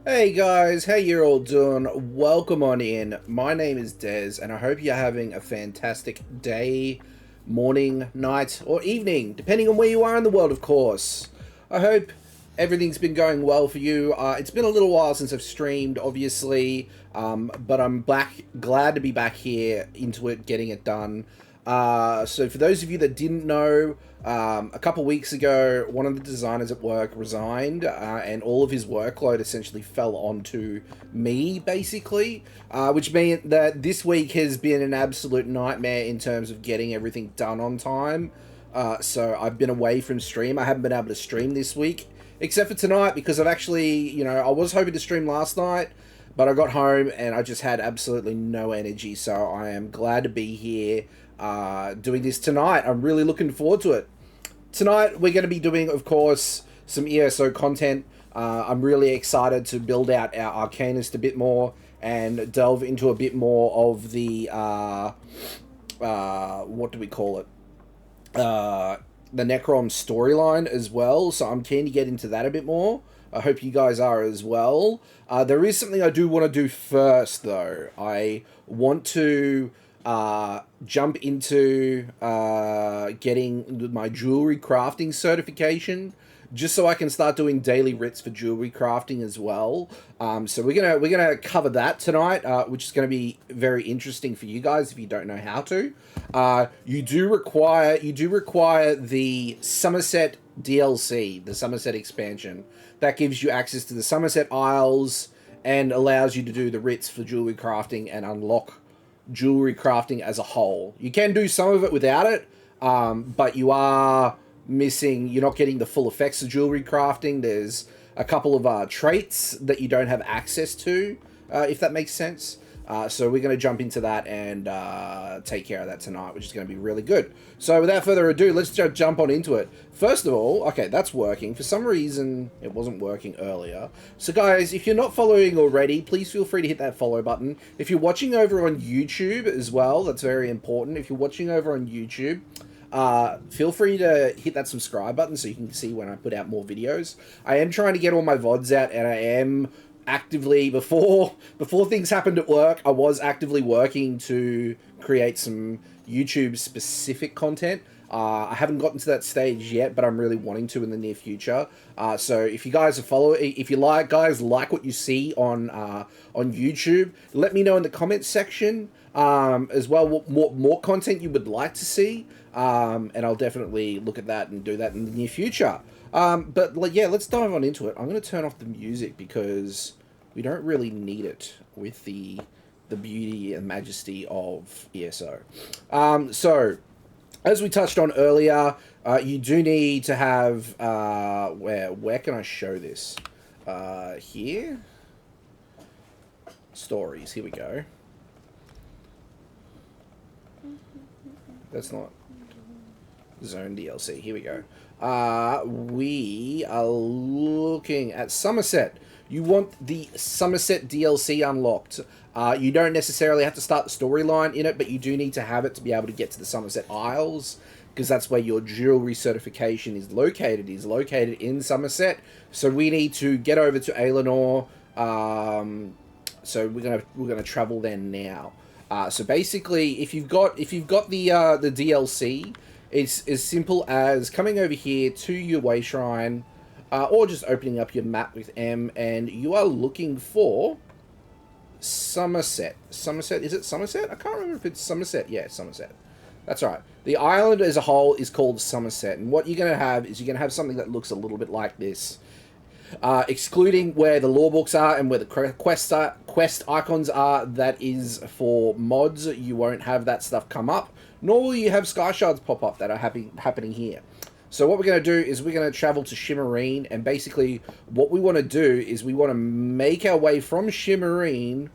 Hey guys, how you all doing? Welcome on in. My name is Des, and I hope you're having a fantastic day, morning, night, or evening, depending on where you are in the world, of course. I hope everything's been going well for you. It's been a little while since I've streamed, obviously, but I'm back, glad to be back here into it, getting it done. So for those of you that didn't know, a couple weeks ago, one of the designers at work resigned, and all of his workload essentially fell onto me, basically, which meant that this week has been an absolute nightmare in terms of getting everything done on time. So I've been away from stream. I haven't been able to stream this week, except for tonight, because I've actually, I was hoping to stream last night, but I got home and I just had absolutely no energy. So I am glad to be here doing this tonight. I'm really looking forward to it. Tonight we're going to be doing, of course, some ESO content. I'm really excited to build out our Arcanist a bit more and delve into a bit more of the, what do we call it? The Necrom storyline as well. So I'm keen to get into that a bit more. I hope you guys are as well. There is something I do want to do first, though. I want to jump into getting my jewelry crafting certification, just so I can start doing daily writs for jewelry crafting as well. So we're gonna cover that tonight, which is gonna be very interesting for you guys if you don't know how to. You do require the Somerset DLC, the Somerset expansion, that gives you access to the Somerset Isles and allows you to do the writs for jewelry crafting and unlock jewelry crafting as a whole. You can do some of it without it, but you are missing, you're not getting the full effects of jewelry crafting. There's a couple of traits that you don't have access to, if that makes sense. So we're going to jump into that and take care of that tonight, which is going to be really good. So without further ado, let's jump on into it. First of all, okay, that's working. For some reason, it wasn't working earlier. So guys, if you're not following already, please feel free to hit that follow button. If you're watching over on YouTube as well, that's very important. If you're watching over on YouTube, feel free to hit that subscribe button so you can see when I put out more videos. I am trying to get all my VODs out, and I am actively, before things happened at work, I was actively working to create some YouTube specific content. I haven't gotten to that stage yet, but I'm really wanting to in the near future. So if you guys if you like what you see on YouTube, let me know in the comments section as well what more content you would like to see, and I'll definitely look at that and do that in the near future. But yeah, let's dive on into it. I'm going to turn off the music because we don't really need it with the beauty and majesty of ESO. So, as we touched on earlier, you do need to have, where can I show this? Here. Stories, here we go. That's not Zone DLC, here we go. We are looking at Somerset. You want the Somerset DLC unlocked. You don't necessarily have to start the storyline in it, but you do need to have it to be able to get to the Somerset Isles, because that's where your jewelry certification is located. It's located in Somerset. So we need to get over to Aelinor. So we're gonna travel there now. So basically, if you've got the DLC, it's as simple as coming over here to your way shrine, or just opening up your map with M, and you are looking for Somerset. Somerset, is it Somerset? I can't remember if it's Somerset. Yeah, Somerset. That's right. The island as a whole is called Somerset, and what you're going to have is you're going to have something that looks a little bit like this. Excluding where the lore books are and where the quest icons are, that is for mods. You won't have that stuff come up, nor will you have sky shards pop up that are happening here. So what we're going to do is we're going to travel to Shimmerine, and basically what we want to do is we want to make our way from Shimmerine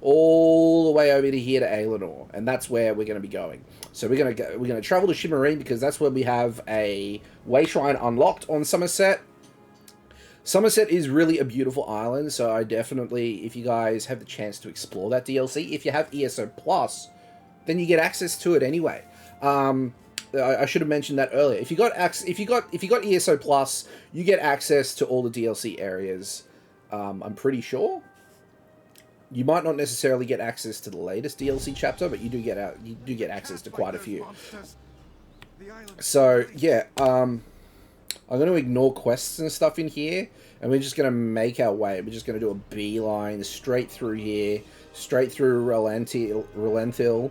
all the way over to here to Aelinor, and that's where we're going to be going. So we're going to travel to Shimmerine because that's where we have a way shrine unlocked on Somerset. Somerset is really a beautiful island, so I definitely, if you guys have the chance to explore that DLC, if you have ESO Plus, then you get access to it anyway. I should have mentioned that earlier. If you got ESO Plus, you get access to all the DLC areas I'm pretty sure. You might not necessarily get access to the latest DLC chapter, but you do get access to quite a few. So yeah, I'm going to ignore quests and stuff in here, and we're just going to make our way. We're just going to do a beeline straight through here, straight through Relenthil,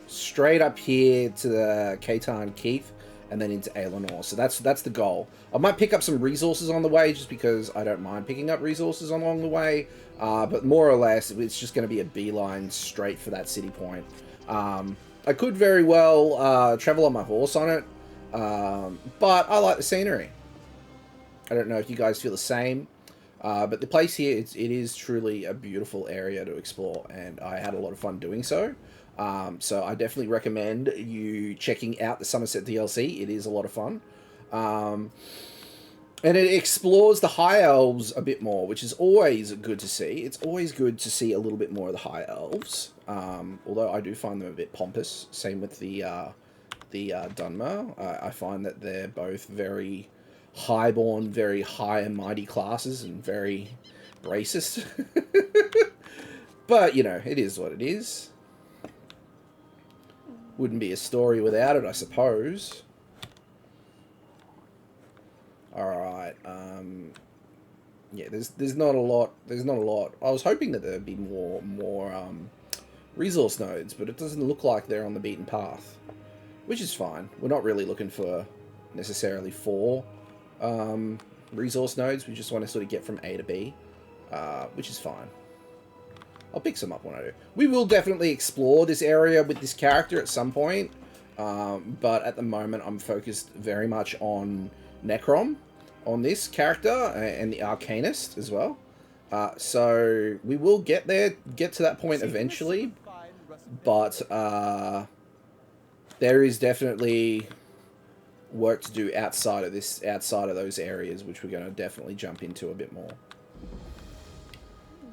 straight up here to the Katan Keith, and then into Aelinor. So that's the goal. I might pick up some resources on the way, just because I don't mind picking up resources along the way. But more or less, it's just going to be a beeline straight for that city point. I could very well travel on my horse on it, but I like the scenery. I don't know if you guys feel the same, but the place here, it is truly a beautiful area to explore, and I had a lot of fun doing so. So I definitely recommend you checking out the Somerset DLC. It is a lot of fun. And it explores the High Elves a bit more, which is always good to see. It's always good to see a little bit more of the High Elves, although I do find them a bit pompous. Same with the Dunmer. I find that they're both very highborn, very high and mighty classes, and very racist. But, you know, it is what it is. Wouldn't be a story without it, I suppose. Alright, yeah, there's not a lot. There's not a lot. I was hoping that there'd be more resource nodes, but it doesn't look like they're on the beaten path, which is fine. We're not really looking for necessarily 4 resource nodes. We just want to sort of get from A to B, which is fine. I'll pick some up when I do. We will definitely explore this area with this character at some point, but at the moment I'm focused very much on Necrom, on this character, and the Arcanist as well. So we will get to that point eventually, but there is definitely work to do outside of those areas, which we're going to definitely jump into a bit more.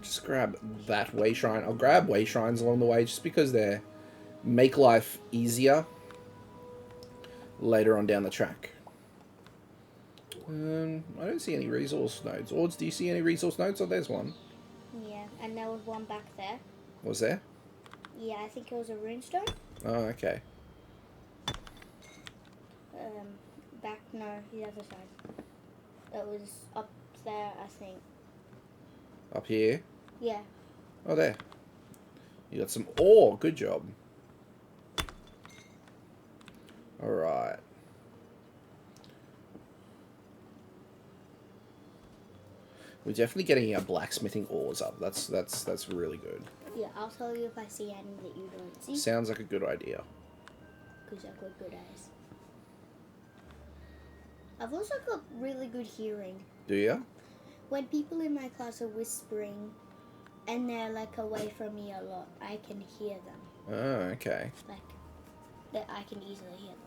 Just grab that way shrine. I'll grab way shrines along the way just because they make life easier later on down the track. I don't see any resource nodes. Ords, do you see any resource nodes? Oh, there's one. Yeah, and there was one back there. Was there? Yeah, I think it was a runestone. Oh, okay. No, the other side. It was up there, I think. Up here? Yeah. Oh, there. You got some ore. Good job. Alright. We're definitely getting our blacksmithing ores up. That's really good. Yeah, I'll tell you if I see any that you don't see. Sounds like a good idea. Because I've got good eyes. I've also got really good hearing. Do you? When people in my class are whispering and they're like away from me a lot, I can hear them. Oh, okay. Like, that I can easily hear them.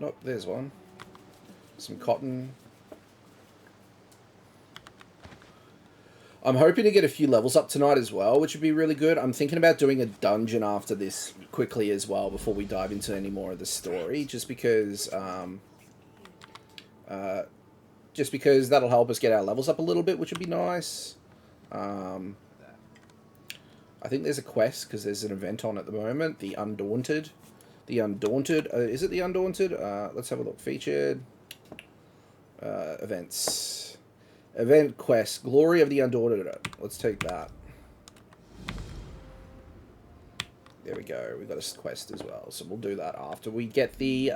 Nope, there's one. Some cotton. I'm hoping to get a few levels up tonight as well, which would be really good. I'm thinking about doing a dungeon after this quickly as well before we dive into any more of the story, just because that'll help us get our levels up a little bit, which would be nice. I think there's a quest, because there's an event on at the moment, the Undaunted. The Undaunted, is it the Undaunted? Let's have a look. Featured. Events. Event quest, Glory of the Undaunted. Let's take that. There we go. We got a quest as well, so we'll do that after we get the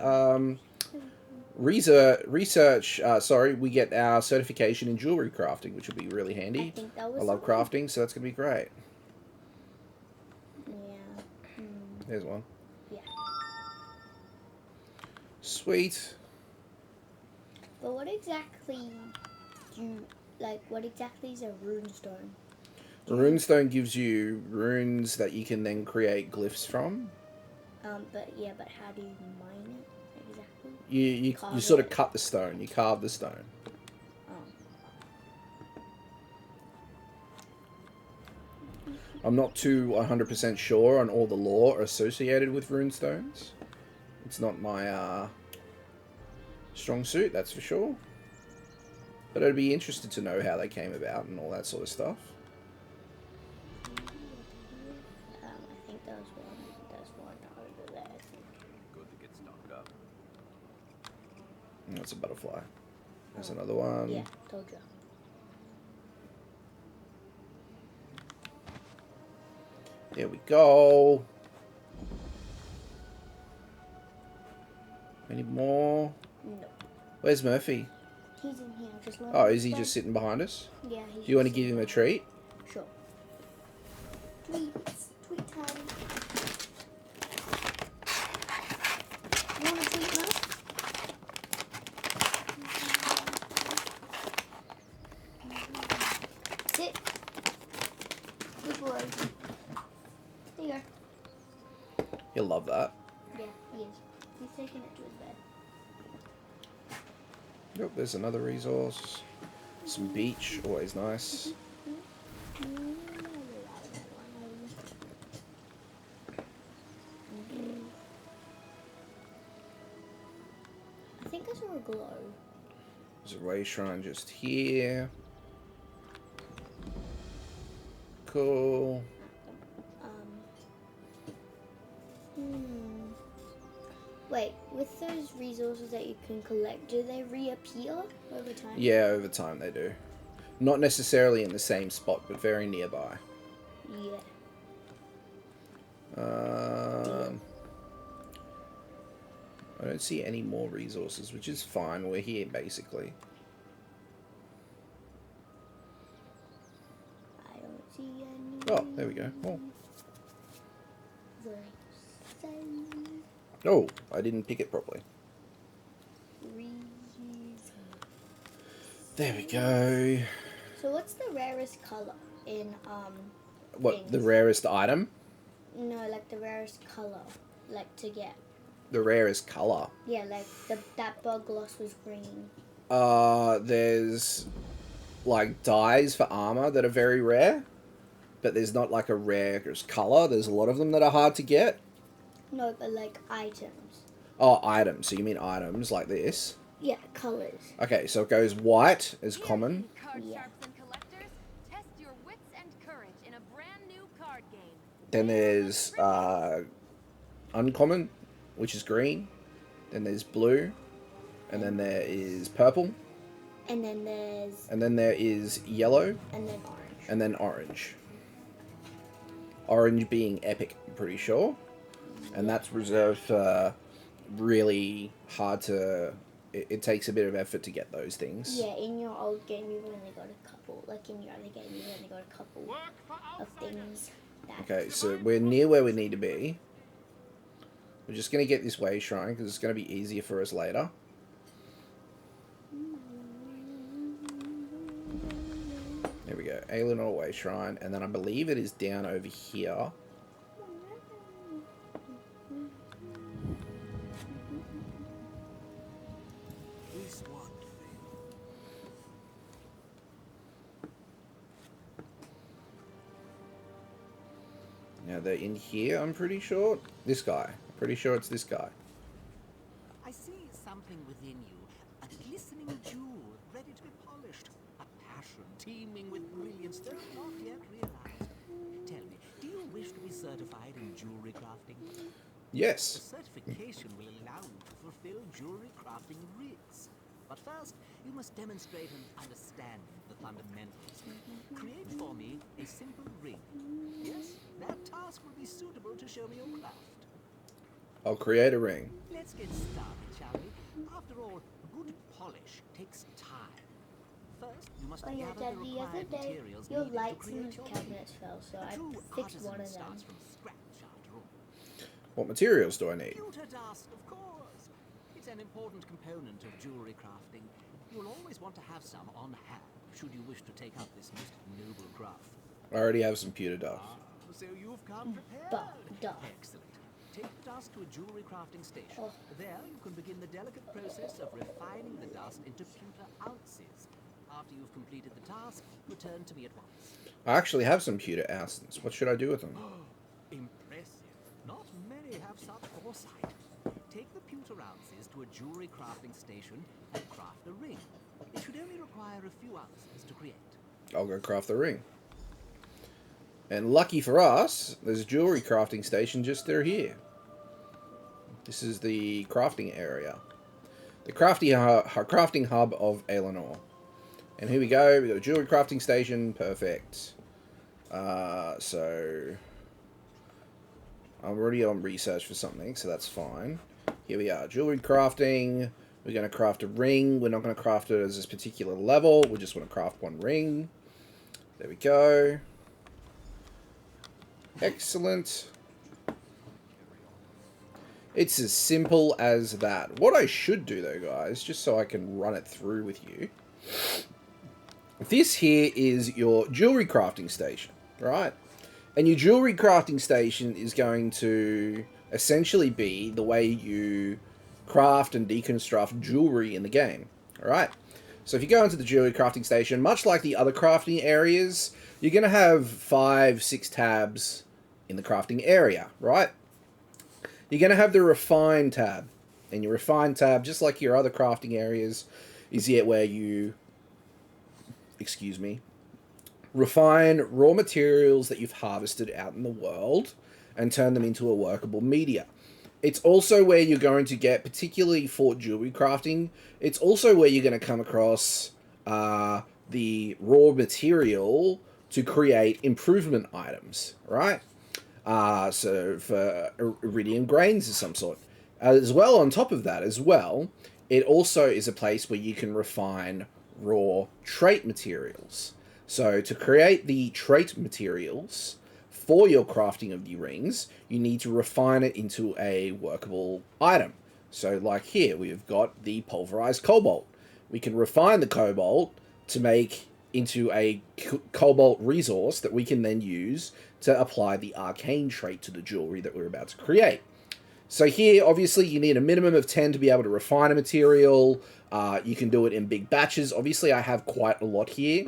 research. We get our certification in jewelry crafting, which will be really handy. I think that was I love crafting, so that's gonna be great. Yeah. There's one. Yeah. Sweet. But what exactly what exactly is a runestone? A runestone gives you runes that you can then create glyphs from. But how do you mine it exactly? You sort of cut the stone. You carve the stone. Oh. I'm not too 100% sure on all the lore associated with runestones. It's not my strong suit, that's for sure. But I'd be interested to know how they came about and all that sort of stuff. I think there's one over there. I think. Good to get stocked up. That's a butterfly. There's another one. Yeah, told you. There we go. Any more? No. Where's Murphy? He's in here. Just let Oh, him is he play. just sitting behind us? Yeah, he's Do you want to just give him a sitting treat? there. Sure. Tweets. Tweet time. You want a tweet, Murph? Sit. Good boy. There you go. He'll love that. Yeah, he is. He's taking it to his bed. Yep, there's another resource. Some beach, always nice. I think I saw a glow. There's a way shrine just here. Cool. Wait, with those resources that you can collect, do they reappear over time? Yeah, over time they do. Not necessarily in the same spot, but very nearby. Yeah. I don't see any more resources, which is fine. We're here, basically. I don't see any. Oh, there we go. Oh. Resources. Oh, I didn't pick it properly. There we go. So what's the rarest color in What, things? the rarest item? No, like the rarest color, like to get. The rarest color. Yeah, like that bug gloss was green. There's like dyes for armor that are very rare, but there's not like a rare color. There's a lot of them that are hard to get. No, but like items. Oh, items. So you mean items like this? Yeah, colors. Okay, so it goes white is common. Card Yeah. sharps and collectors, test your wits and courage in a brand new card game. Then there's uncommon, which is green. Then there's blue, and then there is purple, And then there's and then there is yellow, and then orange. and then orange. Orange being epic, I'm pretty sure. And that's reserved for really hard to... It takes a bit of effort to get those things. Yeah, in your old game you only got a couple. Like in your other game you only got a couple of things. That Okay, so we're near where we need to be. We're just going to get this way shrine because it's going to be easier for us later. There we go. Alienor Way Shrine. And then I believe it is down over here. Now they're in here, I'm pretty sure. This guy. Pretty sure it's this guy. I see something within you, a glistening jewel ready to be polished, a passion teeming with brilliance though not yet realized. Tell me, do you wish to be certified in jewelry crafting? The Yes. certification will allow you to fulfill jewelry crafting rigs. But first, you must demonstrate an understanding of the fundamentals. Create for me a simple ring. Yes, that task will be suitable to show me your craft. I'll create a ring. Let's get started, shall we? After all, good polish takes time. First, you must Oh yeah, gather Dad, the the required other day materials your needed to lights in create the your cabinets ring. fell, so A I true fixed artisan one of them. starts from scratch, after all. What materials do I need? Pewter dust, of course. It's an important component of jewelry crafting. You'll always want to have some on hand should you wish to take up this most noble craft. I already have some pewter dust. So you've come prepared. Duh. Excellent. Take the dust to a jewelry crafting station. Oh. There you can begin the delicate process of refining the dust into pewter ounces. After you've completed the task, return to me at once. I actually have some pewter ounces. What should I do with them? Impressive. Not many have such foresight. Take the pewter ounces to a jewelry crafting station and craft a ring. It should only require a few ounces to create. I'll go craft the ring. And lucky for us, there's a jewelry crafting station just through here. This is the crafting area. The crafting hub of Eleanor. And here we go, we've got a jewelry crafting station, perfect. So I'm already on research for something, so that's fine. Here we are, jewelry crafting. We're going to craft a ring. We're not going to craft it as this particular level. We just want to craft one ring. There we go. Excellent. It's as simple as that. What I should do though, guys, just so I can run it through with you. This here is your jewelry crafting station, right? And your jewelry crafting station is going to essentially be the way you craft and deconstruct jewelry in the game, alright? So if you go into the jewelry crafting station, much like the other crafting areas, you're going to have 5-6 tabs in the crafting area, right? You're going to have the refine tab. And your refine tab, just like your other crafting areas, is yet where you, refine raw materials that you've harvested out in the world and turn them into a workable media. It's also where you're going to get, particularly for jewelry crafting, it's also where you're going to come across the raw material to create improvement items, right? So for iridium grains of some sort. As well, on top of that as well, it also is a place where you can refine raw trait materials. So to create the trait materials for your crafting of the rings, you need to refine it into a workable item. So like here, we've got the pulverized cobalt. We can refine the cobalt to make into a cobalt resource that we can then use to apply the arcane trait to the jewelry that we're about to create. So here, obviously, you need a minimum of 10 to be able to refine a material. You can do it in big batches. Obviously, I have quite a lot here.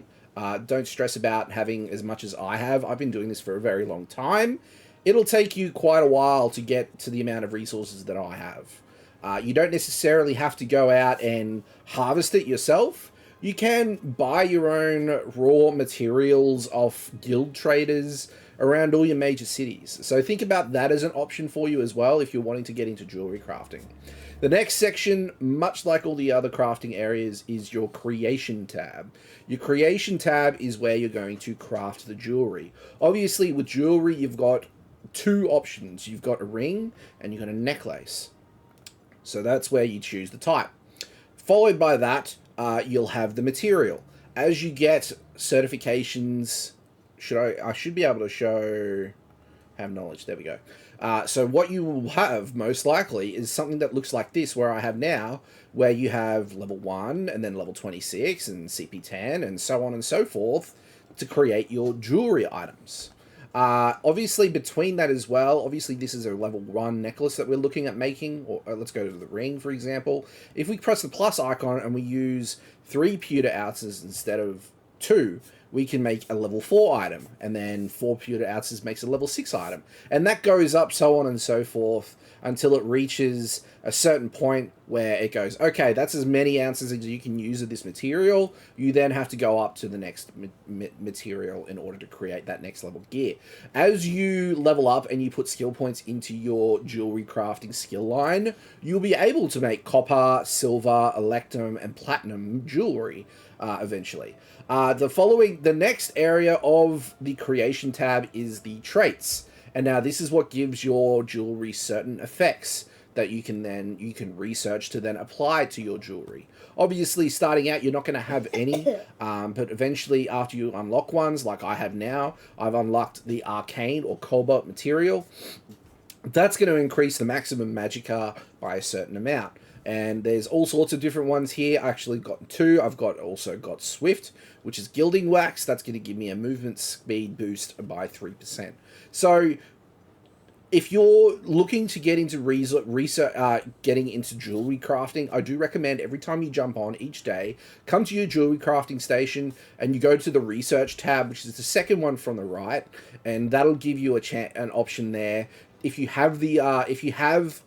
Don't stress about having as much as I have. I've been doing this for a very long time. It'll take you quite a while to get to the amount of resources that I have. You don't necessarily have to go out and harvest it yourself. You can buy your own raw materials off guild traders around all your major cities. So think about that as an option for you as well if you're wanting to get into jewelry crafting. The next section, much like all the other crafting areas, is your creation tab. Your creation tab is where you're going to craft the jewelry. Obviously, with jewelry, you've got two options. You've got a ring and you've got a necklace. So that's where you choose the type. Followed by that, you'll have the material. As you get certifications, I should be able to show, have knowledge, there we go. So what you will have, most likely, is something that looks like this, where I have now, where you have level 1, and then level 26, and CP10, and so on and so forth, to create your jewelry items. Obviously, between that as well, obviously this is a level 1 necklace that we're looking at making, or let's go to the ring, for example. If we press the plus icon and we use 3 pewter ounces instead of 2, we can make a level 4 item, and then 4 pewter ounces makes a level 6 item. And that goes up so on and so forth until it reaches a certain point where it goes, okay, that's as many ounces as you can use of this material. You then have to go up to the next material in order to create that next level gear. As you level up and you put skill points into your jewelry crafting skill line, you'll be able to make copper, silver, electrum, and platinum jewelry eventually. The next area of the creation tab is the traits. And now this is what gives your jewelry certain effects that you can research to then apply to your jewelry. Obviously, starting out, you're not going to have any, but eventually, after you unlock ones, like I have now, I've unlocked the arcane or cobalt material. That's going to increase the maximum magicka by a certain amount. And there's all sorts of different ones here. I actually got 2. I've also got Swift, which is gilding wax. That's going to give me a movement speed boost by 3%. So if you're looking to get into getting into jewelry crafting, I do recommend every time you jump on each day, come to your jewelry crafting station and you go to the research tab, which is the second one from the right, and that'll give you an option there. If you have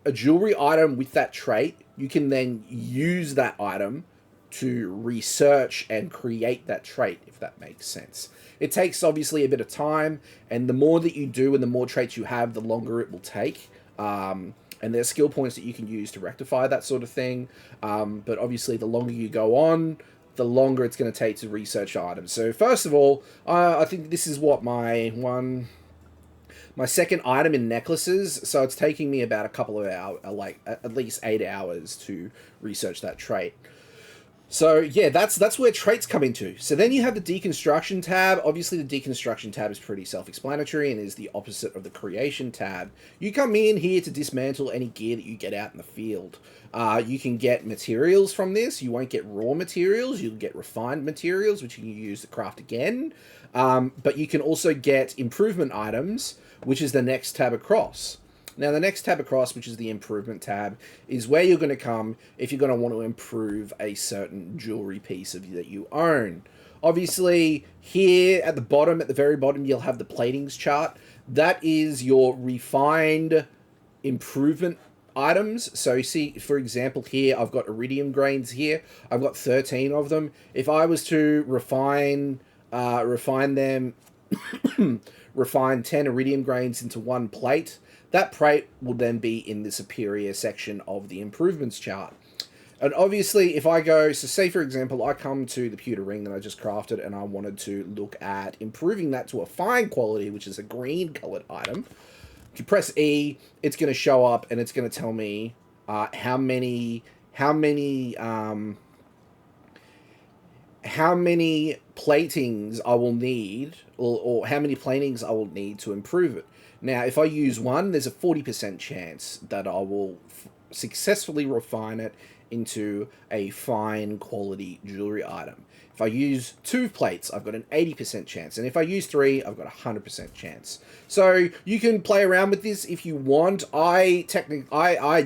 a jewelry item with that trait, you can then use that item to research and create that trait, if that makes sense. It takes obviously a bit of time, and the more that you do and the more traits you have, the longer it will take. And there's skill points that you can use to rectify that sort of thing. But obviously, the longer you go on, the longer it's going to take to research items. So first of all, I think this is what my second item in necklaces. So it's taking me about a couple of hours, like at least 8 hours to research that trait. So yeah, that's where traits come into. So then you have the deconstruction tab. Obviously the deconstruction tab is pretty self-explanatory and is the opposite of the creation tab. You come in here to dismantle any gear that you get out in the field. You can get materials from this. You won't get raw materials. You'll get refined materials, which you can use to craft again. But you can also get improvement items, which is the next tab across. Now, the next tab across, which is the improvement tab, is where you're going to come if you're going to want to improve a certain jewelry piece that you own. Obviously, here at the very bottom, you'll have the platings chart. That is your refined improvement items. So you see, for example, here, I've got iridium grains here. I've got 13 of them. If I was to refine them, refine 10 iridium grains into one plate, that plate will then be in the superior section of the improvements chart. And obviously, if I go, so say for example, I come to the pewter ring that I just crafted and I wanted to look at improving that to a fine quality, which is a green colored item. If you press E, it's going to show up and it's going to tell me how many platings I will need, or how many platings I will need to improve it. Now, if I use one, there's a 40% chance that I will successfully refine it into a fine quality jewelry item. If I use 2 plates, I've got an 80% chance. And if I use 3, I've got a 100% chance. So you can play around with this if you want. I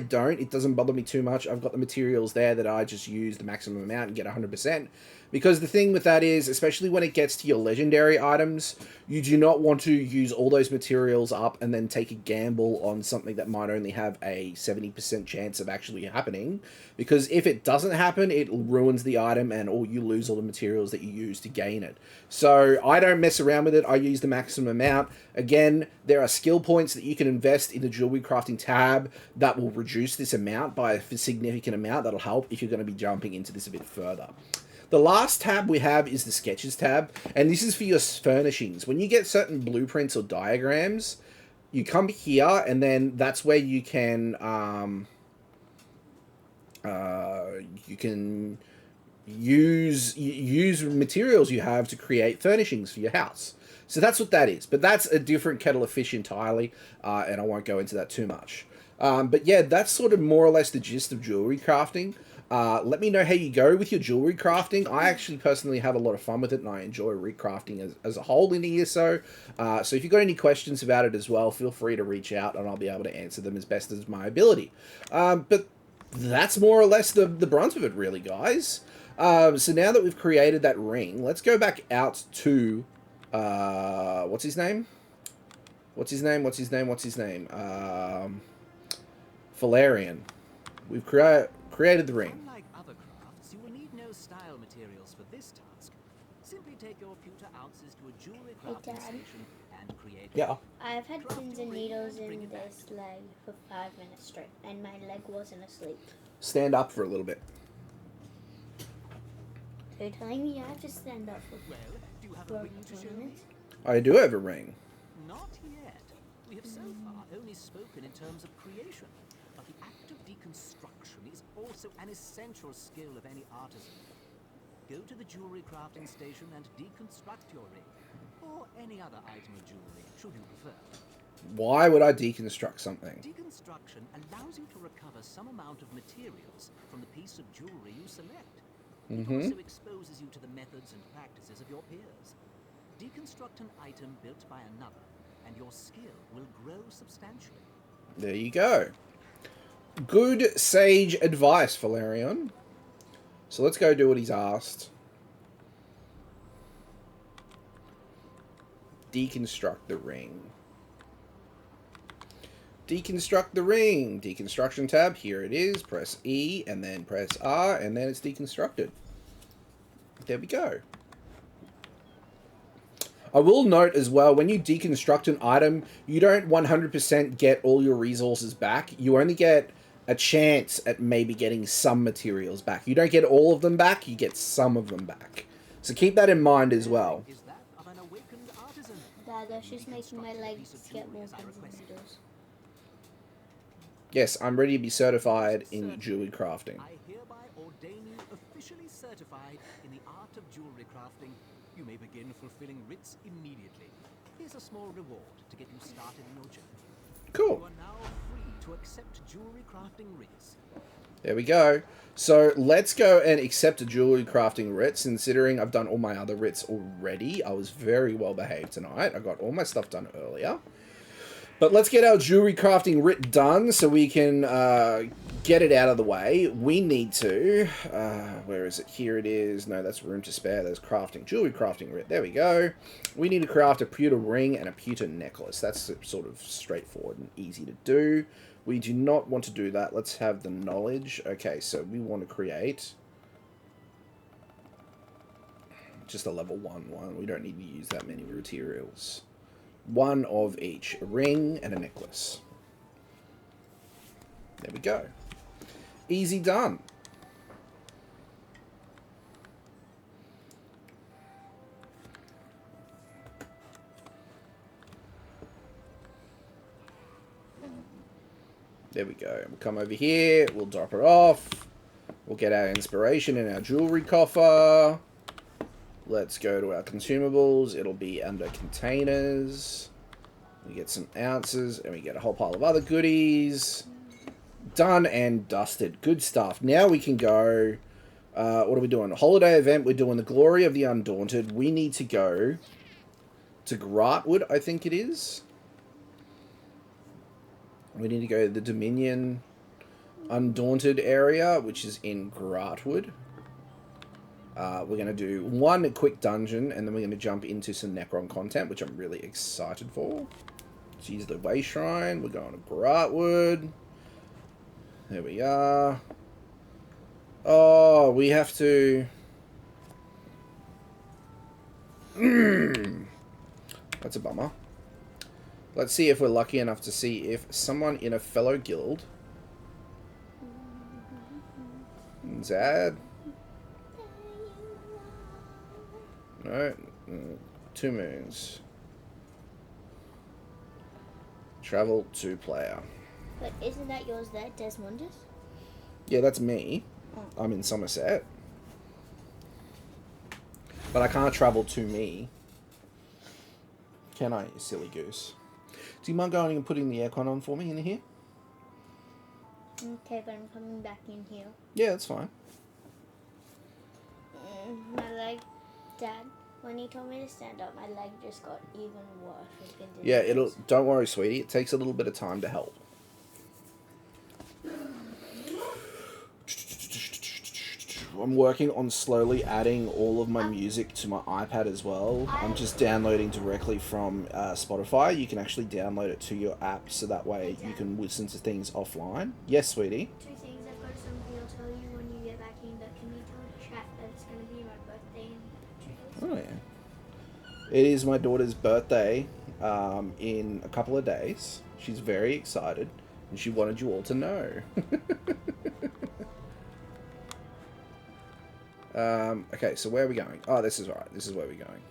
don't. It doesn't bother me too much. I've got the materials there that I just use the maximum amount and get 100%. Because the thing with that is, especially when it gets to your legendary items, you do not want to use all those materials up and then take a gamble on something that might only have a 70% chance of actually happening. Because if it doesn't happen, it ruins the item and you lose all the materials that you use to gain it. So I don't mess around with it. I use the maximum amount. Again, there are skill points that you can invest in the jewelry crafting tab that will reduce this amount by a significant amount. That'll help if you're going to be jumping into this a bit further. The last tab we have is the Sketches tab, and this is for your furnishings. When you get certain blueprints or diagrams, you come here, and then that's where you can use materials you have to create furnishings for your house. So that's what that is. But that's a different kettle of fish entirely, and I won't go into that too much. But yeah, that's sort of more or less the gist of jewelry crafting. Let me know how you go with your jewelry crafting. I actually personally have a lot of fun with it, and I enjoy recrafting as a whole in a year. So if you've got any questions about it as well, feel free to reach out, and I'll be able to answer them as best as my ability. But that's more or less the brunt of it, really, guys. So now that we've created that ring, let's go back out to what's his name? Valerian. We've created the ring. Unlike other crafts, you will need no style materials for this task. Simply take your pewter ounces to a jewelry crafting station and create. Yeah. I've had pins and needles in this leg for 5 minutes straight, and my leg wasn't asleep. Stand up for a little bit. So you're telling me I have to stand up for Well, do you have a ring to show me? I do have a ring. Not yet. We have so far only spoken in terms of creation, but the act of deconstruction is also an essential skill of any artisan. Go to the jewelry crafting station and deconstruct your ring, or any other item of jewelry, should you prefer. Why would I deconstruct something? Deconstruction allows you to recover some amount of materials from the piece of jewelry you select. It also exposes you to the methods and practices of your peers. Deconstruct an item built by another, and your skill will grow substantially. There you go. Good sage advice, Valerian. So let's go do what he's asked. Deconstruct the ring. Deconstruct the ring. Deconstruction tab. Here it is. Press E and then press R and then it's deconstructed. There we go. I will note as well, when you deconstruct an item, you don't 100% get all your resources back. You only get a chance at maybe getting some materials back. You don't get all of them back, you get some of them back. So keep that in mind as well. Is that of an awakened artisan? Dad, that's just making my legs get more pins and needles. Yes, I'm ready to be certified in jewelry crafting. I hereby ordain you officially certified in the art of jewelry crafting. You may begin fulfilling writs immediately. Here's a small reward to get you started in your journey. Cool. You are now free to accept jewelry crafting writs. There we go. So let's go and accept a jewelry crafting writ, considering I've done all my other writs already. I was very well behaved tonight. I got all my stuff done earlier. But let's get our jewelry crafting writ done so we can get it out of the way. We need to... where is it? Here it is. No, that's room to spare. There's crafting. Jewelry crafting writ. There we go. We need to craft a pewter ring and a pewter necklace. That's sort of straightforward and easy to do. We do not want to do that. Let's have the knowledge. Okay, so we want to create... just a level 1 one. We don't need to use that many materials. One of each. A ring and a necklace. There we go. Easy done. There we go. We'll come over here. We'll drop it off. We'll get our inspiration in our jewelry coffer. Let's go to our consumables. It'll be under containers. We get some ounces, and we get a whole pile of other goodies. Done and dusted. Good stuff. Now we can go... what are we doing? A holiday event. We're doing the Glory of the Undaunted. We need to go to Gratwood, I think it is. We need to go to the Dominion Undaunted area, which is in Gratwood. We're going to do one quick dungeon, and then we're going to jump into some Necrom content, which I'm really excited for. Let's use the Way Shrine. We're going to Gratwood. There we are. Oh, we have to... That's a bummer. Let's see if we're lucky enough to see if someone in a fellow guild... Zad... No, 2 moons. Travel to player. But isn't that yours there, Desmondus? Yeah, that's me. Oh. I'm in Somerset. But I can't travel to me. Can I, you silly goose? Do you mind going and putting the aircon on for me in here? Okay, but I'm coming back in here. Yeah, that's fine. My leg, Dad, when he told me to stand up, my leg just got even worse. Yeah, don't worry, sweetie. It takes a little bit of time to help. I'm working on slowly adding all of my music to my iPad as well. I'm just downloading directly from Spotify. You can actually download it to your app, so that way you can listen to things offline. Yes, sweetie? 2 things. I've got something I'll tell you when you get back in. But can you tell the chat that it's going to be my birthday in 2 days? Oh, yeah. It is my daughter's birthday in a couple of days. She's very excited, and she wanted you all to know. Okay, so where are we going? Oh, this is right. This is where we're going.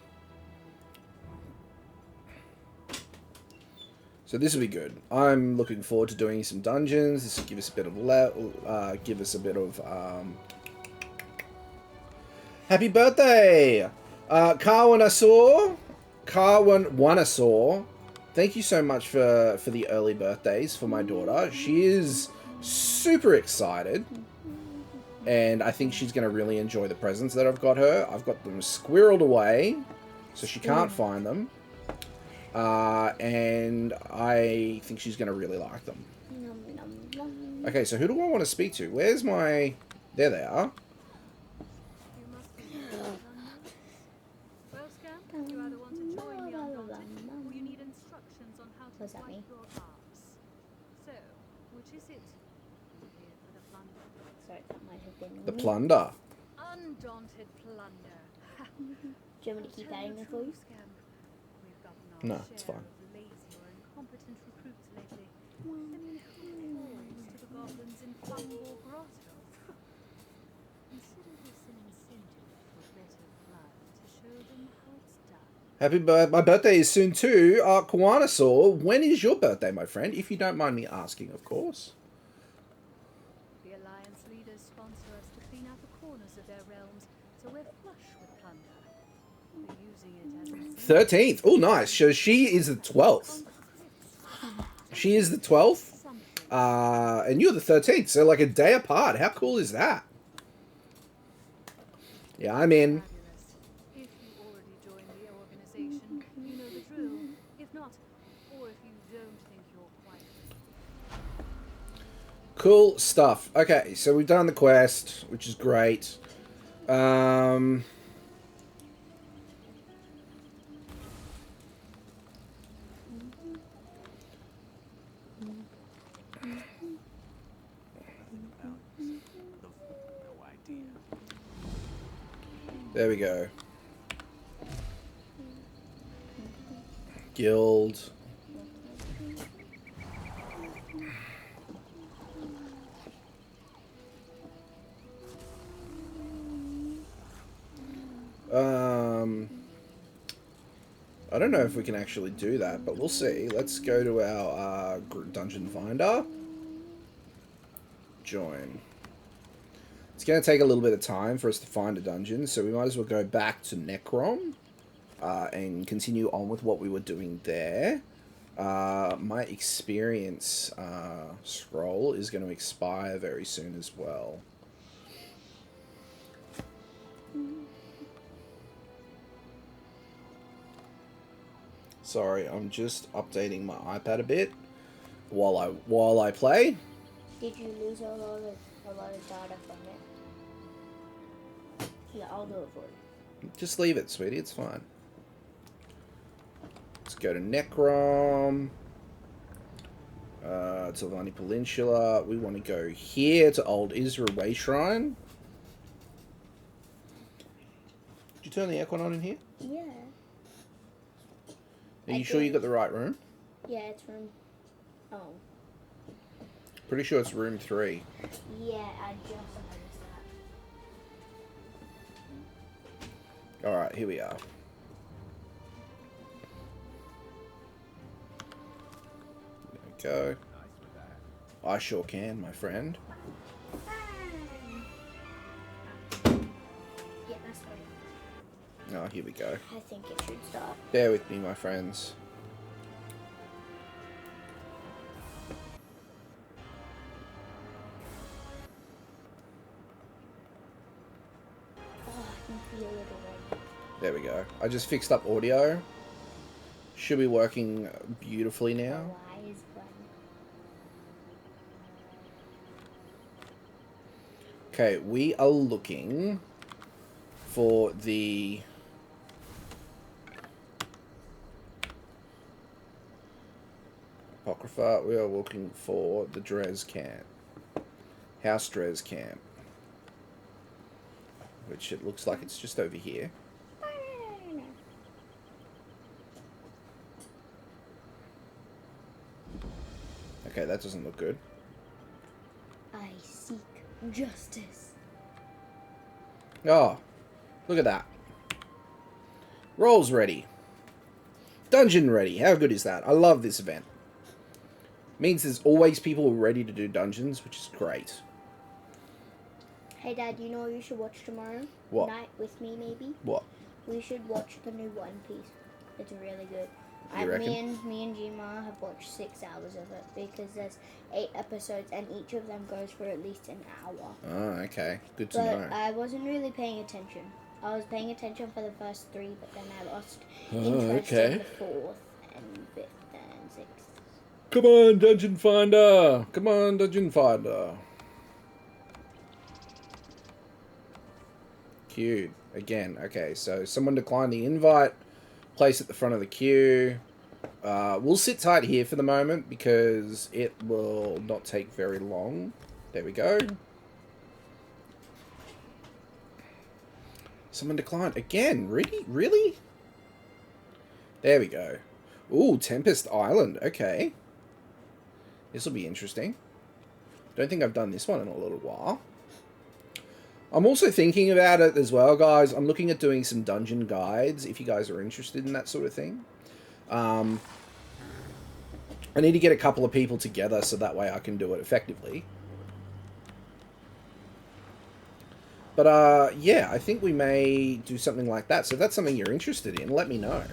So this will be good. I'm looking forward to doing some dungeons. This will give us a bit of happy birthday, Carwanasaur. Thank you so much for the early birthdays for my daughter. She is super excited. And I think she's going to really enjoy the presents that I've got her. I've got them squirreled away, so she can't find them. And I think she's going to really like them. Okay, so who do I want to speak to? Where's my... There they are. Well, Scamp, you either want to join the Undaunted, or you need instructions on how to What's that fight mean? your arms. So, which is it? Here for the plunder. Sorry, that might have been The me. plunder. Undaunted plunder. Do you want me to keep adding them for you? We've gotten our No, it's share fine. of lazy or incompetent recruits lately. I mean, who falls to the goblins in Fungal Grotto? Consider this an incentive for better blood to show them how it's done. My birthday is soon too. Kawanasaur, when is your birthday, my friend? If you don't mind me asking, of course. The Alliance leaders sponsor us to clean out the corners of their realms, so we're flush with plunder. We're using it as 13th. Oh, nice. So she is the 12th. She is the 12th. And you're the 13th. So like a day apart. How cool is that? Yeah, I'm in. Fabulous. If you already joined the organization, you know the drill. If not, or if you don't think you're quite ready. Cool stuff. Okay, so we've done the quest, which is great. There we go. Guild. I don't know if we can actually do that, but we'll see. Let's go to our dungeon finder. Join. It's going to take a little bit of time for us to find a dungeon, so we might as well go back to Necrom and continue on with what we were doing there. My experience scroll is going to expire very soon as well. Sorry, I'm just updating my iPad a bit while I play. Did you lose a lot of data from it? Yeah, I'll do it for you. Just leave it, sweetie. It's fine. Let's go to Necrom. Tilvani Peninsula. We want to go here to Old Isra Way Shrine. Did you turn the aircon on in here? Yeah. Are you sure you got the right room? Yeah, it's room. Oh. Pretty sure it's room 3. Yeah, I just noticed that. Alright, here we are. There we go. I sure can, my friend. Yeah, that's right. Oh, here we go. I think it should start. Bear with me, my friends. Oh, I can feel it already. There we go. I just fixed up audio. Should be working beautifully now. Why is button? Okay, we are looking for the Apocrypha. We are looking for the Dres camp. House Dres camp. Which it looks like it's just over here. Okay, that doesn't look good. I seek justice. Oh, look at that. Rolls ready. Dungeon ready. How good is that? I love this event. Means there's always people ready to do dungeons, which is great. Hey Dad, you know what you should watch tomorrow? What? Night with me, maybe? What? We should watch the new One Piece. It's really good. You reckon? Me and Gma have watched 6 hours of it because there's 8 episodes and each of them goes for at least an hour. Oh, okay. Good to But know. I wasn't really paying attention. I was paying attention for the first 3, but then I lost interest in the 4th and 5th and 6th. Come on, Dungeon Finder! Come on, Dungeon Finder! Queued. Again, okay, so someone declined the invite. Place at the front of the queue. We'll sit tight here for the moment because it will not take very long. There we go. Someone declined. Again? Really? Really? There we go. Ooh, Tempest Island. Okay. This will be interesting. Don't think I've done this one in a little while. I'm also thinking about it as well, guys. I'm looking at doing some dungeon guides, if you guys are interested in that sort of thing. I need to get a couple of people together so that way I can do it effectively. But, yeah, I think we may do something like that. So if that's something you're interested in, let me know.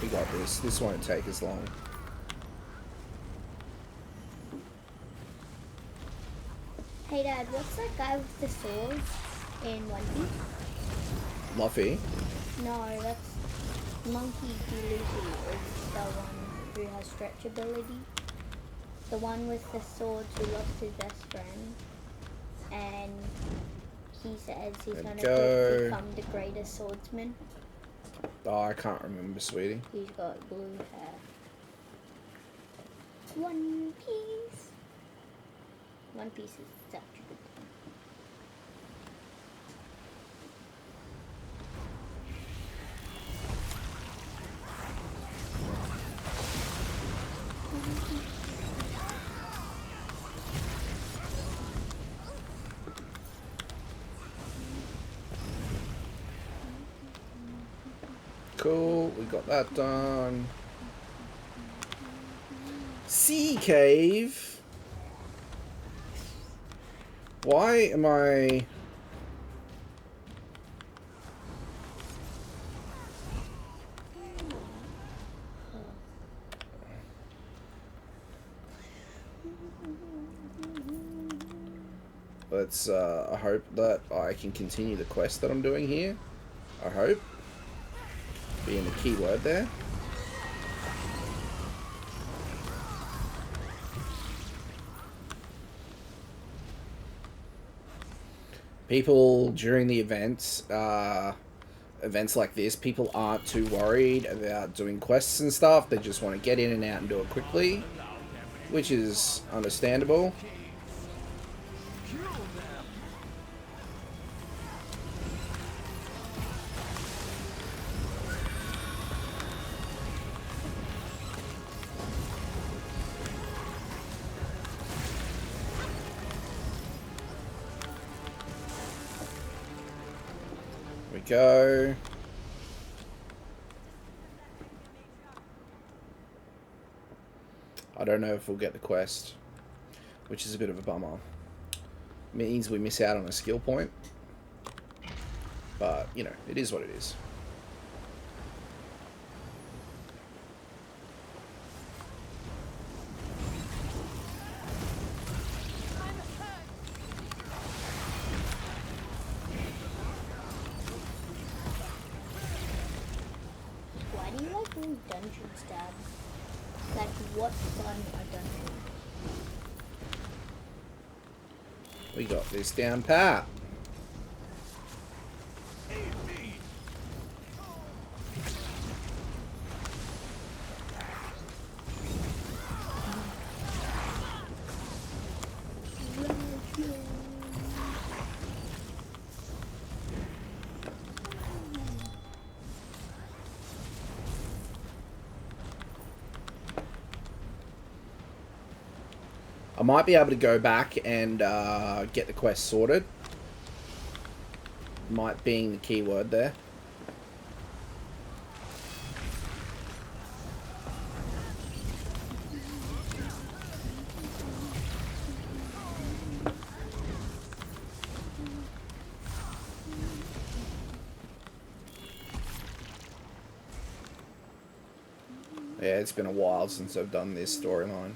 We got this. This won't take as long. Hey Dad, what's that guy with the sword in One Piece? Luffy. No, that's Monkey D. Luffy is the one who has stretch ability. The one with the swords who lost his best friend. And he says he's going to become the greatest swordsman. Oh, I can't remember, sweetie. He's got blue hair. One Piece. One Piece is such a good one. Cool, we got that done. Sea cave. Why am I... Let's, I hope that I can continue the quest that I'm doing here. I hope. Being the key word there. People during the events like this, people aren't too worried about doing quests and stuff. They just want to get in and out and do it quickly, which is understandable. Go. I don't know if we'll get the quest, which is a bit of a bummer. Means we miss out on a skill point, but you know, it is what it is. Dungeons, Dad. Like, what's fun a dungeon? We got this down pat. I might be able to go back and get the quest sorted. Might being the key word there. Yeah, it's been a while since I've done this storyline.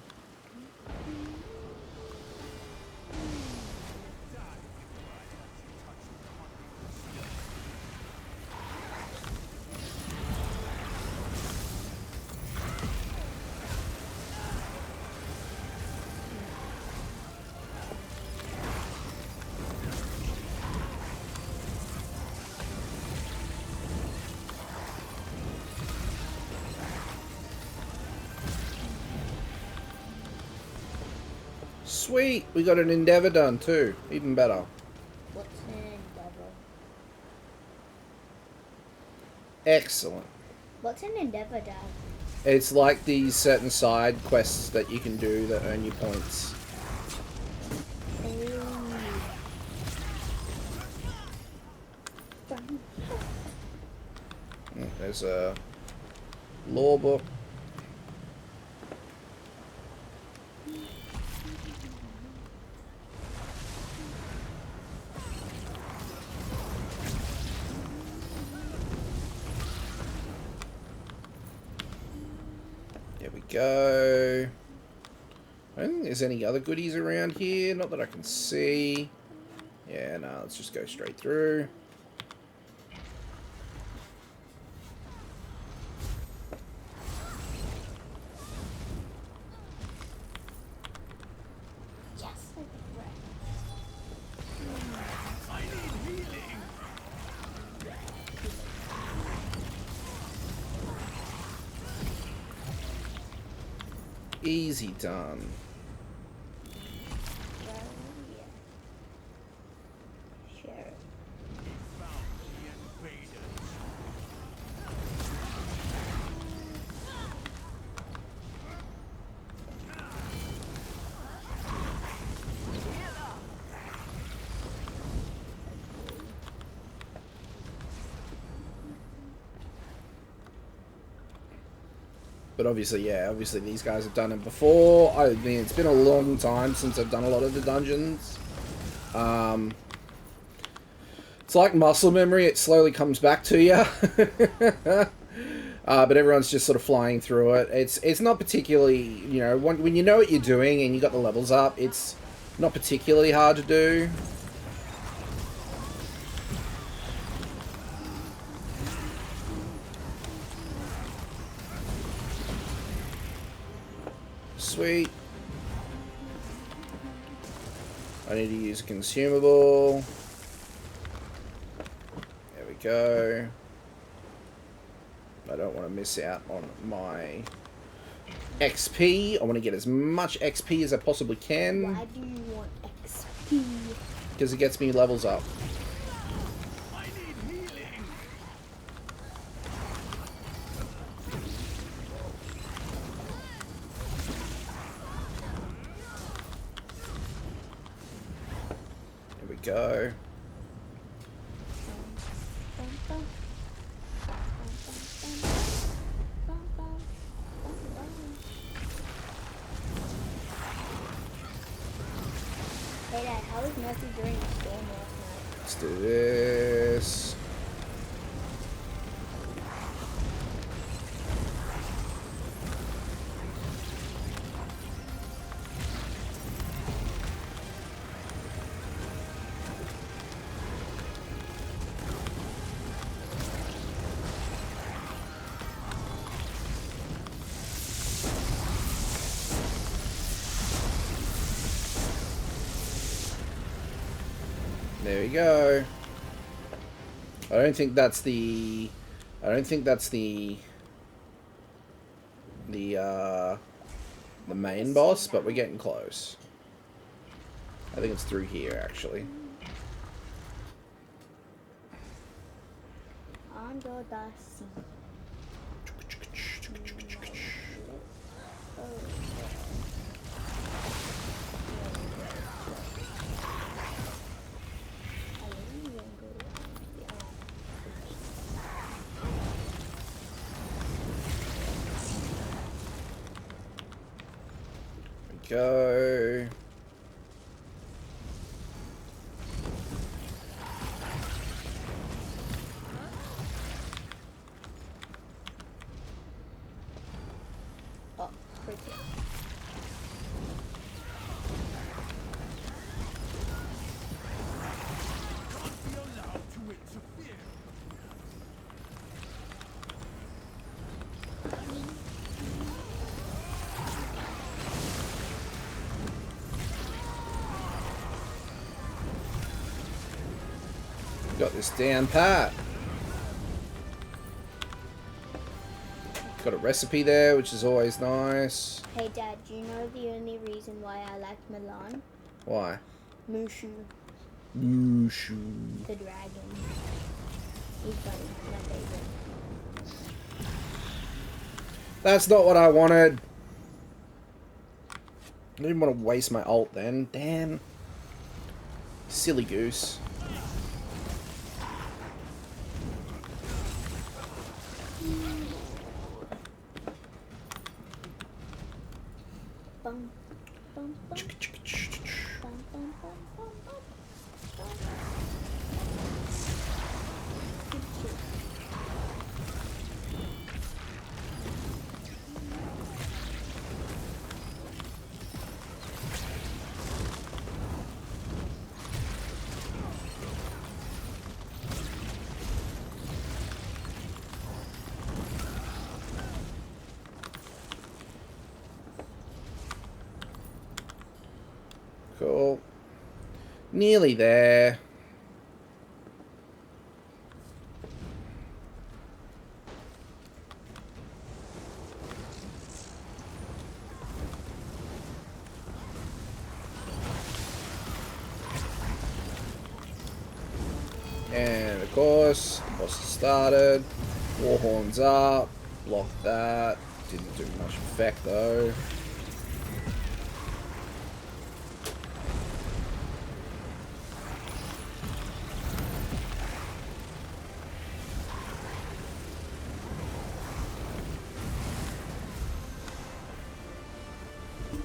Sweet! We got an endeavor done too. Even better. What's an endeavor? Excellent. What's an endeavor, Dad? It's like these certain side quests that you can do that earn you points. There's a law book. There we go. I don't think there's any other goodies around here. Not that I can see. Yeah, no, let's just go straight through. Easy done. But obviously, yeah, obviously these guys have done it before. I mean, it's been a long time since I've done a lot of the dungeons. It's like muscle memory, it slowly comes back to you. But everyone's just sort of flying through it. It's not particularly, you know, when you know what you're doing and you got the levels up, it's not particularly hard to do. Sweet. I need to use a consumable. There we go. I don't want to miss out on my XP. I want to get as much XP as I possibly can. Why do you want XP? Because it gets me levels up. Go. Hey Dad, how was Murphy during the storm last night? Let's do this. There we go. I don't think that's the main boss, but we're getting close. I think it's through here actually. Under the sea. Go. Oh, pretty. Got this down pat. Got a recipe there, which is always nice. Hey Dad, do you know the only reason why I like Milan? Why? Mushu, Mushu. the dragon. He's funny, my favorite. That's not what I wanted. I didn't want to waste my ult then. Damn. Silly goose. Bum, bum, bum, bum, bum, bum, bum, bum. Cool. Nearly there. And of course, boss has started. Warhorn's up. Block that. Didn't do much effect though.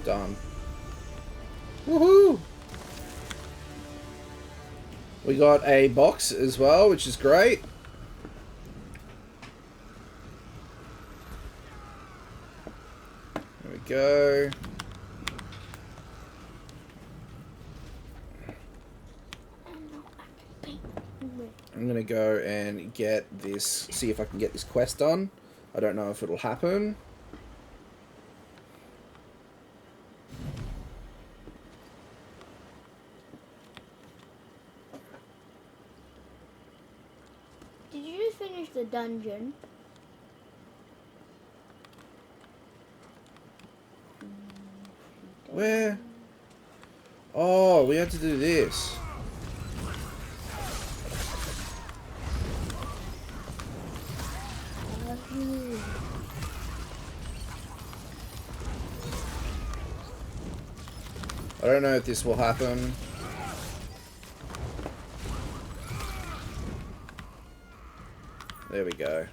Done. Woohoo! We got a box as well, which is great. There we go. I'm gonna go and get this, see if I can get this quest done. I don't know if it'll happen. Did you just finish the dungeon? Where? Oh, we had to do this. I don't know if this will happen. There we go.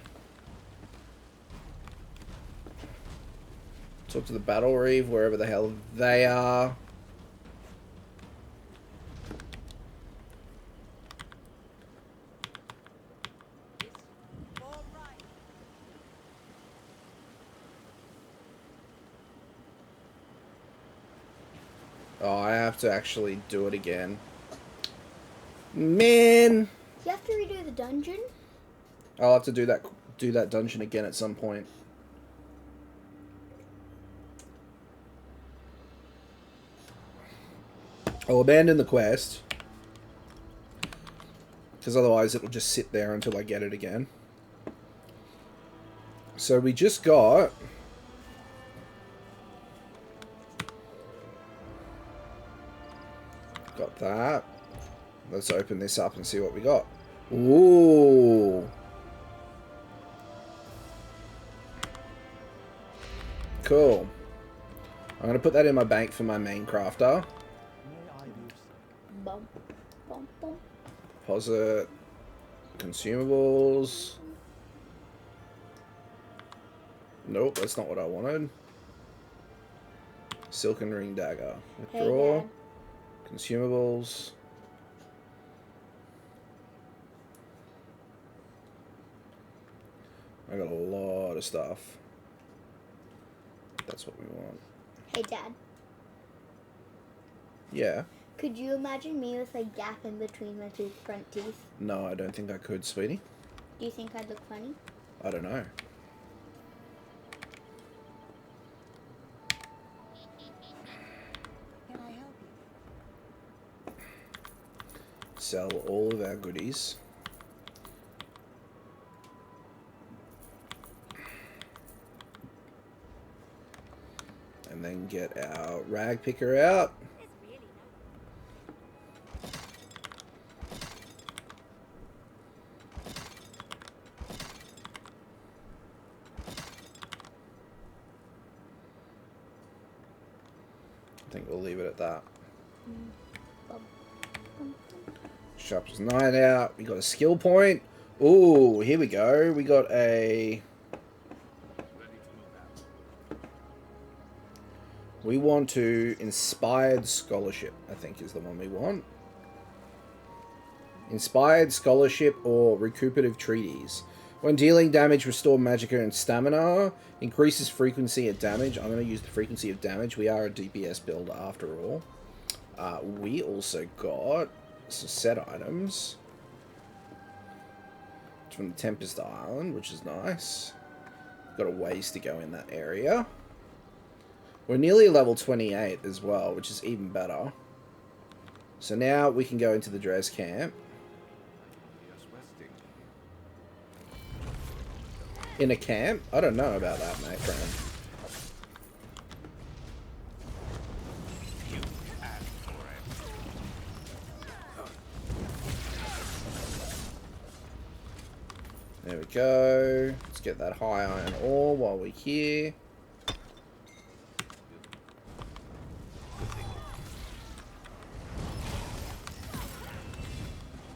Talk to the Battle Reeve, wherever the hell they are. Oh, I have to actually do it again. Man! You have to redo the dungeon? I'll have to do that dungeon again at some point. I'll abandon the quest, because otherwise it'll just sit there until I get it again. So we just got that. Let's open this up and see what we got. Ooh. Cool. I'm going to put that in my bank for my main crafter. Bum, bum, bum. Deposit. Consumables. Nope, that's not what I wanted. Silken ring dagger. Withdraw. Hey, Dad. Consumables. I got a lot of stuff. That's what we want. Hey Dad, Yeah. could you imagine me with a gap in between my two front teeth? No, I don't think I could, sweetie. Do you think I'd look funny? I don't know. Can I help you? Sell all of our goodies. And then get our rag picker out. I think we'll leave it at that. Sharp's 9 out. We got a skill point. Ooh, here we go. We got a... We want to Inspired Scholarship, I think is the one we want. Inspired Scholarship or Recuperative Treaties. When dealing damage, restore magicka and stamina. Increases frequency of damage. I'm going to use the frequency of damage. We are a DPS build after all. We also got some set items. From the Tempest Island, which is nice. Got a ways to go in that area. We're nearly level 28 as well, which is even better. So now we can go into the Dres camp. In a camp? I don't know about that, mate, friend. There we go. Let's get that high iron ore while we're here.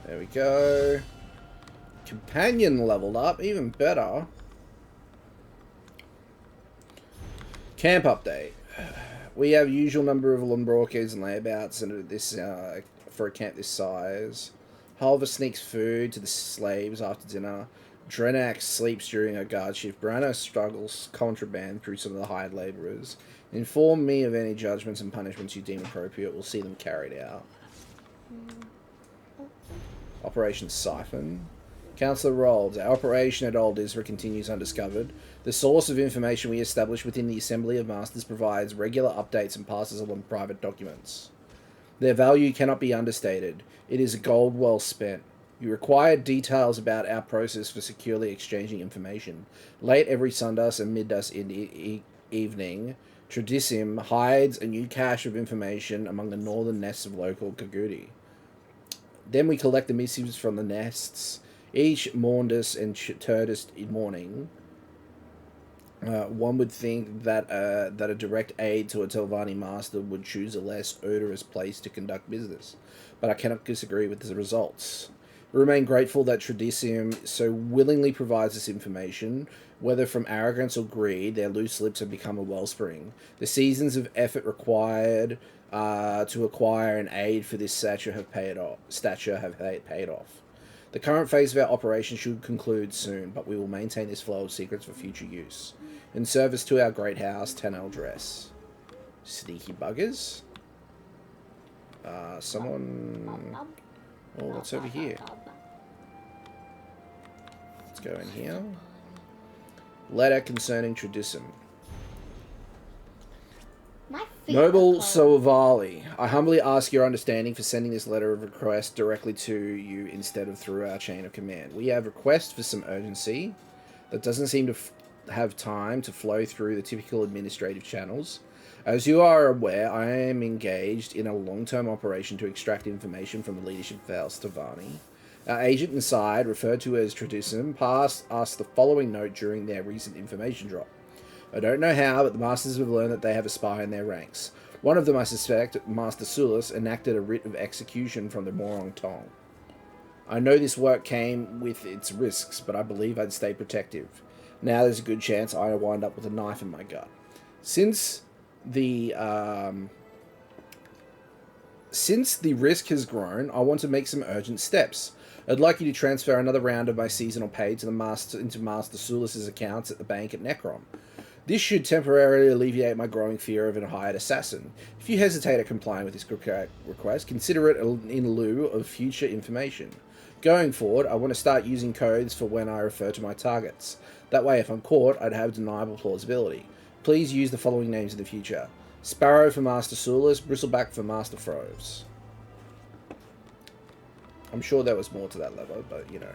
There we go. Companion leveled up, even better. Camp update. We have usual number of lumbrokers and layabouts and this for a camp this size. Halva sneaks food to the slaves after dinner. Drenax sleeps during her guard shift. Branno struggles contraband through some of the hired labourers. Inform me of any judgments and punishments you deem appropriate. We'll see them carried out. Operation Siphon. Councillor Rolls. Our operation at Old Isra continues undiscovered. The source of information we establish within the Assembly of Masters provides regular updates and passes along private documents. Their value cannot be understated. It is gold well spent. You require details about our process for securely exchanging information. Late every Sundas and middas in the evening, Tradisim hides a new cache of information among the northern nests of local Kagudi. Then we collect the missives from the nests, each Maundus and Turdus in morning. One would think that a direct aid to a Telvanni master would choose a less odorous place to conduct business, but I cannot disagree with the results. We remain grateful that Tradisium so willingly provides this information. Whether from arrogance or greed, their loose lips have become a wellspring. The seasons of effort required to acquire an aid for this stature have paid off. The current phase of our operation should conclude soon, but we will maintain this flow of secrets for future use. In service to our great house, 10 Dress. Sneaky buggers. Someone... Oh, what's over here? Let's go in here. Letter concerning Tradisum. Noble Sovali, I humbly ask your understanding for sending this letter of request directly to you instead of through our chain of command. We have requests for some urgency that doesn't seem to have time to flow through the typical administrative channels. As you are aware, I am engaged in a long-term operation to extract information from the leadership of Alstavani. Our agent inside, referred to as Tradisum, passed us the following note during their recent information drop. I don't know how, but the Masters have learned that they have a spy in their ranks. One of them, I suspect, Master Sulis, enacted a writ of execution from the Morong Tong. I know this work came with its risks, but I believe I'd stay protective. Now there's a good chance I wind up with a knife in my gut. Since the risk has grown, I want to make some urgent steps. I'd like you to transfer another round of my seasonal pay to into Master Sulis' accounts at the bank at Necrom. This should temporarily alleviate my growing fear of a hired assassin. If you hesitate at complying with this request, consider it in lieu of future information. Going forward, I want to start using codes for when I refer to my targets. That way, if I'm caught, I'd have deniable plausibility. Please use the following names in the future. Sparrow for Master Sulis, Bristleback for Master Froves. I'm sure there was more to that level, but you know.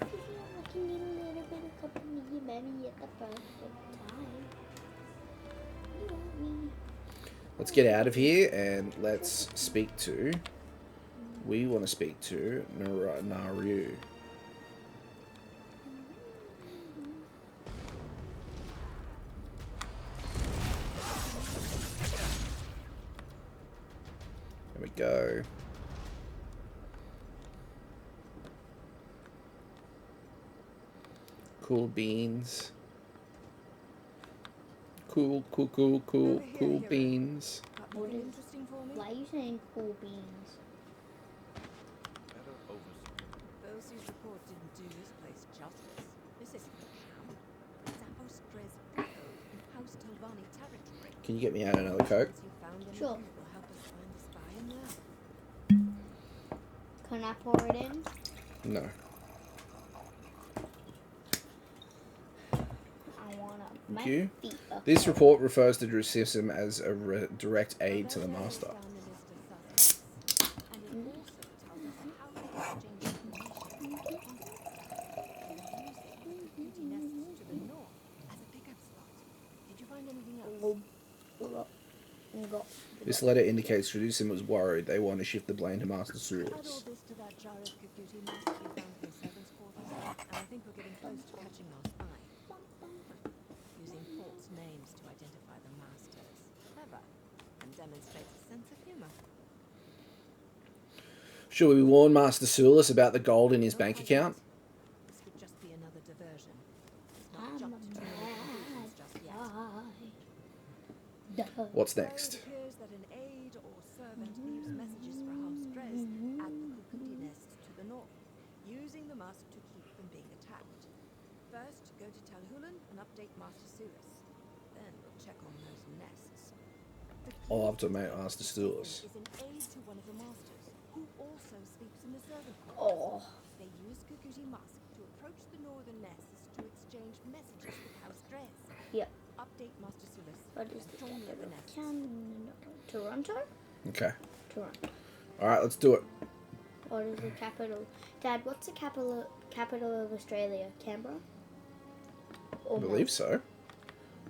Let's get out of here and let's speak to... We want to speak to Naru. There we go. Cool beans. Cool beans. What is interesting for me? Why are you saying cool beans? Bossy's report didn't do this place justice. This isn't a camp. It's Apocrypha's depot in House Talvani territory. Can you get me out another Coke? You found anything Sure. that will help us find the spy in there? Can I pour it in? No. I wanna. Thank My you. feet are This cold. report refers to the system as a direct aid to the master. Found a list of suspects, and it also tells us how they exchange information. Using nests to the north as a pickup spot. Did you find anything else? This letter indicates Traducin was worried they want to shift the blame to Master Add all Sulis. this to that jar of Kakuti mask you found in the servants' quarters, and I think we're getting close to catching our spy. Using false names to identify the masters. Clever. And demonstrates a sense of humor. Should we warn Master Sulis about the gold in his bank account? This could just be another diversion. Let's not I'm jump to too many conclusions just yet. What's Though next? It appears that an aide or servant leaves messages for House Dres at the Kukuti nests to the north, using the mask to keep from being attacked. First, go to Talhulan and update Master Sulis. Then we'll check on those nests. The key I'll have to make to Master the Sulis. is an aide to one of the masters, who also sleeps in the servant Oh. quarters. They use Kukuti mask to approach the northern nests to exchange messages with House Dres. Yep. Update Master Sulis. What is the Join the capital? nests. Toronto? Okay. Toronto. Alright, let's do it. What is the capital? Dad, what's the capital of Australia? Canberra? I Or believe so.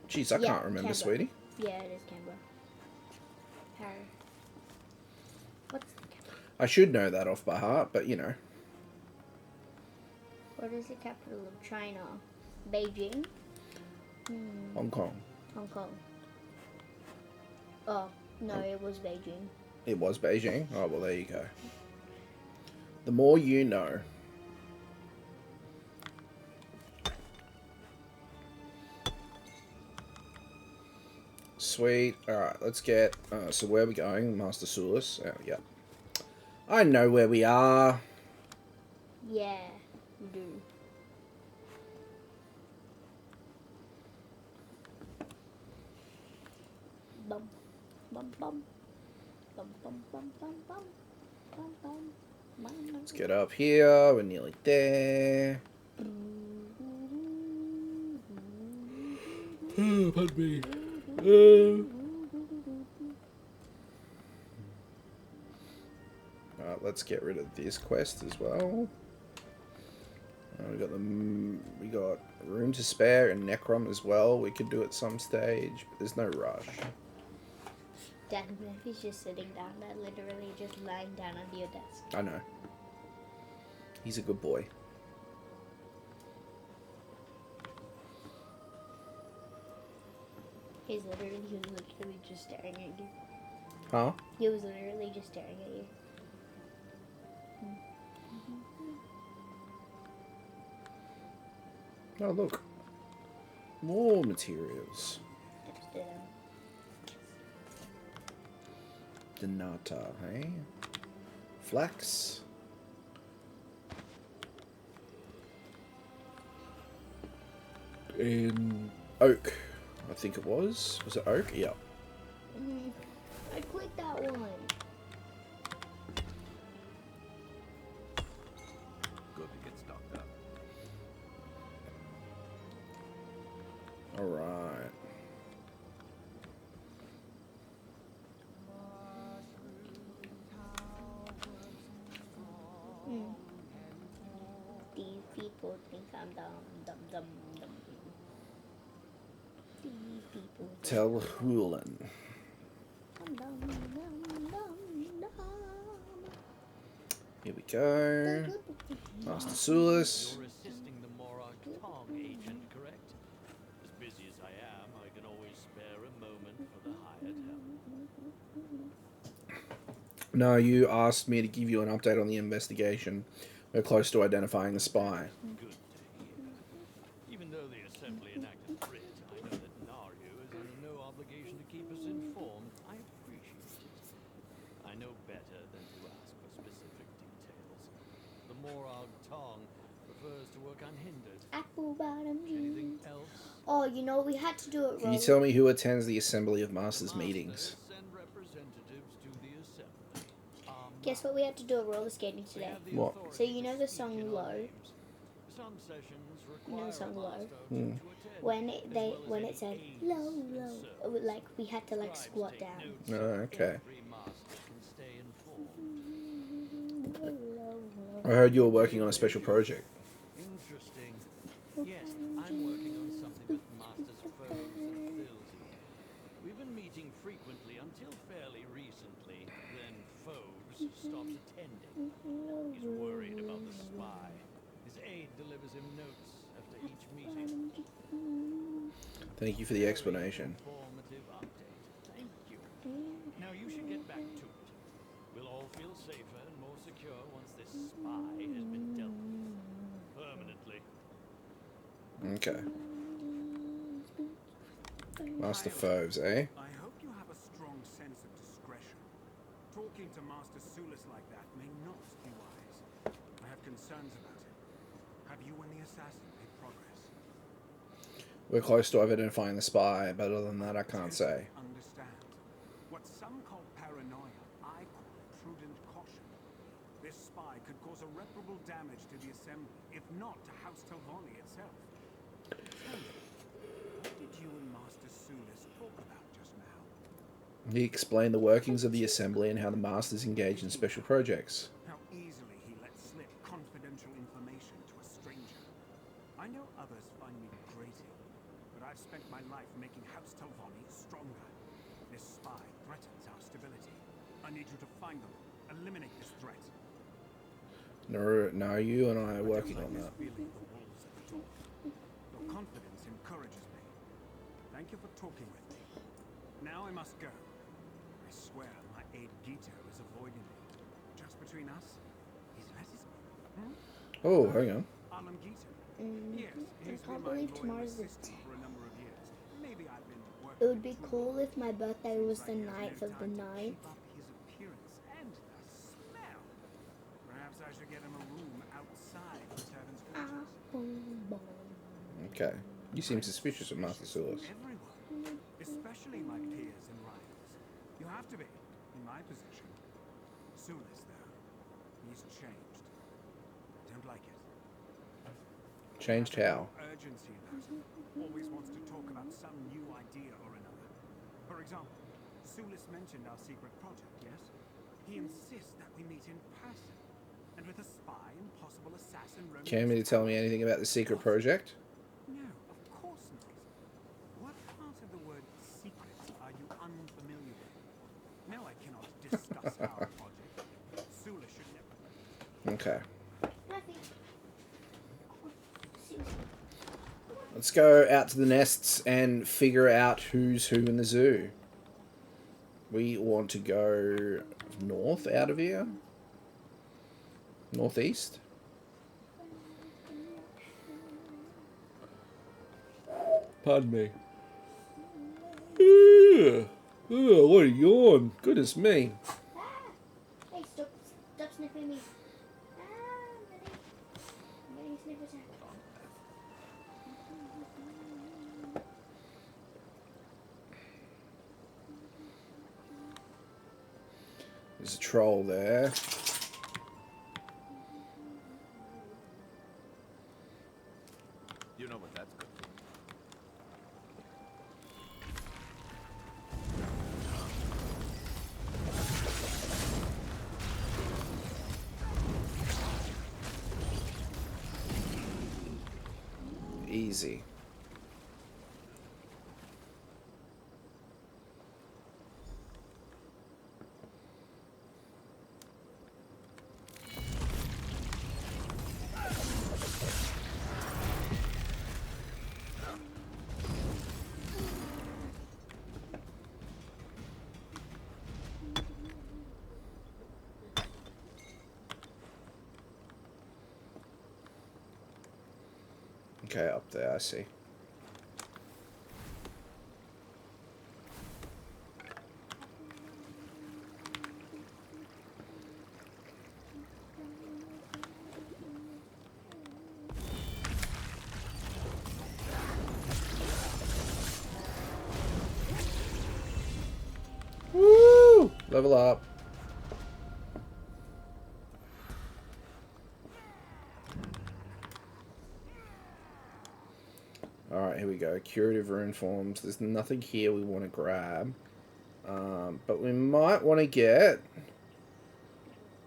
Jeez, I Yeah, can't remember, Canberra. sweetie. Yeah, it is Canberra. Harry. What's the capital? I should know that off by heart, but you know. What is the capital of China? Beijing? Hong Kong. Hong Kong. Oh, no, it was Beijing. It was Beijing? Oh, well, there you go. The more you know. Sweet. Alright, let's get... so where are we going? Master Sulis. Oh, yeah. I know where we are. Yeah, you do. Bum, bum, bum. Bum, bum, bum, bum, bum. Bum, bum. Let's get up here. We're nearly there. Oh, pardon me. Alright, let's get rid of this quest as well. We got room to spare and Necrom as well. We could do at some stage, but there's no rush. Dad, he's just sitting down there, literally just lying down under your desk. I know. He's a good boy. He was literally just staring at you. Huh? He was literally just staring at you. Oh, look. More materials. Denata, hey? Flax. In oak, I think it was. Was it oak? Yeah. I clicked that one. Good to get stocked up. Alright. These people think I'm dumb. These people. Telhulan. Here we go. Master Sulis. You're assisting the Morag Tong agent, correct? As busy as I am, I can always spare a moment for the hired help. No, you asked me to give you an update on the investigation. We're close to identifying the spy. Good to hear. Even though the Assembly enacted writ, I know that Naru is under no obligation to keep us informed. I appreciate it. I know better than to ask for specific details. The Morag Tong prefers to work unhindered. Apple bottom Anything jeans. else? Oh, you know, we had to do it Can you wrong. tell me who attends the Assembly of Masters Masters meetings? send representatives to the Assembly. Guess what we had to do at roller skating We today? have the What? authority So you know to the speak song in our Low? names. Some sessions You know the require song a Low? master to Hmm. attend, When as it well as said any low, aides and low, servants. it was like we had to like Scribes squat take down. notes Oh, so okay. every master can stay informed. I heard you were working on a special project. Interesting. Yes, I'm working on something with Masters Foes and Thilzy. We've been meeting frequently until fairly recently. Then Foes stops attending. He's worried about the spy. His aide delivers him notes after each meeting. Thank you for the explanation. Very informative update. Thank you. Now you should get back to it. We'll all feel safer and more secure once this spy has been dealt with. Permanently. Okay. Master Foes, eh? I hope you have a strong sense of discretion. Talking to Master Sulis like that may not be wise. I have concerns about him. Have you and the assassin made progress? We're close to identifying the spy, but other than that, I can't say. Understand. What some call paranoia, I call prudent caution. This spy could cause irreparable damage to the Assembly, if not to House Telvanni itself. Tell me, what did you and Master Sulis talk about just now? He explained the workings of the Assembly and how the Masters engage in special projects. How easily he lets slip confidential information to a stranger. I know others find me grating, but I've spent my life making House Telvanni stronger. This spy threatens our stability. I need you to find them, eliminate this threat. No, you and I are working on that. Feeling the wolves at the door. Your confidence encourages me. Thank you for talking with me. Now I must go. I swear my aide Gito is avoiding me. Just between us, he's lettuce me. Oh, hang on. Alan Gito. Yes, I he's can't been my believe loyal tomorrow's the assistant for a number of years. Maybe I've been working. It would be too cool long. if my birthday was the Seems like 9th he of has the no time to 9th. keep up his appearance and the smell. Perhaps I should get him a room outside the servants' quarters. Okay. You seem suspicious of Master Sulis. Everyone, especially my peers and rivals. You have to be, in my position. Sulis, though, he's changed. I don't like it. Changed how? Urgency about him. Always wants to talk about some new idea or another. For example, Sulis mentioned our secret project, yes? He insists that we meet in person. And with a spy and possible assassin roaming. Can you tell me anything about the secret project? No, of course not. What part of the word secret are you unfamiliar with? No, I cannot discuss our project. Sulis should never. Okay. Let's go out to the nests and figure out who's who in the zoo. We want to go north out of here. Northeast. Pardon me. What a yawn. Goodness me. Hey, stop sniffing me. I'm getting a sniff attack. There's a troll there. You know what that's good for. Easy. Okay, up there, I see. Woo! Level up. Alright, here we go. Curative rune forms. There's nothing here we want to grab. But we might want to get...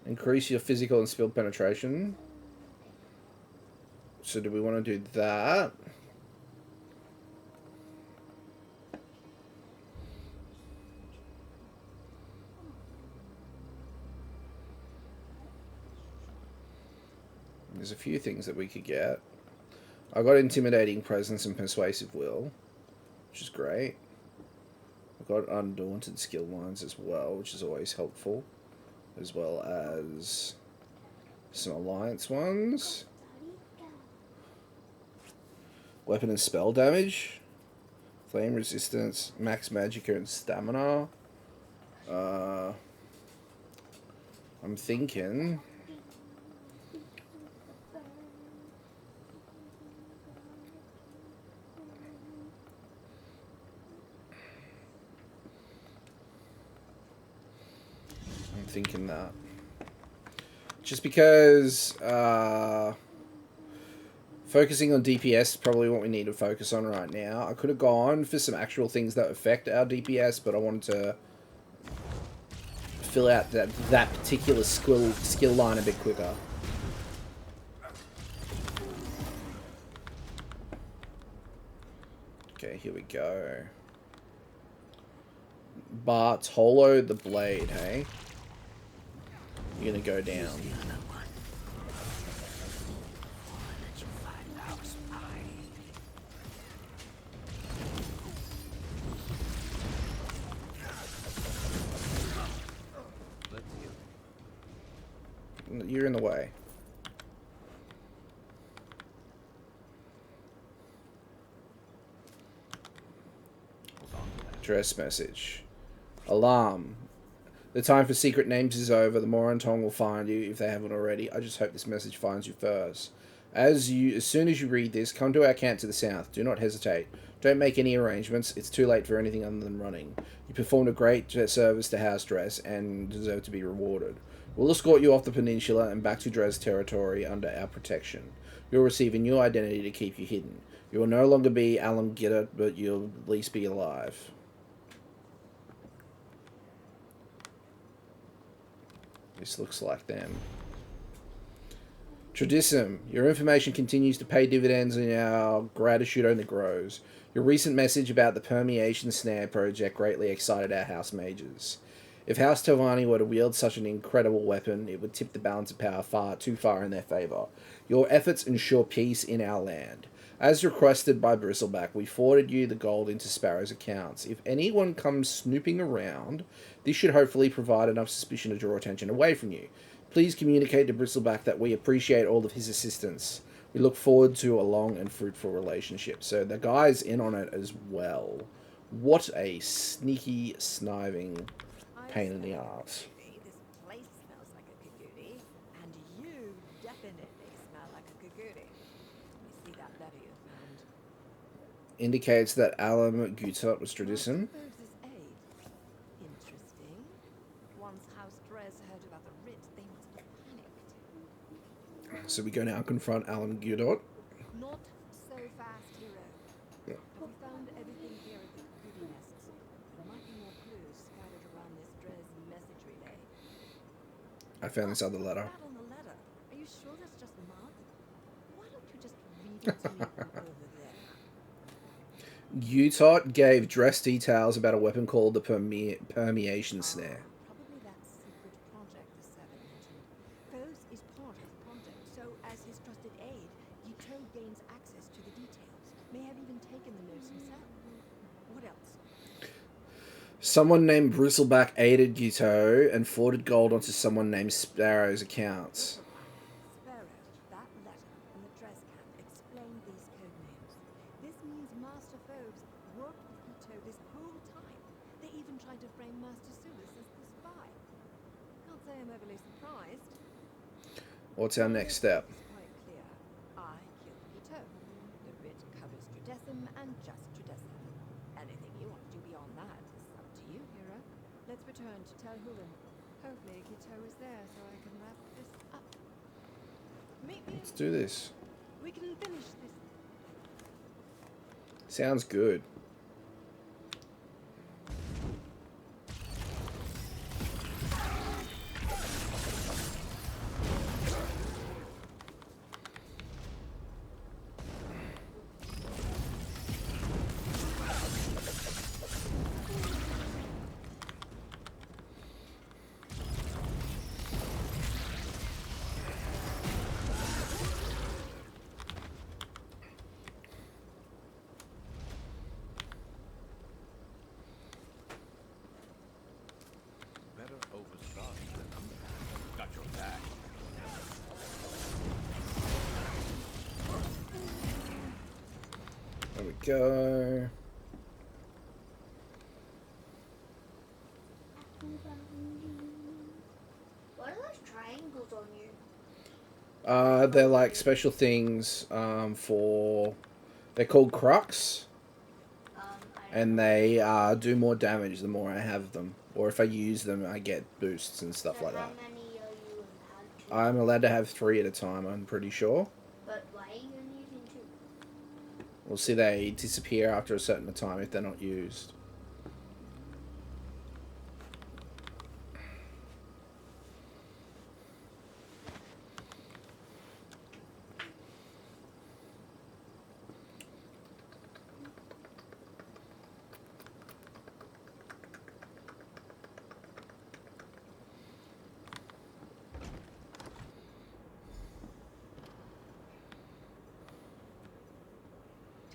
Increase your physical and spell penetration. So do we want to do that? There's a few things that we could get. I got Intimidating Presence and Persuasive Will, which is great. I've got Undaunted Skill Lines as well, which is always helpful. As well as some Alliance ones. Weapon and Spell Damage. Flame Resistance, Max Magicka and Stamina. I'm thinking... that just because focusing on DPS is probably what we need to focus on right now. I could have gone for some actual things that affect our DPS, but I wanted to fill out that particular skill line a bit quicker. Okay, here we go. Bart's Hollow the Blade, hey? You're gonna go down. You're in the way. Address message. Alarm. The time for secret names is over. The Morantong will find you if they haven't already. I just hope this message finds you first. As soon as you read this, come to our camp to the south. Do not hesitate. Don't make any arrangements. It's too late for anything other than running. You performed a great service to House Dress and deserve to be rewarded. We'll escort you off the peninsula and back to Dress territory under our protection. You'll receive a new identity to keep you hidden. You will no longer be Alan Giddert, but you'll at least be alive. This looks like them. Tradism. Your information continues to pay dividends and our gratitude only grows. Your recent message about the Permeation Snare project greatly excited our House Mages. If House Telvanni were to wield such an incredible weapon, it would tip the balance of power too far in their favour. Your efforts ensure peace in our land. As requested by Bristleback, we forwarded you the gold into Sparrow's accounts. If anyone comes snooping around, this should hopefully provide enough suspicion to draw attention away from you. Please communicate to Bristleback that we appreciate all of his assistance. We look forward to a long and fruitful relationship. So the guy's in on it as well. What a sneaky, sniving pain in the arse. This place smells like a kaguri, and you definitely smell like a kaguri. Let me see that letter you found. Indicates that Alam Gutot was Tradism. Interesting. Once House Dress heard about the writ, they must have panicked. So we go now and confront Alan Gutot. Not so fast, hero. Yeah. Have you found everything here at the kaguri nests? There might be more clues scattered around this Dress message relay. I found this other letter. That on the letter. Are you sure that's just mud? Why don't you just read it to me from over there? Gutot gave Dress details about a weapon called the Permeation Snare. Probably that secret project the Seven mentioned. Foes is part of the project, so as his trusted aide, Gutot gains access to the details. May have even taken the notes himself. What else? Someone named Bristleback aided Gutot and forwarded gold onto someone named Sparrow's accounts. Sparrow, that letter and the dress camp explain these code often tried to frame Master Sulis as the spy. Can't say I'm overly surprised. What's our next step? It's quite clear. I killed Ito. The writ covers Tridecim and just Tridecim. Anything you want to do beyond that is up to you, hero. Let's return to Tel Hulin. Hopefully Ito is there so I can wrap this up. Meet me. Let's do this. We can finish this. Sounds good. Better overstart than underhand. Got your back. There we go. What are those triangles on you? They're like special things for. They're called Crux, and they do more damage the more I have them. Or if I use them, I get boosts and stuff like How that. many are you allowed to? I'm allowed to have 3 at a time, I'm pretty sure. But why are you only using 2? We'll see they disappear after a certain time if they're not used.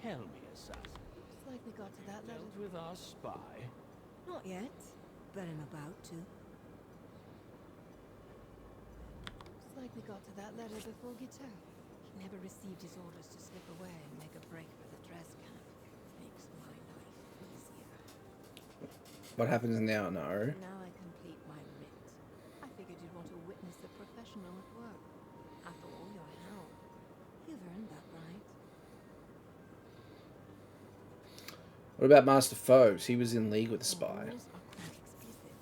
Tell me, assassin, Looks like we got to that level. dealt with our spy? Not yet, but I'm about to. Looks like we got to that letter before Gito. He never received his orders to slip away and make a break for the dress camp. Makes my life easier. What happens now? No. Now I complete my writ. I figured you'd want to witness a professional at work. After all your help, you've earned that right. What about Master Phobes? He was in league with the The spy. rules are quite explicit.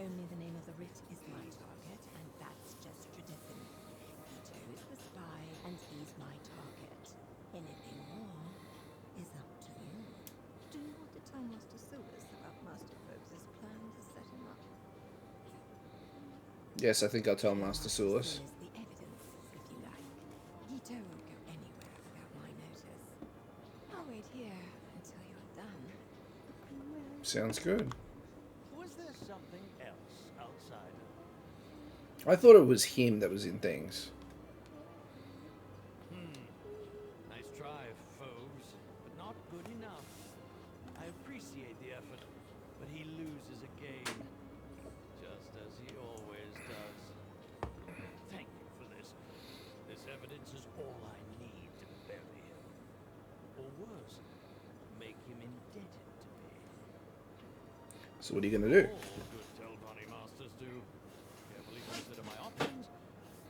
Only the name of the writ is my target, and that's just Tridecim. Ito is the spy, and he's my target. Anything more is up to you. Do you want to tell Master Sulis about Master Phobes' plan to set him up? Yes, I think I'll tell Master Sulis. Is the evidence, if you like. Ito won't go anywhere without my notice. I'll wait here until you're done. Sounds good. Was there something else outside of... I thought it was him that was in things. Nice try, Phobes, but not good enough. I appreciate the effort, but he loses again. Just as he always does. Thank you for this. This evidence is all I need to bury him. Or worse, make him indebted to me. So what are you going to do? All good Telvanni masters do. Carefully consider my options,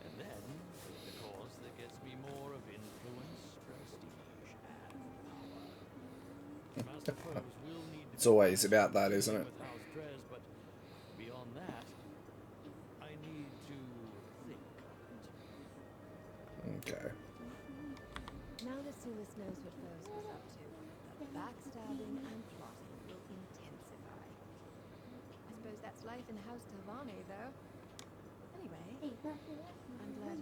and then take the course that gets me more of influence, prestige, and power. Master Phobes will need to It's always about that, isn't it? with House Dres, but beyond that, I need to think on it. Okay. Now that Sulis knows what Phobes was up to, the backstabbing and plotting will intensify. I suppose that's life in House Telvanni, though. Anyway, I'm glad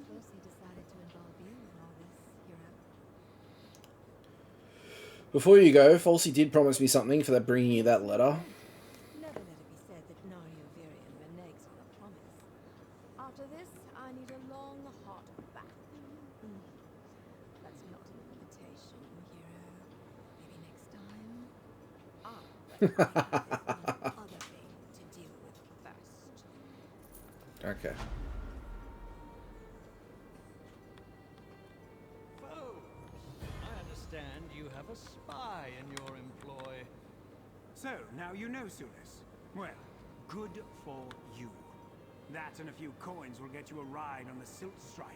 Fosi decided to involve you in all this, hero. Before you go, Falsey did promise me something for that bringing you that letter. Never let it be said that Nario Virion reneges on a promise. After this, I need a long, hot bath. That's not an invitation, hero. Maybe next time. But I have one other thing to deal with first. Okay. Phobes, I understand you have a spy in your employ. So, now you know, Sulis. Well, good for you. That and a few coins will get you a ride on the Silt Strider.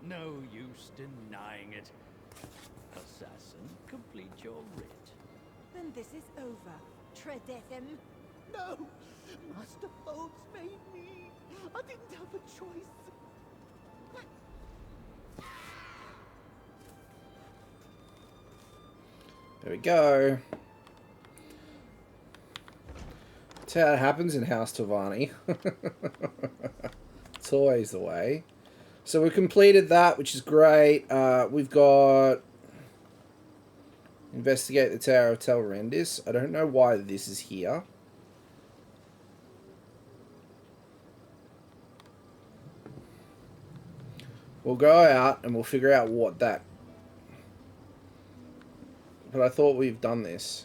No use denying it. Assassin, complete your writ. Then this is over. Treadeth him. No! Master Phobes made me. I didn't have a choice. There we go. That's how it happens in House Tavani. It's always the way. So we've completed that, which is great. We've got investigate the Tower of Telrendis. I don't know why this is here. We'll go out and we'll figure out what that... But I thought we've done this.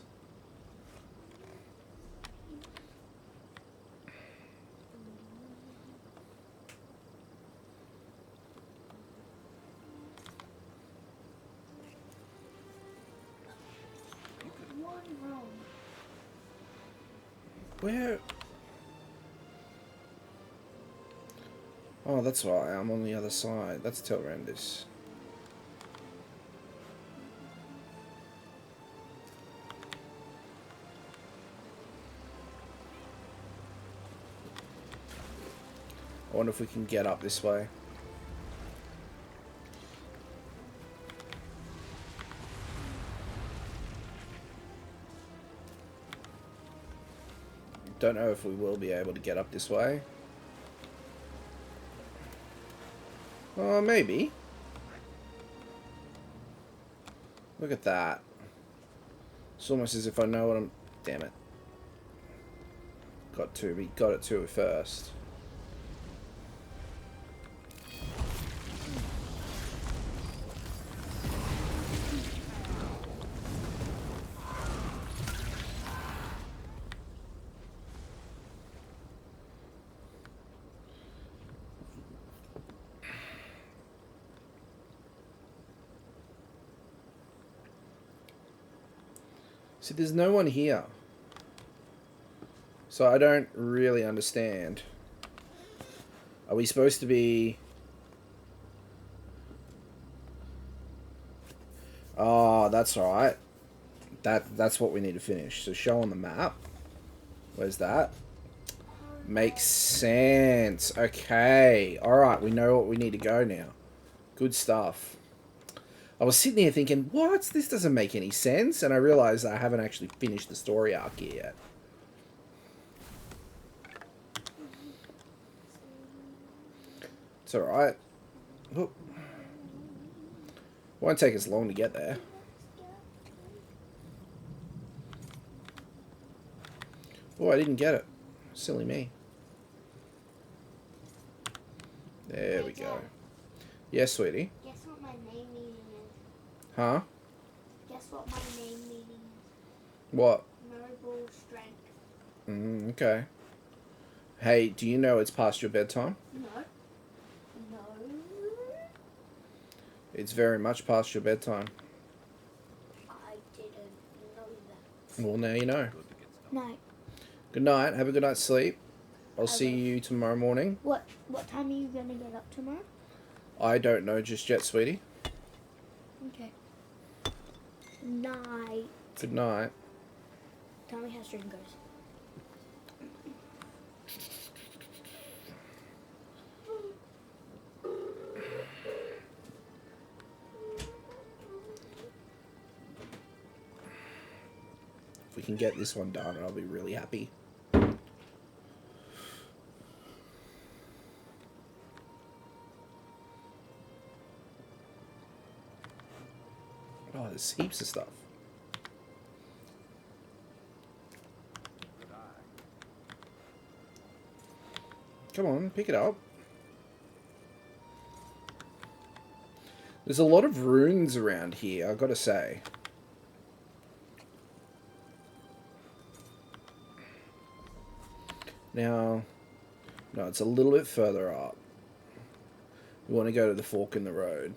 Where? Oh, that's why I'm on the other side. That's Telrendis. I wonder if we can get up this way. Don't know if we will be able to get up this way. Oh, maybe. Look at that. It's almost as if I know what I'm... Damn it. We got it to it first. See, there's no one here. So I don't really understand. Are we supposed to be... Oh, that's alright. That's what we need to finish. So show on the map. Where's that? Makes sense. Okay. Alright, we know what we need to go now. Good stuff. I was sitting here thinking, what? This doesn't make any sense. And I realized I haven't actually finished the story arc here yet. It's alright. Oh. Won't take us long to get there. Oh, I didn't get it. Silly me. There we go. Yes, sweetie. Guess what my name meaning is? Huh? Guess what my name meaning is? What? Noble strength. Okay. Hey, do you know it's past your bedtime? No. No. It's very much past your bedtime. I didn't know that. Well, now you know. Night. Good night. Have a good night's sleep. I'll see will. you tomorrow morning. What time are you gonna get up tomorrow? I don't know just yet, sweetie. Okay. Night. Good night. Tell me how stream goes. If we can get this one done, I'll be really happy. Oh, there's heaps of stuff. Come on, pick it up. There's a lot of runes around here, I've got to say. Now, no, it's a little bit further up. We want to go to the fork in the road.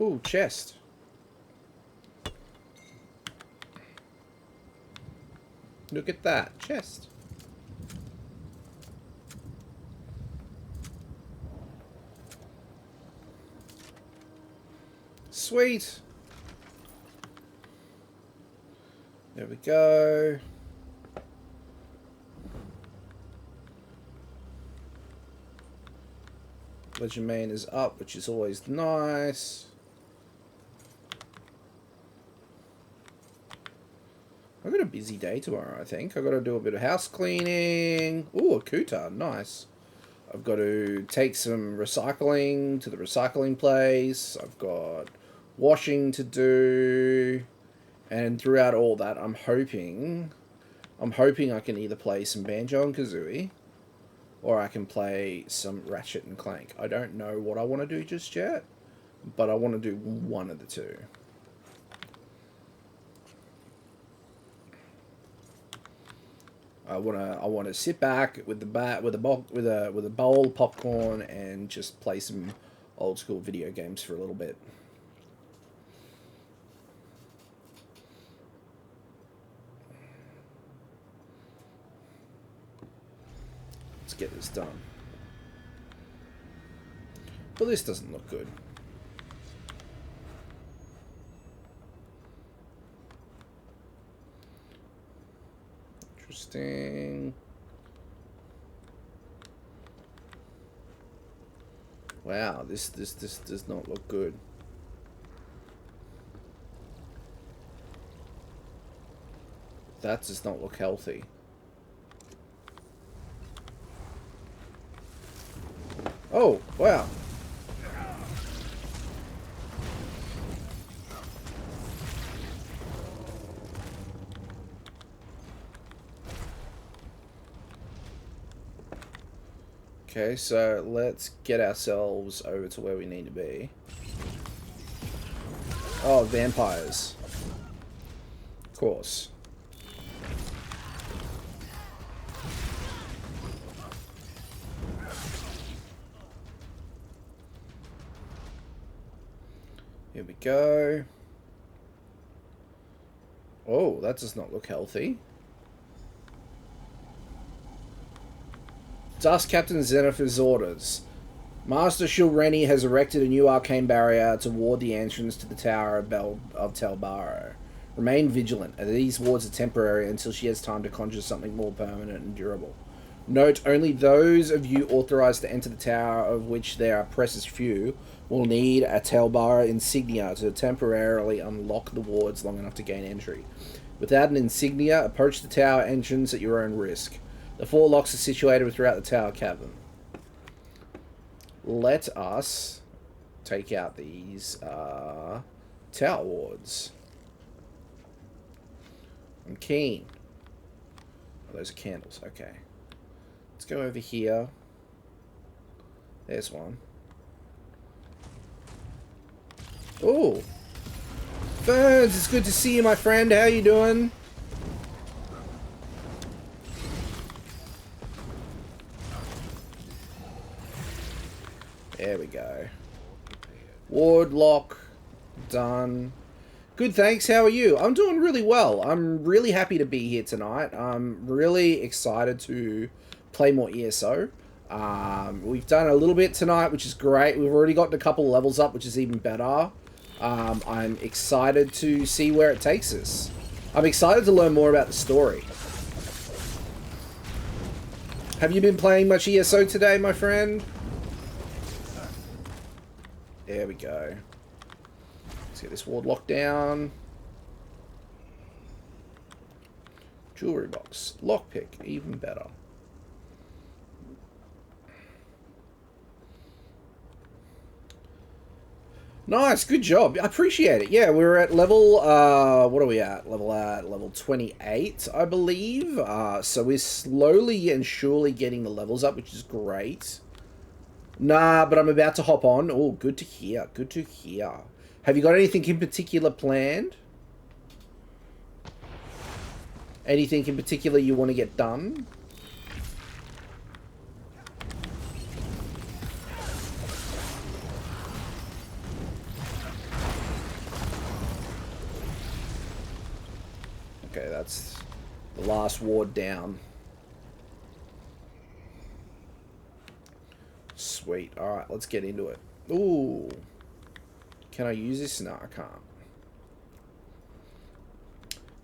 Ooh, chest. Look at that. Chest. Sweet. There we go. Legend main is up, which is always nice. I've got a busy day tomorrow, I think. I've got to do a bit of house cleaning. Ooh, a kuta. Nice. I've got to take some recycling to the recycling place. I've got washing to do. And throughout all that, I'm hoping I can either play some Banjo and Kazooie, or I can play some Ratchet and Clank. I don't know what I want to do just yet, but I want to do one of the two. I want to sit back with a bowl of popcorn and just play some old school video games for a little bit. Let's get this done. Well, this doesn't look good. Interesting. Wow, this does not look good. That does not look healthy. Oh, wow. Okay, so let's get ourselves over to where we need to be. Oh, vampires. Of course. Here we go. Oh, that does not look healthy. Dust Captain Zenith's orders. Master Shulreni has erected a new arcane barrier to ward the entrance to the Tower of Telbaro. Remain vigilant, as these wards are temporary until she has time to conjure something more permanent and durable. Note, only those of you authorized to enter the tower, of which there are precious few, will need a Telbaro insignia to temporarily unlock the wards long enough to gain entry. Without an insignia, approach the tower entrance at your own risk. The 4 locks are situated throughout the tower cavern. Let us take out these tower wards. I'm keen. Oh, those are candles. Okay. Let's go over here. There's one. Oh, Ferns, it's good to see you, my friend. How you doing? There we go. Ward lock done. Good, thanks. How are you? I'm doing really well. I'm really happy to be here tonight. I'm really excited to play more ESO. We've done a little bit tonight, which is great. We've already gotten a couple of levels up, which is even better. I'm excited to see where it takes us. I'm excited to learn more about the story. Have you been playing much ESO today, my friend? There we go. Let's get this ward locked down. Jewelry box. Lockpick. Even better. Nice, good job. I appreciate it. Yeah, we're at level, what are we at? Level 28, I believe. So we're slowly and surely getting the levels up, which is great. Nah, but I'm about to hop on. Oh, good to hear. Good to hear. Have you got anything in particular planned? Anything in particular you want to get done? that's the last ward down. Sweet. Alright, let's get into it. Ooh. Can I use this? No, I can't.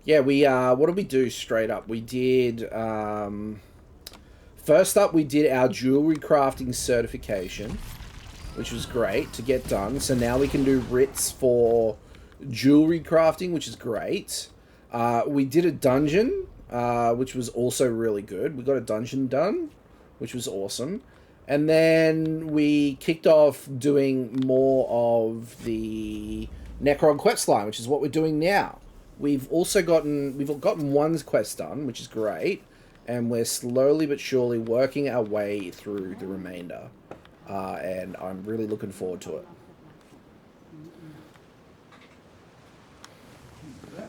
Yeah, we, what did we do straight up? We did, first up, we did our jewelry crafting certification, which was great to get done. So now we can do writs for jewelry crafting, which is great. We did a dungeon, which was also really good. We got a dungeon done, which was awesome. And then we kicked off doing more of the Necrom quest line, which is what we're doing now. We've gotten one quest done, which is great, and we're slowly but surely working our way through the remainder. And I'm really looking forward to it.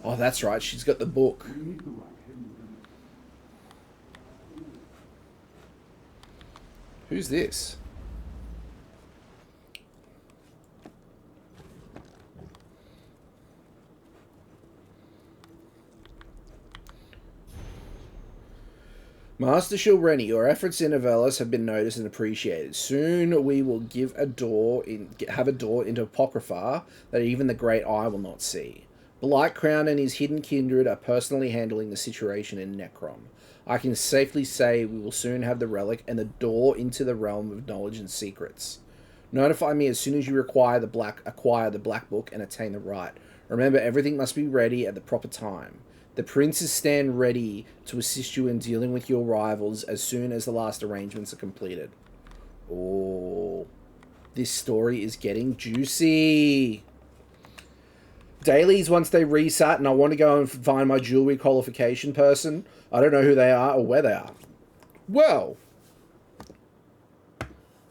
Oh, that's right. She's got the book. Who's this? Master Jewelery, your efforts in Avelis have been noticed and appreciated. Soon we will have a door into Apocrypha that even the Great Eye will not see. Blight Crown and his hidden kindred are personally handling the situation in Necrom. I can safely say we will soon have the relic and the door into the realm of knowledge and secrets. Notify me as soon as you acquire the Black Book and attain the right. Remember, everything must be ready at the proper time. The princes stand ready to assist you in dealing with your rivals as soon as the last arrangements are completed. Oh, this story is getting juicy. Dailies, once they reset and I want to go and find my jewelry qualification person, I don't know who they are or where they are. Well,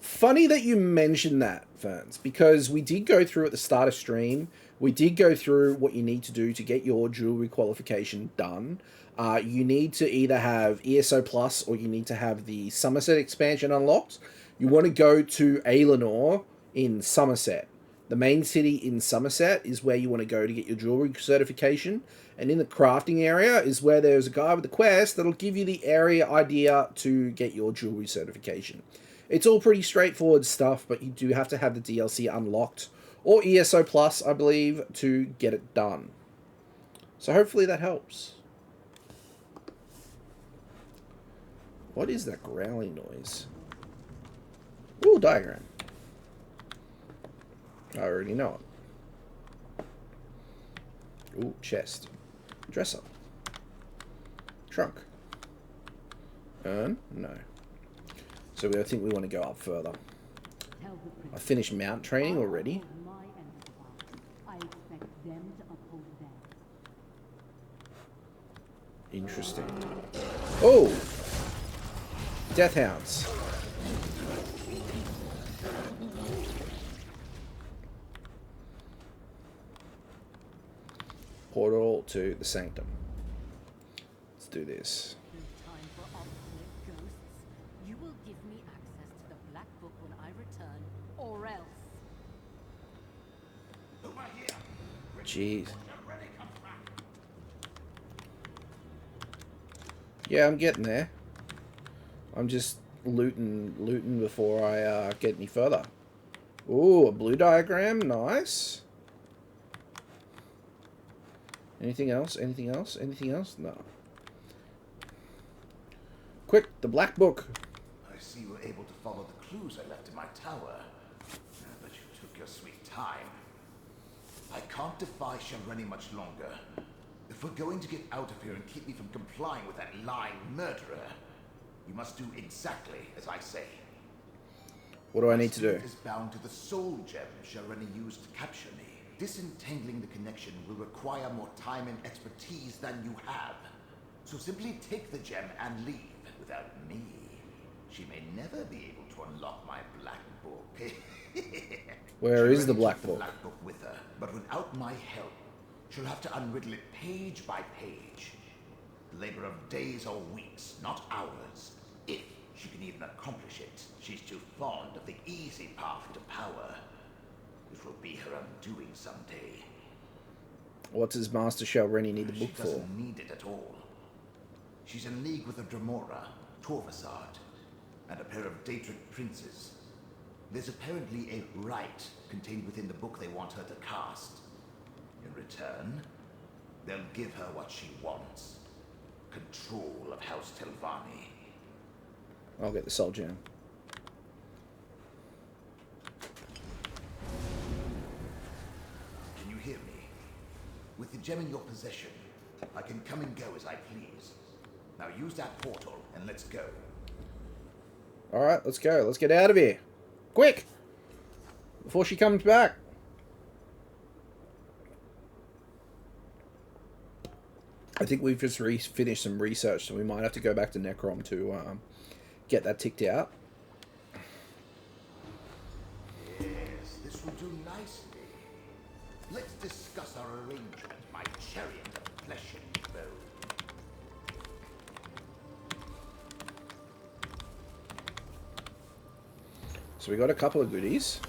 funny that you mentioned that, Ferns, because we did go through at the start of stream. We did go through what you need to do to get your jewelry qualification done. You need to either have ESO Plus or you need to have the Somerset expansion unlocked. You want to go to Aelinor in Somerset. The main city in Somerset is where you want to go to get your jewelry certification. And in the crafting area is where there's a guy with the quest that'll give you the area idea to get your jewelry certification. It's all pretty straightforward stuff, but you do have to have the DLC unlocked, or ESO Plus, I believe, to get it done. So hopefully that helps. What is that growling noise? Ooh, diagram. I already know it. Ooh, chest. Dresser. Trunk. Urn? No. So I think we want to go up further. I finished mount training already. Interesting. Oh! Death Hounds. Portal to the Sanctum. Let's do this. You will give me access to the Black Book when I return, or else. Jeez. Yeah, I'm getting there. I'm just looting before I get any further. Ooh, a blue diagram. Nice. Anything else? Anything else? Anything else? No. Quick, the Black Book. I see you were able to follow the clues I left in my tower. But you took your sweet time. I can't defy Jewelery much longer. If we're going to get out of here and keep me from complying with that lying murderer, you must do exactly as I say. What do I need to do? Is bound to the soul gem Jewelery used to capture me. Disentangling the connection will require more time and expertise than you have. So simply take the gem and leave. Without me, she may never be able to unlock my Black Book. Where is the Black Book? Black Book with her, but without my help, she'll have to unriddle it page by page. The labor of days or weeks, not hours. If she can even accomplish it, she's too fond of the easy path to power. It will be her undoing someday. What does Master Shelrenny need the book She for? doesn't need it at all. She's in league with a Dremora, Torvasard, and a pair of Daedric princes. There's apparently a rite contained within the book they want her to cast. In return, they'll give her what she wants. Control of House Telvanni. I'll get the Soul Gem. Can you hear me? With the gem in your possession, I can come and go as I please. Now use that portal and let's go. Alright, let's go. Let's get out of here. Quick! Before she comes back. I think we've just finished some research, so we might have to go back to Necrom to get that ticked out. Yes, this will do nicely. Let's discuss our arrangement, my chariot of flesh and bone. So we got a couple of goodies.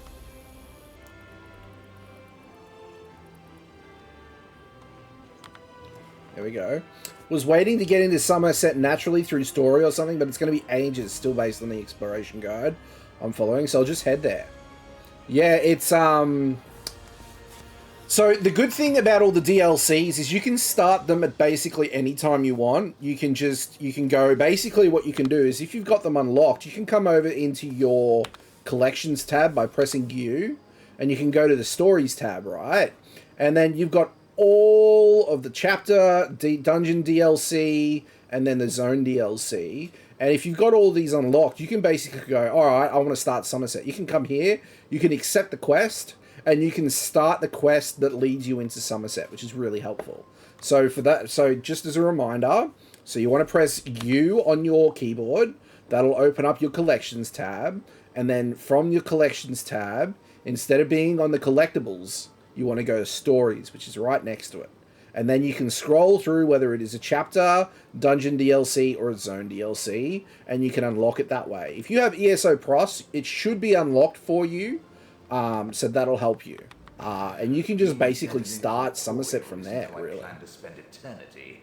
There we go. Was waiting to get into Somerset naturally through story or something, but it's going to be ages still based on the exploration guide I'm following, so I'll just head there. Yeah, it's so the good thing about all the DLCs is you can start them at basically any time you want. You can go, basically what you can do is if you've got them unlocked, you can come over into your collections tab by pressing U, and you can go to the stories tab, right? And then you've got all of the chapter, dungeon DLC, and then the zone DLC. And if you've got all these unlocked, you can basically go, all right, I want to start Somerset. You can come here, you can accept the quest, and you can start the quest that leads you into Somerset, which is really helpful. So for that, so just as a reminder, so you want to press U on your keyboard. That'll open up your collections tab, and then from your collections tab, instead of being on the collectibles, you want to go to stories, which is right next to it. And then you can scroll through whether it is a chapter, dungeon DLC, or a zone DLC, and you can unlock it that way. If you have ESO Pros, it should be unlocked for you, so that'll help you. And you can just basically start Somerset from there, really. I plan to spend eternity,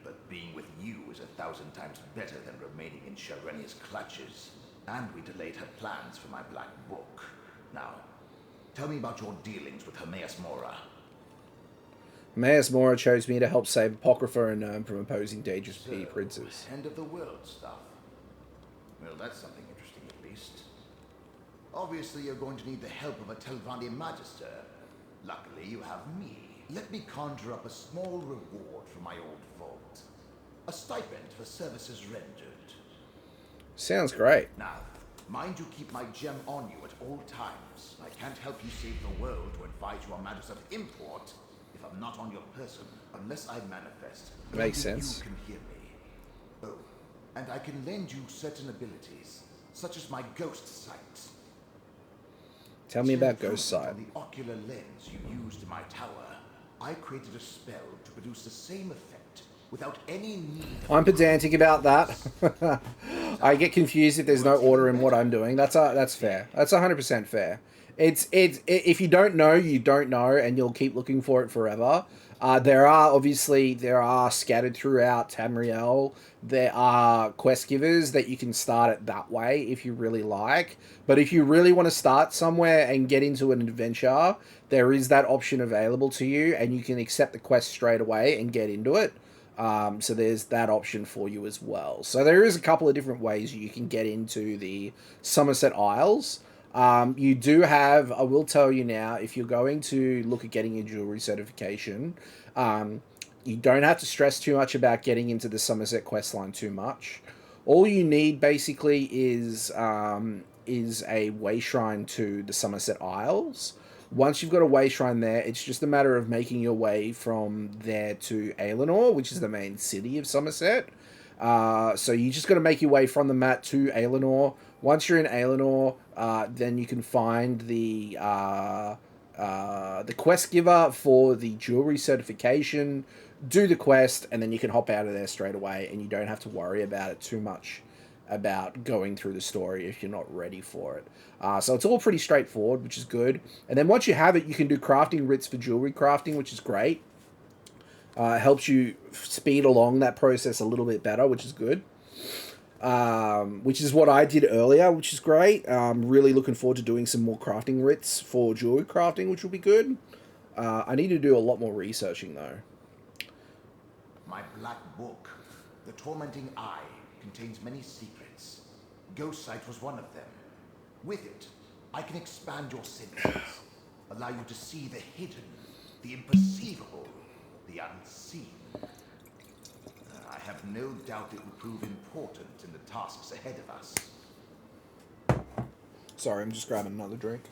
but being with you is 1,000 times better than remaining in Sharenia's clutches. And we delayed her plans for my black book. Now, tell me about your dealings with Hermaeus Mora. Hermaeus Mora chose me to help save Apocrypha and from opposing Daedrus princes. End of the world stuff. Well, that's something interesting at least. Obviously, you're going to need the help of a Telvanni Magister. Luckily, you have me. Let me conjure up a small reward for my old vault. A stipend for services rendered. Sounds great. Now, mind you keep my gem on you at all times. I can't help you save the world or advise you on matters of import if I'm not on your person, unless I manifest. Makes sense. You can hear me. Oh, and I can lend you certain abilities, such as my ghost sight. Tell me about ghost sight. On the ocular lens you used in my tower, I created a spell to produce the same effect without any need. I'm pedantic about that. I get confused if there's no order in what I'm doing. That's fair. That's 100% fair. It's if you don't know, you don't know, and you'll keep looking for it forever. There are scattered throughout Tamriel. There are quest givers that you can start it that way if you really like. But if you really want to start somewhere and get into an adventure, there is that option available to you, and you can accept the quest straight away and get into it. So there's that option for you as well. So there is a couple of different ways you can get into the Somerset Isles. You do have, I will tell you now, if you're going to look at getting a jewelry certification, you don't have to stress too much about getting into the Somerset questline too much. All you need basically is a way shrine to the Somerset Isles. Once you've got a way shrine there, it's just a matter of making your way from there to Aelinor, which is the main city of Somerset. So you just got to make your way from the map to Aelinor. Once you're in Aelinor, then you can find the quest giver for the jewelry certification, do the quest, and then you can hop out of there straight away, and you don't have to worry about it too much about going through the story if you're not ready for it. So it's all pretty straightforward, which is good. And then once you have it, you can do crafting writs for jewelry crafting, which is great. It helps you speed along that process a little bit better, which is good. Which is what I did earlier, which is great. I'm really looking forward to doing some more crafting writs for jewelry crafting, which will be good. I need to do a lot more researching, though. My black book, The Tormenting Eye, contains many secrets. Ghost Sight was one of them. With it, I can expand your senses, allow you to see the hidden, the imperceivable, the unseen. I have no doubt it will prove important in the tasks ahead of us. Sorry, I'm just grabbing another drink.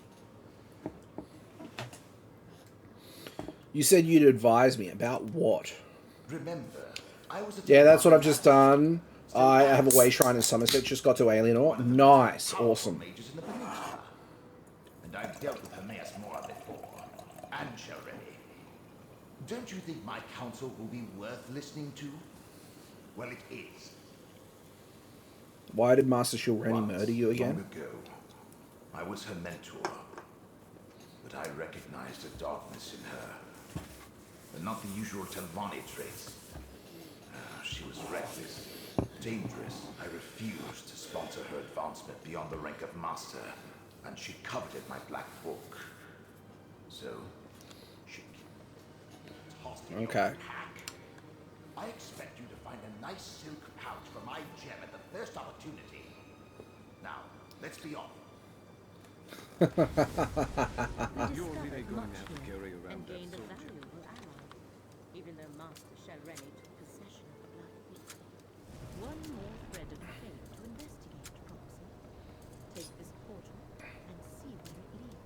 You said you'd advise me about what? Remember, I was Yeah, that's what I've just done. I have a way shrine in Somerset. Just got to Alienor. Nice, awesome. Mages in the peninsula. And I've dealt with Hermaeus Mora before, and Jewelery. Don't you think my counsel will be worth listening to? Well, it is. Why did Master Jewelery murder you again? Long ago, I was her mentor, but I recognized a darkness in her, and not the usual Telvanni traits. She was reckless, dangerous. I refused to sponsor her advancement beyond the rank of master, and she coveted my black book. So, she tossed it in your Okay. pack. I expect you to find a nice silk pouch for my gem at the first opportunity. Now, let's be off. You're really going to have to carry around and that gained a sword. valuable ally, even though Master Jewelery took possession of the Black Beast. One more thread of fate to investigate, Proxy. Take this portal and see where it leads.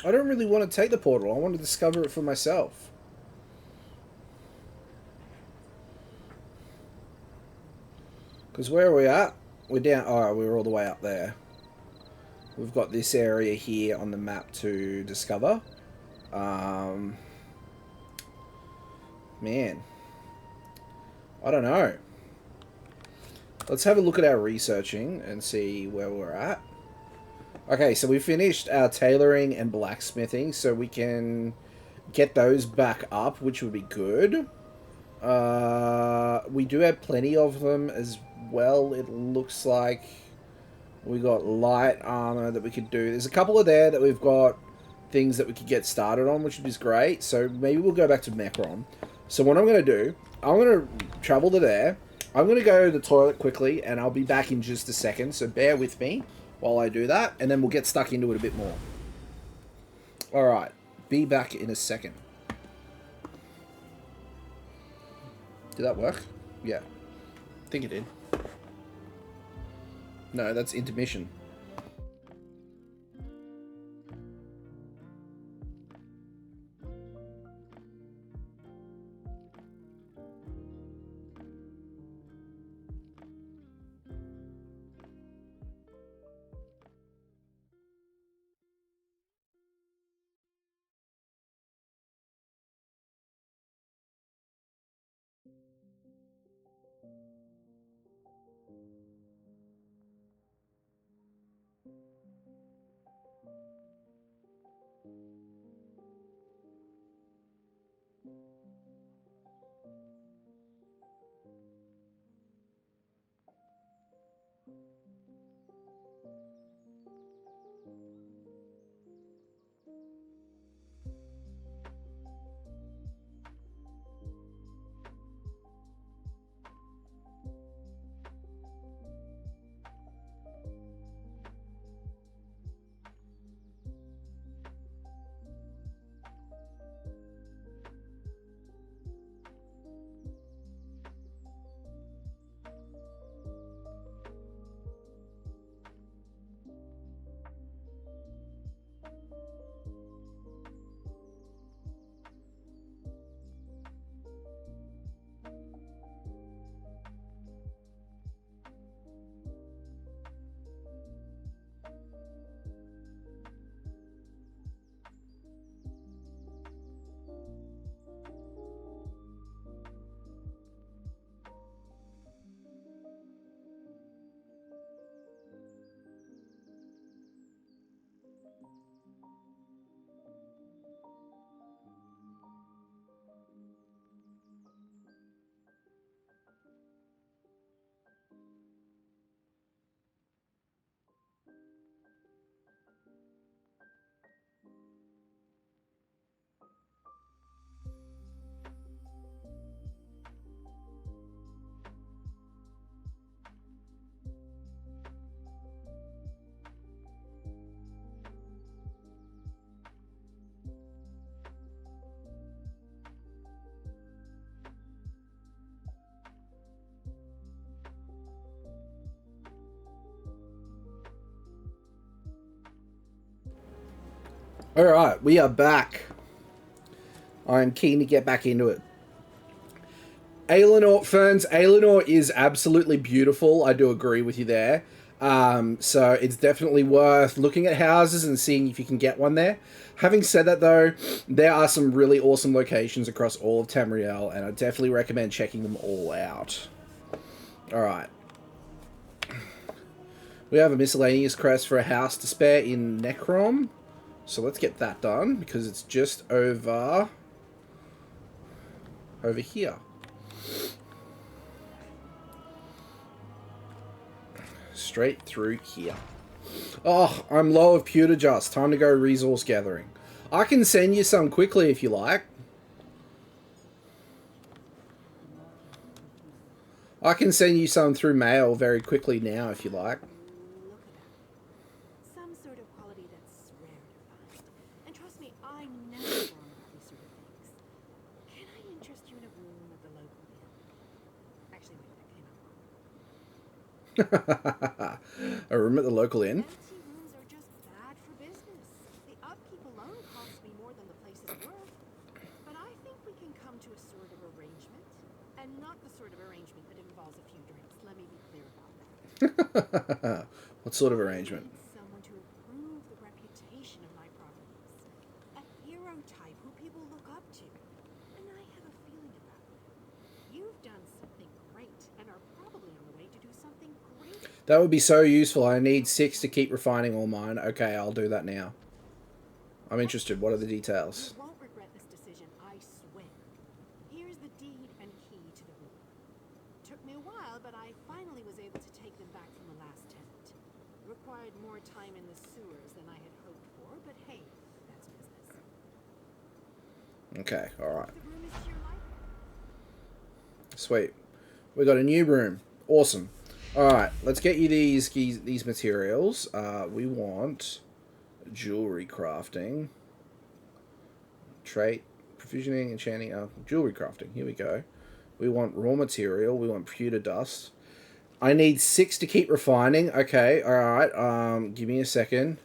I don't really want to take the portal. I want to discover it for myself. Because where are we at? We're down... Oh, we're all the way up there. We've got this area here on the map to discover. Man. I don't know. Let's have a look at our researching and see where we're at. Okay, so we finished our tailoring and blacksmithing, so we can get those back up, which would be good. We do have plenty of them as well. It looks like we got light armor that we could do. There's a couple of there that we've got things that we could get started on, which is great. So maybe we'll go back to Necrom. So what I'm going to do, I'm going to travel to there. I'm going to go to the toilet quickly, and I'll be back in just a second. So bear with me while I do that, and then we'll get stuck into it a bit more. Alright, be back in a second. Did that work? Yeah. I think it did. No, that's intermission. Alright, we are back. I'm keen to get back into it. Aelinor, Ferns, Aelinor is absolutely beautiful. I do agree with you there. So it's definitely worth looking at houses and seeing if you can get one there. Having said that, though, there are some really awesome locations across all of Tamriel, and I definitely recommend checking them all out. Alright. We have a miscellaneous quest for a house to spare in Necrom. So let's get that done, because it's just over here. Straight through here. Oh, I'm low of pewter just. Time to go resource gathering. I can send you some quickly if you like. I can send you some through mail very quickly now if you like. Look at that. Some sort of quality that's rare to find. And trust me, I never warm about these sort of things. Can I interest you in a room at the local inn? Actually, wait, that came out wrong. A room at the local inn. Empty rooms are just bad for business. The upkeep alone costs me more than the place is worth. But I think we can come to a sort of arrangement. And not the sort of arrangement that involves a few drinks. Let me be clear about that. What sort of arrangement? I need someone to improve the reputation of my properties. A hero type who people look up to. And I have a feeling about it. You've done something great and are probably on the way to do something great. That would be so useful. I need 6 to keep refining all mine. Okay, I'll do that now. I'm interested. What are the details? You won't regret this decision, I swear. Here's the deed and key to the room. Took me a while, but I finally was able to take them back from the last tenant. Required more time in the sewers than I had hoped for, but hey, that's business. Okay, alright. The room is to your liking. Sweet. We got a new room. Awesome. Alright, let's get you these materials. We want jewelry crafting. Trait, provisioning, enchanting, jewelry crafting. Here we go. We want raw material. We want pewter dust. I need 6 to keep refining. Okay, alright. Give me a second.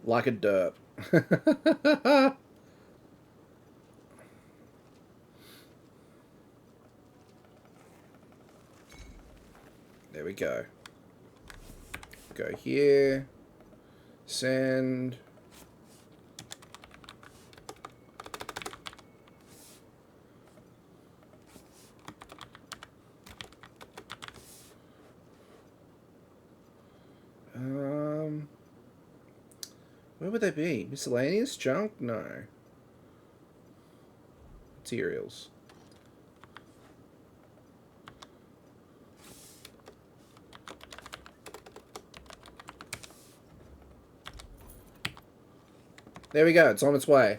Like a derp. There we go. Go here. Send. Where would they be? Miscellaneous junk? No. Materials. There we go. It's on its way.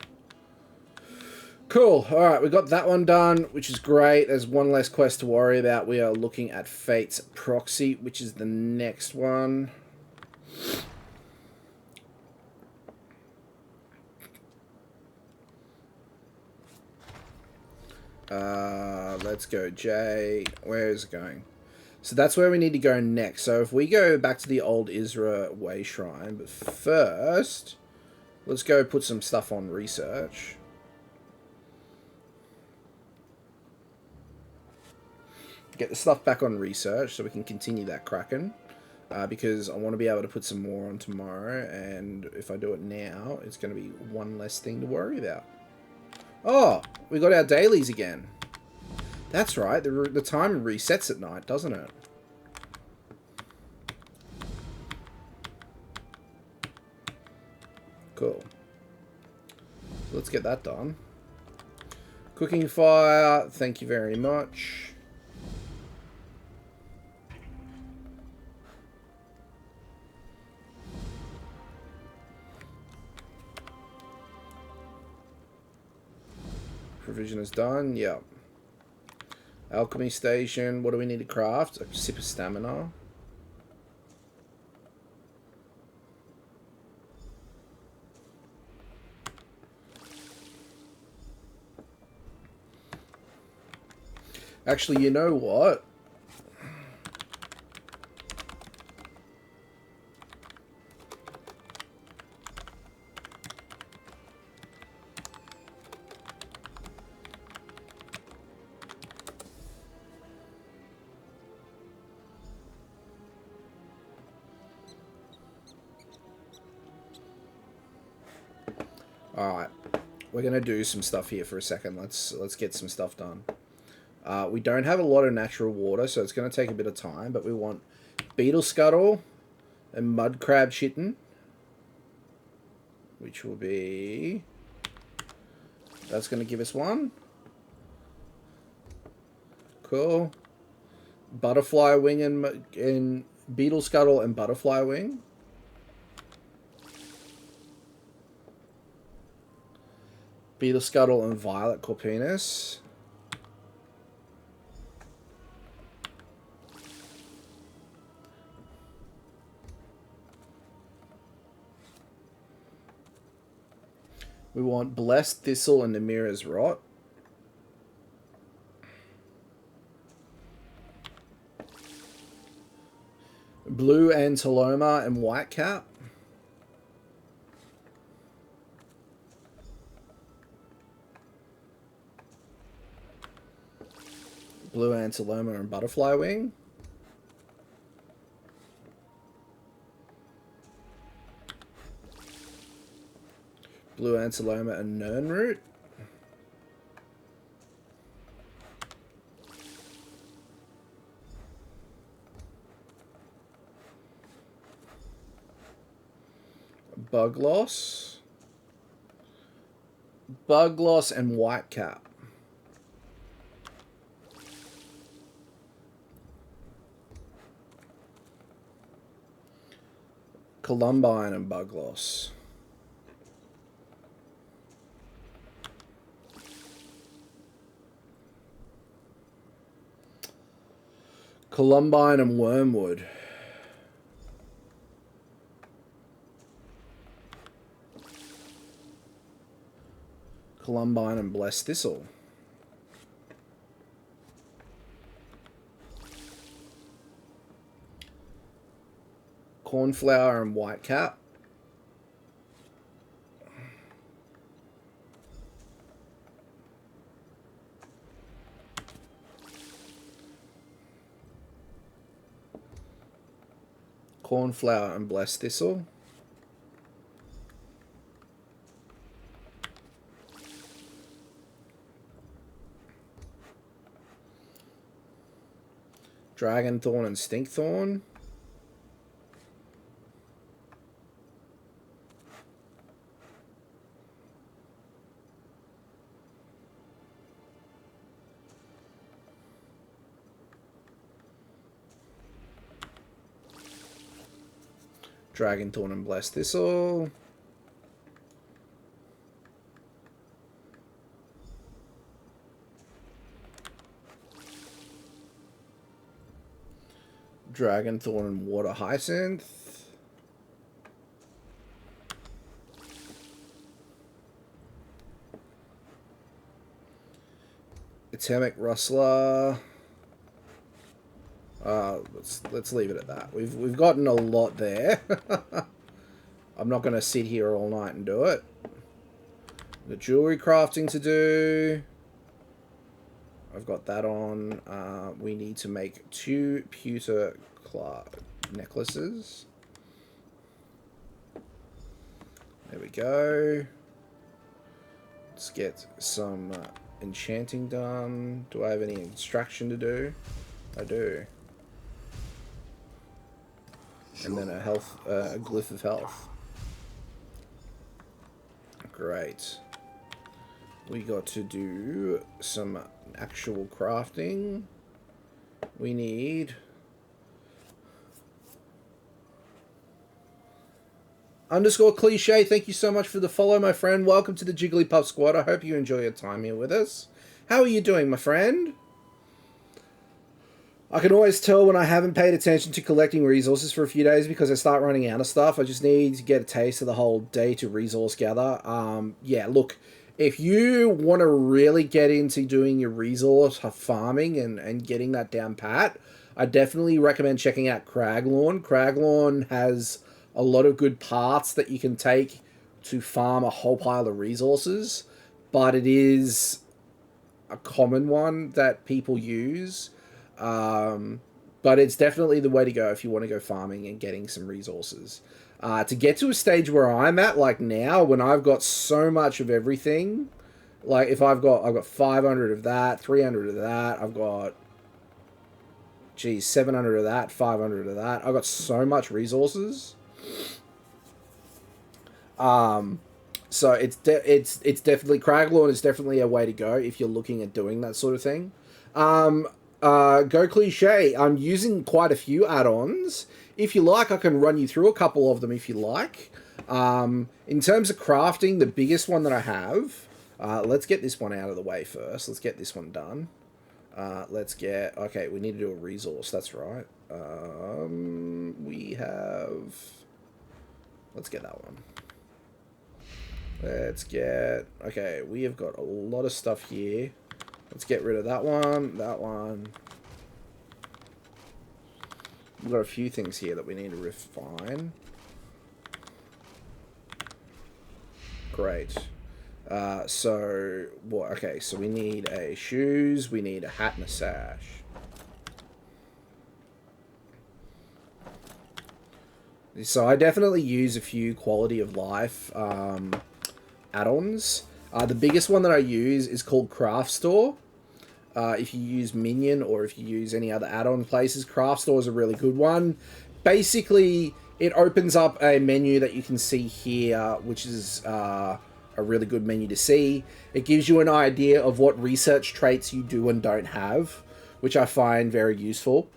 Cool. Alright, we got that one done, which is great. There's one less quest to worry about. We are looking at Fate's Proxy, which is the next one. Let's go, Jay. Where is it going? So that's where we need to go next. So if we go back to the old Isra Way Shrine, but first, let's go put some stuff on research. Get the stuff back on research so we can continue that cracking. Because I want to be able to put some more on tomorrow, and if I do it now, it's going to be one less thing to worry about. Oh, we got our dailies again. That's right, the time resets at night, doesn't it? Cool. Let's get that done. Cooking fire, thank you very much. Provision is done, yep. Alchemy station, what do we need to craft? A sip of stamina. Actually, you know what? Alright, we're going to do some stuff here for a second. Let's get some stuff done. We don't have a lot of natural water, so it's going to take a bit of time, but we want beetle scuttle and mud crab chitin, which will be... That's going to give us one. Cool. Butterfly wing and beetle scuttle and butterfly wing. Beetle scuttle and violet corpinus. We want blessed thistle and Namira's rot. Blue anteloma and whitecap. Blue anteloma and butterfly wing. Blue anteloma and nernroot. Bug loss. Bug loss and whitecap. Columbine and bug loss. Columbine and wormwood. Columbine and blessed thistle. Cornflower and whitecap. Cornflower and blessed thistle. Dragonthorn and stinkthorn. Dragonthorn and blessed thistle. Dragonthorn and water hyacinth. Atemic rustler. Let's leave it at that. We've gotten a lot there. I'm not going to sit here all night and do it. The jewelry crafting to do. I've got that on. We need to make 2 pewter necklaces. There we go. Let's get some enchanting done. Do I have any extraction to do? I do. And then a glyph of health. Great. We got to do some actual crafting. We need underscore cliche. Thank you so much for the follow, my friend. Welcome to the Jigglypuff Squad. I hope you enjoy your time here with us. How are you doing, my friend? I can always tell when I haven't paid attention to collecting resources for a few days because I start running out of stuff. I just need to get a taste of the whole day to resource gather. Yeah, look, if you want to really get into doing your resource farming and getting that down pat, I definitely recommend checking out Craglorn. Craglorn has a lot of good paths that you can take to farm a whole pile of resources, but it is a common one that people use. But it's definitely the way to go if you want to go farming and getting some resources. To get to a stage where I'm at, like now, when I've got so much of everything, like if I've got 500 of that, 300 of that, I've got, 700 of that, 500 of that. I've got so much resources. So it's definitely, Craglorn is definitely a way to go if you're looking at doing that sort of thing. Go Cliche, I'm using quite a few add-ons. If you like, I can run you through a couple of them if you like. In terms of crafting, the biggest one that I have, let's get this one out of the way first. Let's get this one done. Okay, we need to do a resource, that's right. Let's get that one. Okay, we have got a lot of stuff here. Let's get rid of that one, that one. We've got a few things here that we need to refine. Great. So we need a shoes, we need a hat and a sash. So I definitely use a few quality of life add-ons. The biggest one that I use is called Craft Store. If you use Minion or if you use any other add-on places, Craft Store is a really good one. Basically, it opens up a menu that you can see here, which is a really good menu to see. It gives you an idea of what research traits you do and don't have, which I find very useful.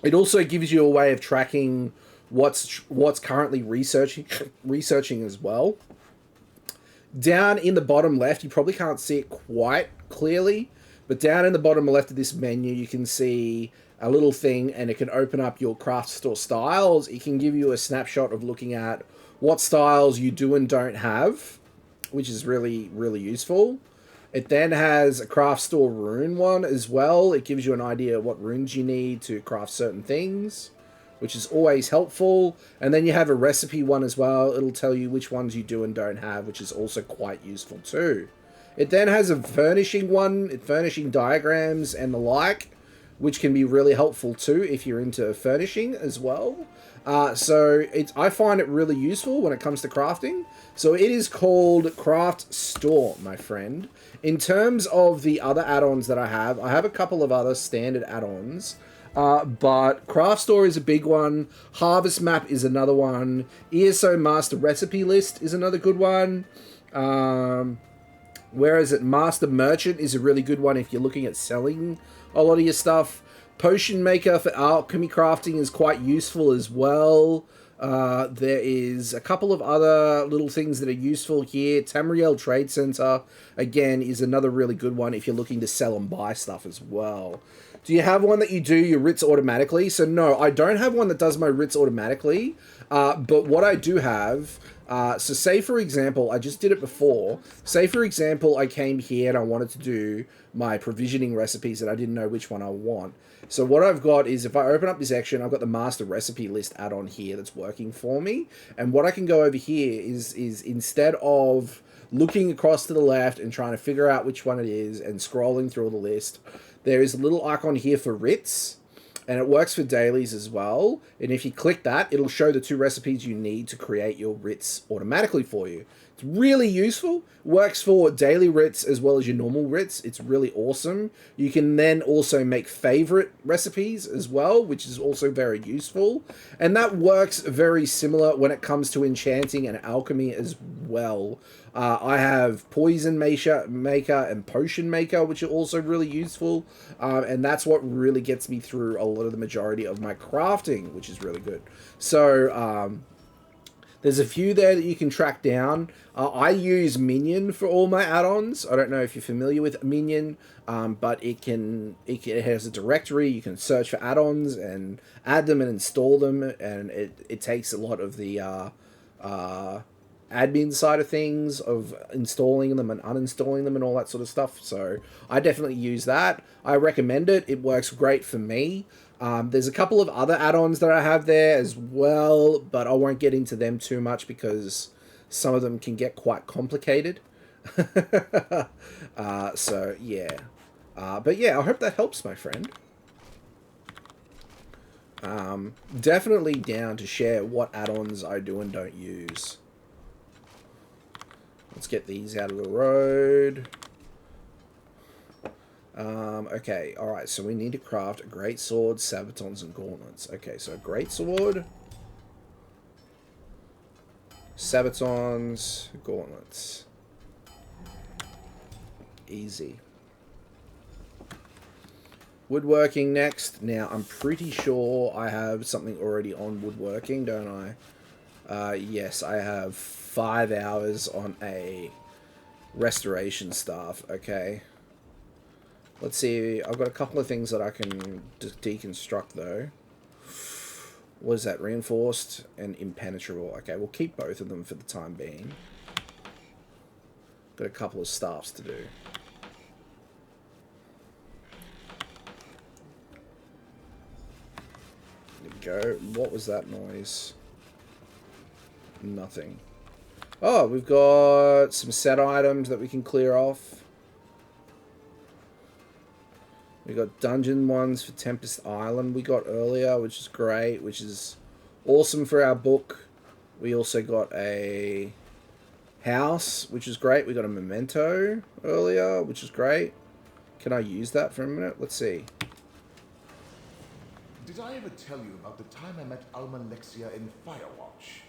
It also gives you a way of tracking what's currently researching as well. Down in the bottom left, you probably can't see it quite clearly, but down in the bottom left of this menu, you can see a little thing, and it can open up your Craft Store styles. It can give you a snapshot of looking at what styles you do and don't have, which is really, really useful. It then has a Craft Store rune one as well. It gives you an idea of what runes you need to craft certain things, which is always helpful. And then you have a recipe one as well. It'll tell you which ones you do and don't have, which is also quite useful too. It then has a furnishing one, furnishing diagrams and the like, which can be really helpful too if you're into furnishing as well. I find it really useful when it comes to crafting. So it is called Craft Store, my friend. In terms of the other add-ons that I have a couple of other standard add-ons. But Craft Store is a big one. Harvest Map is another one. ESO Master Recipe List is another good one. Whereas Master Merchant is a really good one if you're looking at selling a lot of your stuff. Potion Maker for alchemy crafting is quite useful as well. There is a couple of other little things that are useful here. Tamriel Trade Center, again, is another really good one if you're looking to sell and buy stuff as well. Do you have one that you do your writs automatically? So no, I don't have one that does my writs automatically. But what I do have, so say for example, I just did it before. Say for example, I came here and I wanted to do my provisioning recipes and I didn't know which one I want. So what I've got is, if I open up this section, I've got the Master Recipe List add-on here that's working for me. And what I can go over here is instead of looking across to the left and trying to figure out which one it is and scrolling through the list, there is a little icon here for writs, and it works for dailies as well. And if you click that, it'll show the 2 recipes you need to create your writs automatically for you. It's really useful. Works for daily writs as well as your normal writs. It's really awesome. You can then also make favorite recipes as well, which is also very useful. And that works very similar when it comes to enchanting and alchemy as well. I have Poison Maker and Potion Maker, which are also really useful. And that's what really gets me through a lot of the majority of my crafting, which is really good. So, there's a few there that you can track down. I use Minion for all my add-ons. I don't know if you're familiar with Minion, but it has a directory. You can search for add-ons and add them and install them, and it takes a lot of the admin side of things, of installing them and uninstalling them and all that sort of stuff. So I definitely use that. I recommend it. It works great for me. There's a couple of other add-ons that I have there as well, but I won't get into them too much because some of them can get quite complicated. So yeah. But yeah, I hope that helps, my friend. Definitely down to share what add-ons I do and don't use. Let's get these out of the road. Okay, alright, so we need to craft a great sword, sabatons, and gauntlets. Okay, so a great sword, sabatons, gauntlets. Easy. Woodworking next. Now, I'm pretty sure I have something already on woodworking, don't I? Yes, I have 5 hours on a restoration staff. Okay. Let's see. I've got a couple of things that I can deconstruct, though. What is that? Reinforced and impenetrable. Okay, we'll keep both of them for the time being. Got a couple of staffs to do. There we go. What was that noise? Nothing. Oh, we've got some set items that we can clear off. We got dungeon ones for Tempest Island we got earlier, which is great, which is awesome for our book. We also got a house, which is great. We got a memento earlier, which is great. Can I use that for a minute? Let's see. Did I ever tell you about the time I met Alma Lexia in Firewatch?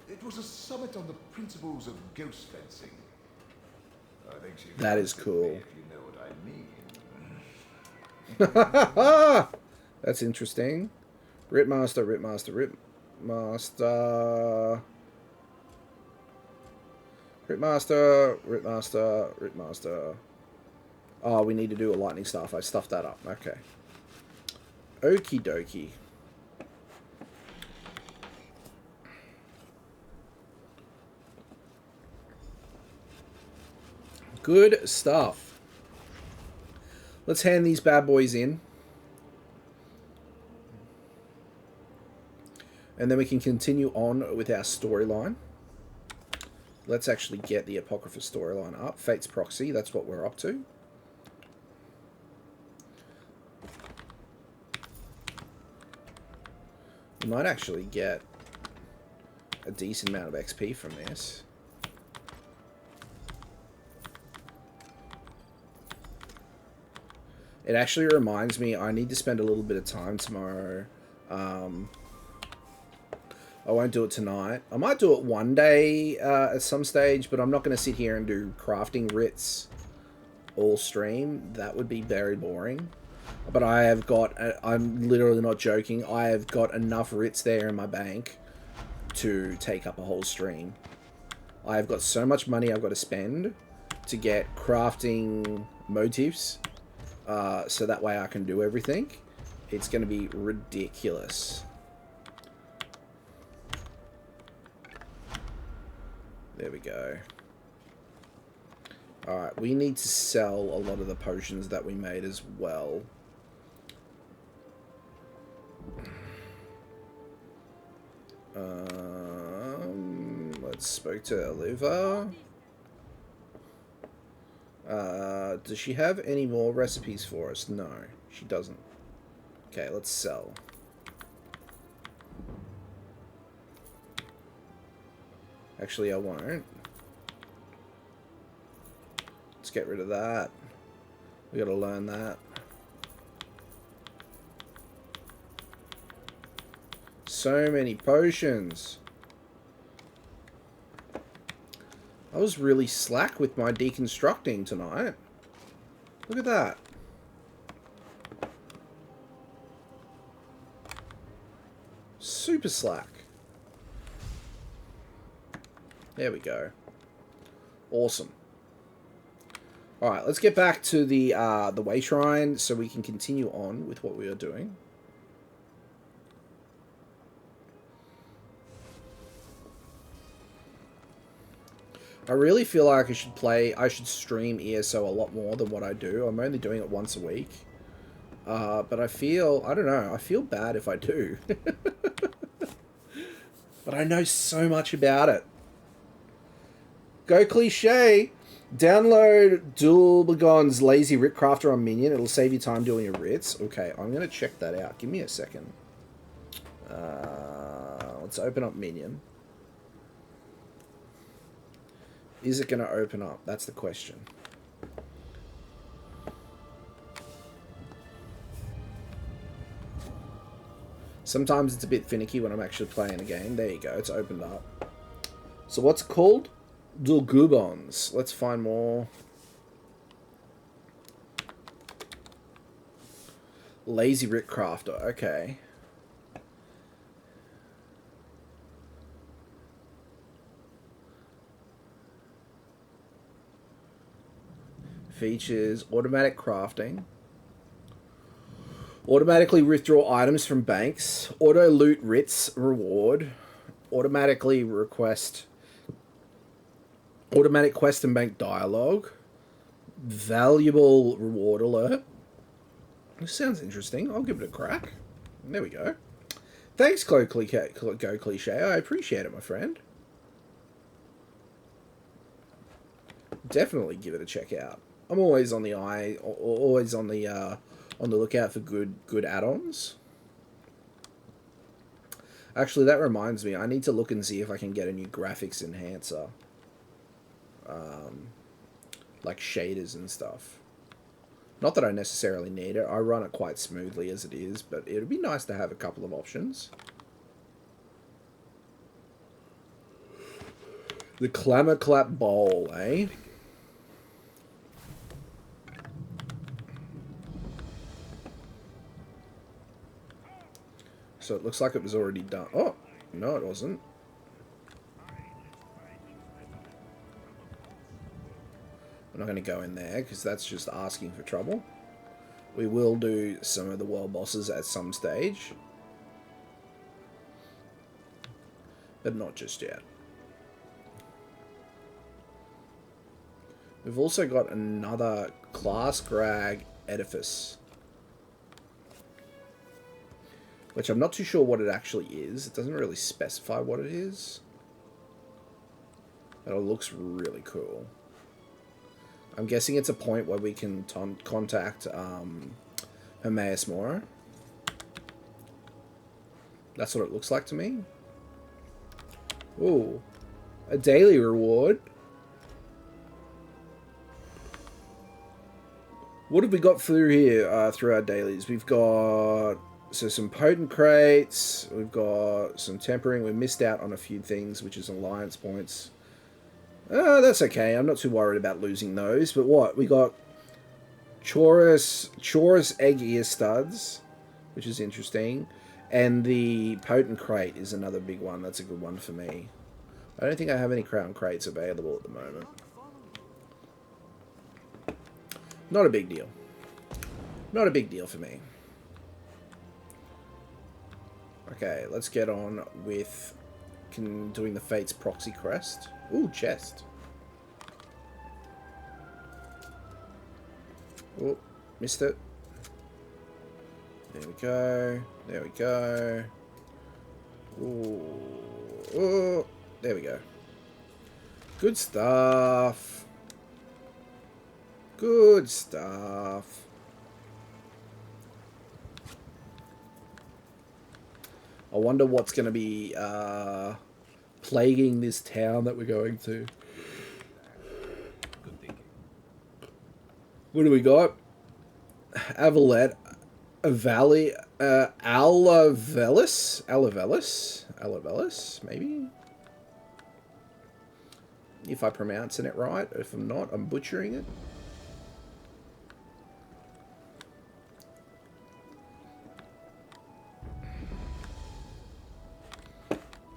It was a summit on the principles of ghost fencing. I think she that is cool. If you know what I mean. That's interesting. Ritmaster, Ritmaster, Ritmaster. Ritmaster, Ritmaster, Ritmaster. Oh, we need to do a lightning staff. I stuffed that up. Okay. Okie dokie. Good stuff. Let's hand these bad boys in. And then we can continue on with our storyline. Let's actually get the Apocrypha storyline up. Fate's Proxy, that's what we're up to. We might actually get a decent amount of XP from this. It actually reminds me, I need to spend a little bit of time tomorrow. I won't do it tonight. I might do it one day at some stage, but I'm not going to sit here and do crafting writs all stream. That would be very boring. But I have got, I'm literally not joking, I have got enough writs there in my bank to take up a whole stream. I have got so much money I've got to spend to get crafting motifs, so that way I can do everything. It's going to be ridiculous. There we go. Alright, we need to sell a lot of the potions that we made as well. Let's speak to Oliva. Does she have any more recipes for us? No, she doesn't. Okay, let's sell. Actually, I won't. Let's get rid of that. We gotta learn that. So many potions. I was really slack with my deconstructing tonight. Look at that. Super slack. There we go. Awesome. Alright, let's get back to the way shrine so we can continue on with what we are doing. I really feel like I should stream ESO a lot more than what I do. I'm only doing it once a week. But I don't know, I feel bad if I do. But I know so much about it. Go Cliche! Download Dulbagon's Lazy Writ Crafter on Minion. It'll save you time doing your writs. Okay, I'm going to check that out. Give me a second. Let's open up Minion. Is it going to open up? That's the question. Sometimes it's a bit finicky when I'm actually playing a game. There you go. It's opened up. So what's it called? Dulgubons. Let's find more. Lazy Writ Crafter. Okay. Features automatic crafting. Automatically withdraw items from banks. Auto loot writs reward. Automatically request. Automatic quest and bank dialogue. Valuable reward alert. This sounds interesting. I'll give it a crack. There we go. Thanks, Go Cliche. I appreciate it, my friend. Definitely give it a check out. I'm always on the always on the lookout for good add-ons. Actually, that reminds me. I need to look and see if I can get a new graphics enhancer. Like shaders and stuff. Not that I necessarily need it. I run it quite smoothly as it is, but it would be nice to have a couple of options. The Clamor Clap Bowl, eh? So it looks like it was already done. Oh, no it wasn't. I'm not going to go in there because that's just asking for trouble. We will do some of the world bosses at some stage. But not just yet. We've also got another Class Grag Edifice. Which I'm not too sure what it actually is. It doesn't really specify what it is. But it looks really cool. I'm guessing it's a point where we can contact Hermaeus Mora. That's what it looks like to me. Ooh. A daily reward. What have we got through here, through our dailies? We've got... So some potent crates. We've got some tempering. We missed out on a few things, which is alliance points. That's okay. I'm not too worried about losing those. But what? We got Chorus egg ear studs, which is interesting. And the potent crate is another big one. That's a good one for me. I don't think I have any crown crates available at the moment. Not a big deal. Not a big deal for me. Okay, let's get on with doing the Fates proxy crest. Ooh, chest. Oh, missed it. There we go. There we go. Ooh. Oh, there we go. Good stuff. Good stuff. I wonder what's going to be plaguing this town that we're going to. Good thinking. What do we got? Avalet, Valley, Alavelis, maybe? If I'm pronouncing it right. If I'm not, I'm butchering it.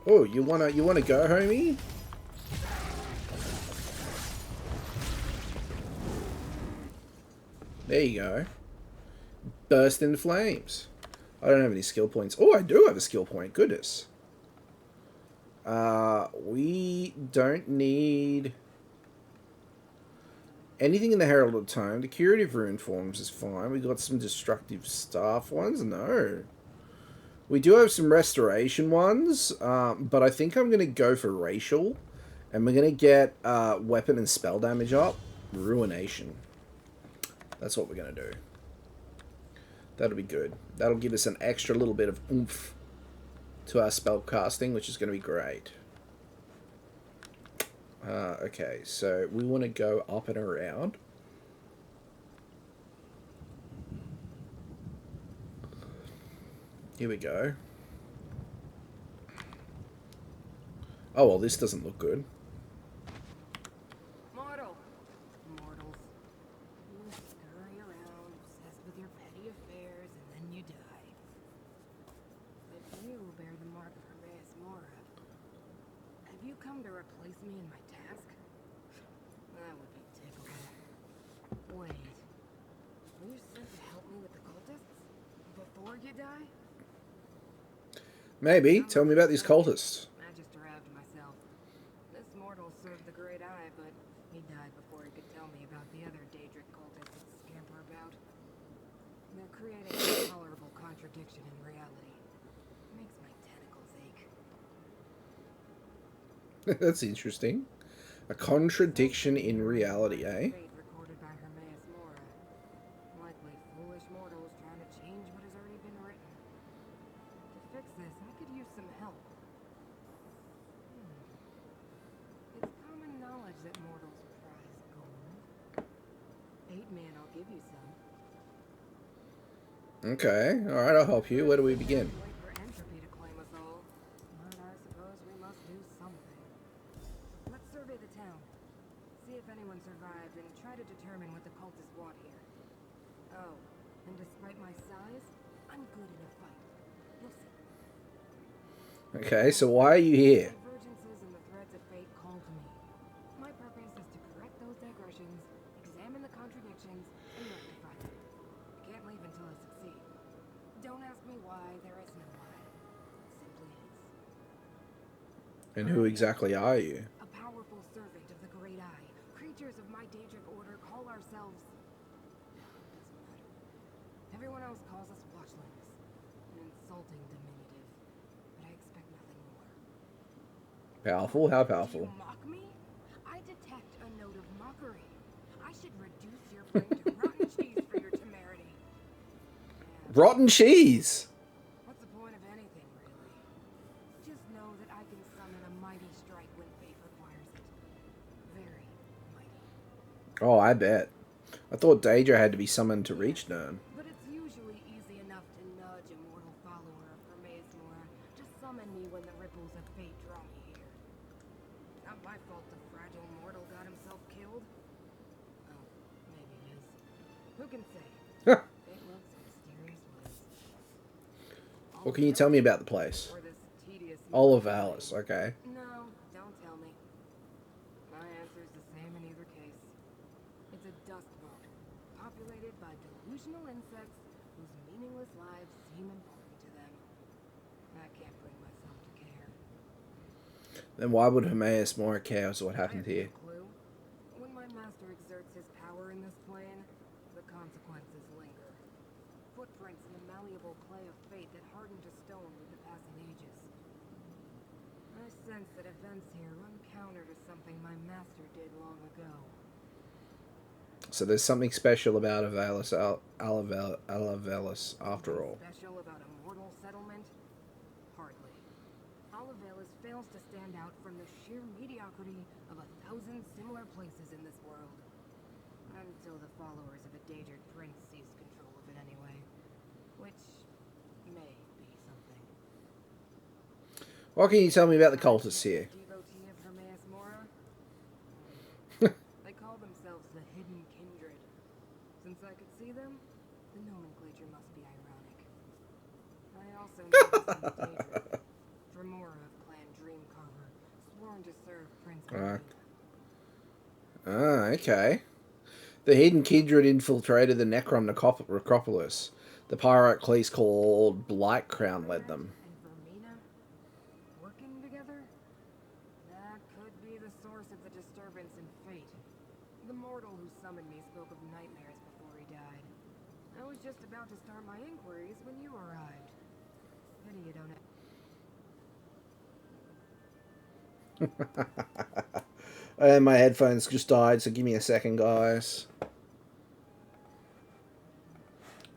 Oh, you wanna go, homie? There you go. Burst into flames. I don't have any skill points. Oh, I do have a skill point. Goodness. We don't need... Anything in the Herald of Time. The curative rune forms is fine. We got some destructive staff ones. No. We do have some restoration ones, but I think I'm going to go for racial. And we're going to get weapon and spell damage up. Ruination. That's what we're going to do. That'll be good. That'll give us an extra little bit of oomph to our spell casting, which is going to be great. Okay, so we want to go up and around. Here we go. Oh, well, this doesn't look good. Mortals, you scurry around, obsessed with your petty affairs, and then you die. But you bear the mark of Hermaeus Mora. Have you come to replace me in my task? That would be ticklish. Wait, were you sent to help me with the cultists? Before you die? Maybe. Tell me about these cultists. I just arrived myself. This mortal served the Great Eye, but he died before he could tell me about the other Daedric cultists that scamper about. They're creating an intolerable contradiction in reality. Makes my tentacles ache. That's interesting. A contradiction in reality, eh? Fate recorded by Hermaeus Mora. Likely foolish mortals trying to change what has already been written. To fix this, I could use some help. It's common knowledge that mortals prize gold. 8 man, I'll give you some. Okay. Alright, I'll help you. Where do we begin? Wait for entropy to claim us all. But I suppose we must do something. Let's survey the town. See if anyone survived and try to determine what the cultists want here. Oh, and despite my size, I'm good in a fight. You'll see. Okay, so why are you here? Divergences and the threads of fate call to me. My purpose is to correct those digressions, examine the contradictions, and rectify them. I can't leave until I succeed. Don't ask me why, there is no why. It simply is. And who exactly are you? A powerful servant of the Great Eye. Creatures of my Daedric order call ourselves... Doesn't matter. Everyone else calls us watchlings. An insulting diminutive. But I expect nothing more. Powerful? How Do powerful? you mock me? I detect a note of mockery. I should reduce your brain to rotten cheese for your temerity. Yeah. Rotten cheese! What's the point of anything, really? Just know that I can summon a mighty strike when fate requires it. Very mighty. Oh, I bet. I thought Daedra had to be summoned to reach Nern. But it's usually easy enough to nudge a mortal follower of Hermaeus Mora to summon me when the ripples of fate draw me here. Not my fault the fragile mortal got himself killed. Oh, maybe it is. Who can say? Fate looks in mysterious ways. What can you tell me about the place? Or this tedious Olive Alice, okay. No, don't tell me. My answer's the same in either case. It's a dust mote, populated by delusional insects whose meaningless lives seem important to them. I can't bring myself to care. Then why would Hermaeus Mora care as to what I happened have here? no clue. When my master exerts his power in this plane, the consequences linger. Footprints in the malleable clay of fate that harden to stone with the passing ages. I sense that events here run counter to something my master did long ago. So there's something special about Alavelis after all. Special about a mortal settlement? Hardly. Olivelis fails to stand out from the sheer mediocrity of 1,000 similar places in this world. Until the followers of a Daedric prince seize control of it anyway. Which may be something. What can you tell me about the cultists here? Devotee of Hermaeus Mora? They call themselves the Hidden Kindred. Since I could see them, the nomenclature must be ironic. I also know some Daedric. Dremora of Clan Dreamcarver, sworn to serve Prince Melina. Okay. The Hidden Kindred infiltrated the Necrom necropolis. The pirate cliques called Blightcrown led them. And Vermina? Working together? That could be the source of the disturbance in fate. The mortal who summoned me spoke of nightmares before he died. I was just about to start my inquiries when you arrived. Pity you don't have... And my headphones just died, so give me a second, guys.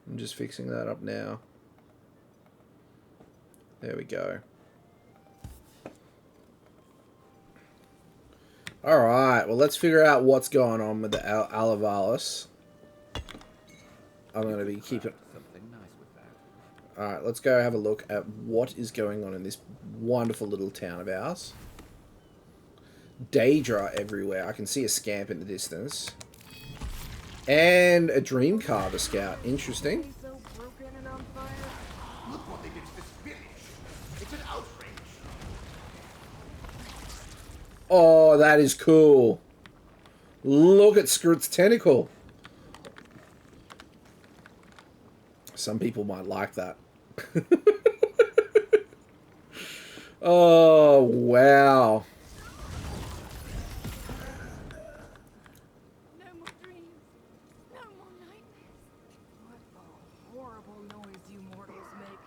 I'm just fixing that up now. There we go. Alright, well, let's figure out what's going on with the Alavalis. I'm going to be keeping... Alright, let's go have a look at what is going on in this wonderful little town of ours. Daedra everywhere. I can see a scamp in the distance. And a dream carver scout. Interesting. Look what they did to this village. It's an outrage. Oh, that is cool. Look at Skrut's tentacle. Some people might like that. Oh, wow. No more dreams. No more nightmares. What a horrible noise you mortals make.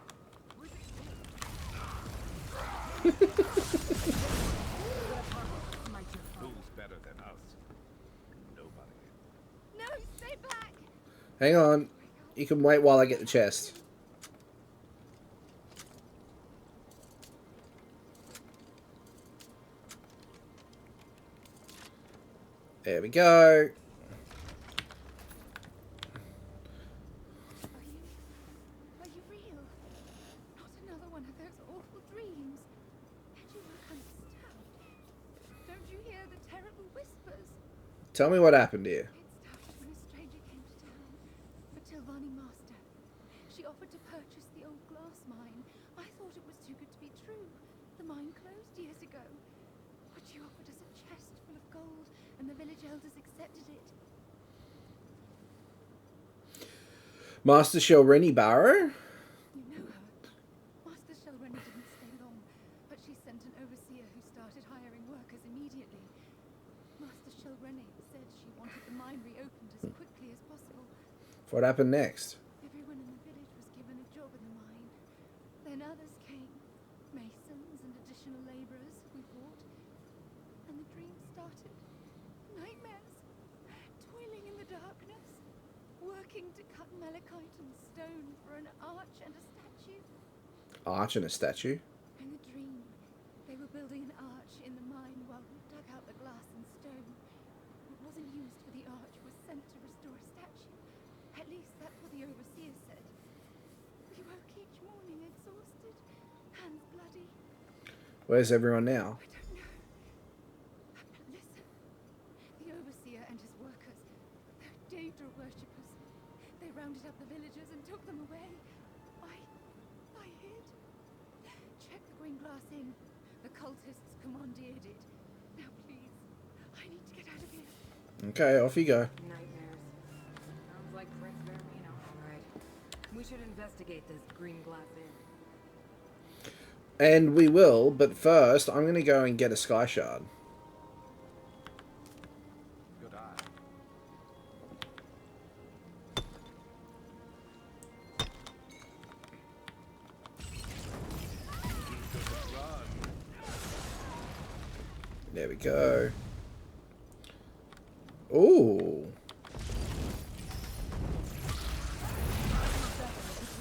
Who's better than us? Nobody. No, stay back. Hang on. You can wait while I get the chest. There we go. Are you real? Not another one of those awful dreams. And you were unstabbed. Don't you hear the terrible whispers? Tell me what happened here. It started when a stranger came to town. A Tilvani master. She offered to purchase the old glass mine. I thought it was too good to be true. The mine closed years ago. But she offered us a chest full of gold, and the village elders accepted it. Master Shelreni Barrow? You know her. Master Shelreni didn't stay long, but she sent an overseer who started hiring workers immediately. Master Shelreni said she wanted the mine reopened as quickly as possible. What happened next? Everyone in the village was given a job in the mine. Then others came. Masons and additional laborers we bought. And the dream started. Nightmares. Toiling in the darkness. Working to cut malachite and stone for an arch and a statue. Arch and a statue? In the dream, they were building an arch in the mine while we dug out the glass and stone. What wasn't used for the arch was sent to restore a statue. At least that's what the overseer said. We woke each morning exhausted, hands bloody. Where's everyone now? I don't know. But listen, the overseer and his workers, they're Daedra worshippers. They rounded up the villagers and took them away. I hid. Check the green glass inn. The cultists commandeered it. Now please, I need to get out of here. Okay, off you go. Nightmares. Sounds like Prince Vermino, all right. We should investigate this green glass inn. And we will, but first, I'm going to go and get a Sky Shard. Good eye. There we go. Ooh.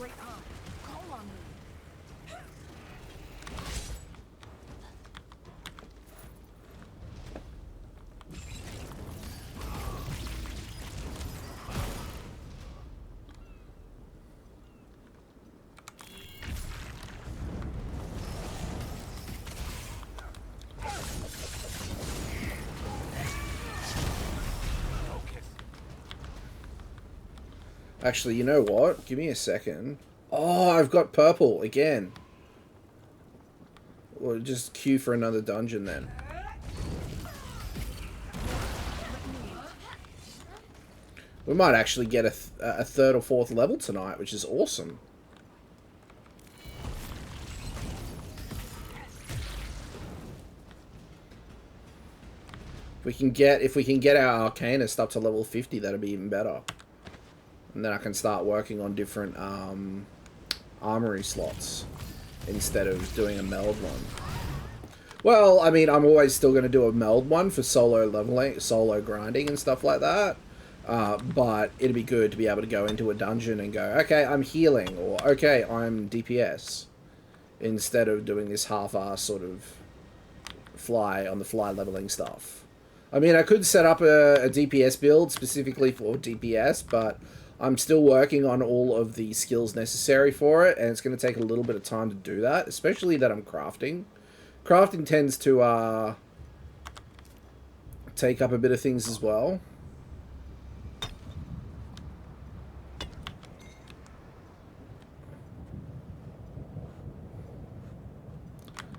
Wait up. Call on me. Actually, you know what? Give me a second. Oh, I've got purple again. We'll just queue for another dungeon then. We might actually get a third or fourth level tonight, which is awesome. If we can get our Arcanist up to level 50, that'd be even better. And then I can start working on different armory slots instead of doing a meld one. Well, I mean, I'm always still going to do a meld one for solo leveling, solo grinding and stuff like that. But it'd be good to be able to go into a dungeon and go, okay, I'm healing, or okay, I'm DPS, instead of doing this half-ass sort of on-the-fly leveling stuff. I mean, I could set up a DPS build specifically for DPS, but I'm still working on all of the skills necessary for it, and it's going to take a little bit of time to do that, especially that I'm crafting. Crafting tends to take up a bit of things as well.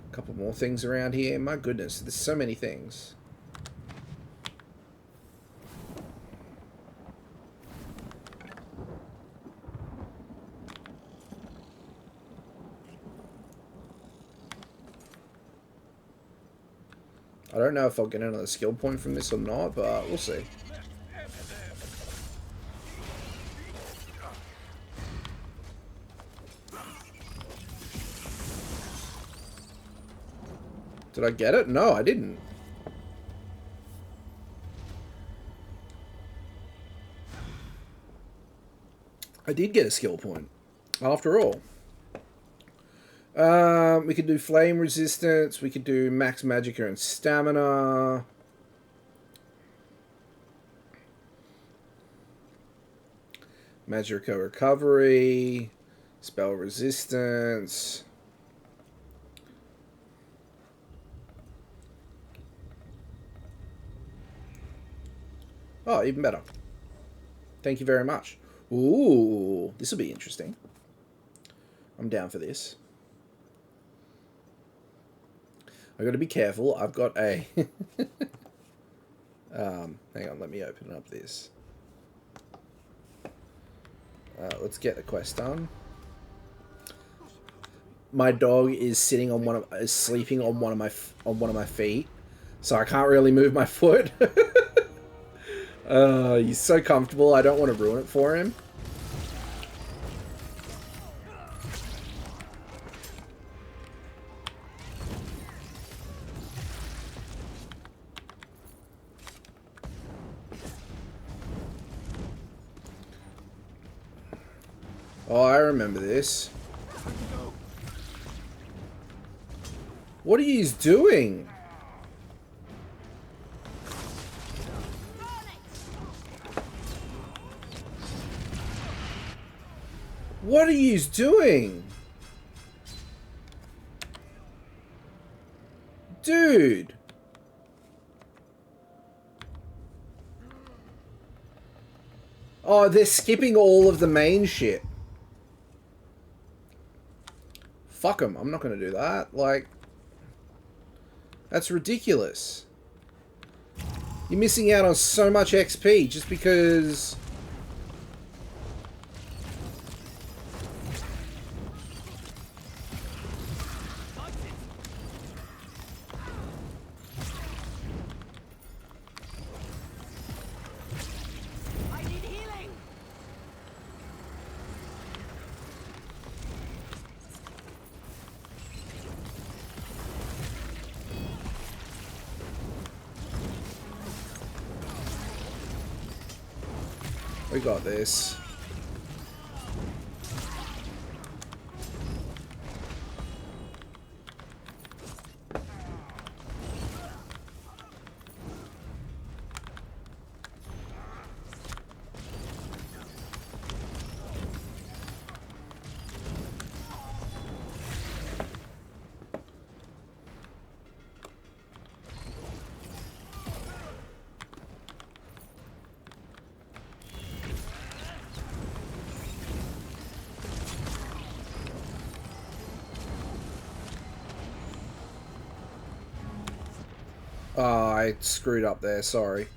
A couple more things around here. My goodness, there's so many things. I don't know if I'll get another skill point from this or not, but we'll see. Did I get it? No, I didn't. I did get a skill point, after all. We could do flame resistance. We could do max magicka and stamina. Magicka recovery. Spell resistance. Oh, even better. Thank you very much. Ooh, this will be interesting. I'm down for this. I've got to be careful. I've got a... hang on, let me open up this. Let's get the quest done. My dog is sitting on sleeping on one of my feet, so I can't really move my foot. He's so comfortable. I don't want to ruin it for him. Oh, I remember this. What are you doing? What are you doing? Dude. Oh, they're skipping all of the main shit. Fuck them. I'm not going to do that. Like, that's ridiculous. You're missing out on so much XP just because... We got this. Oh, I screwed up there, sorry.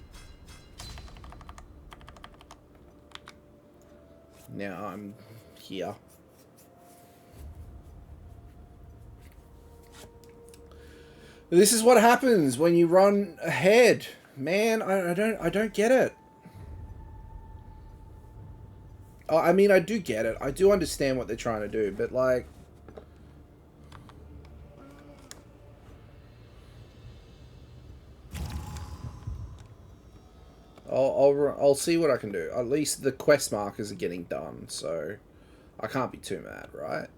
Now I'm here. This is what happens when you run ahead. Man, I don't get it. I mean, I do get it. I do understand what they're trying to do, but like, I'll see what I can do. At least the quest markers are getting done, so I can't be too mad, right?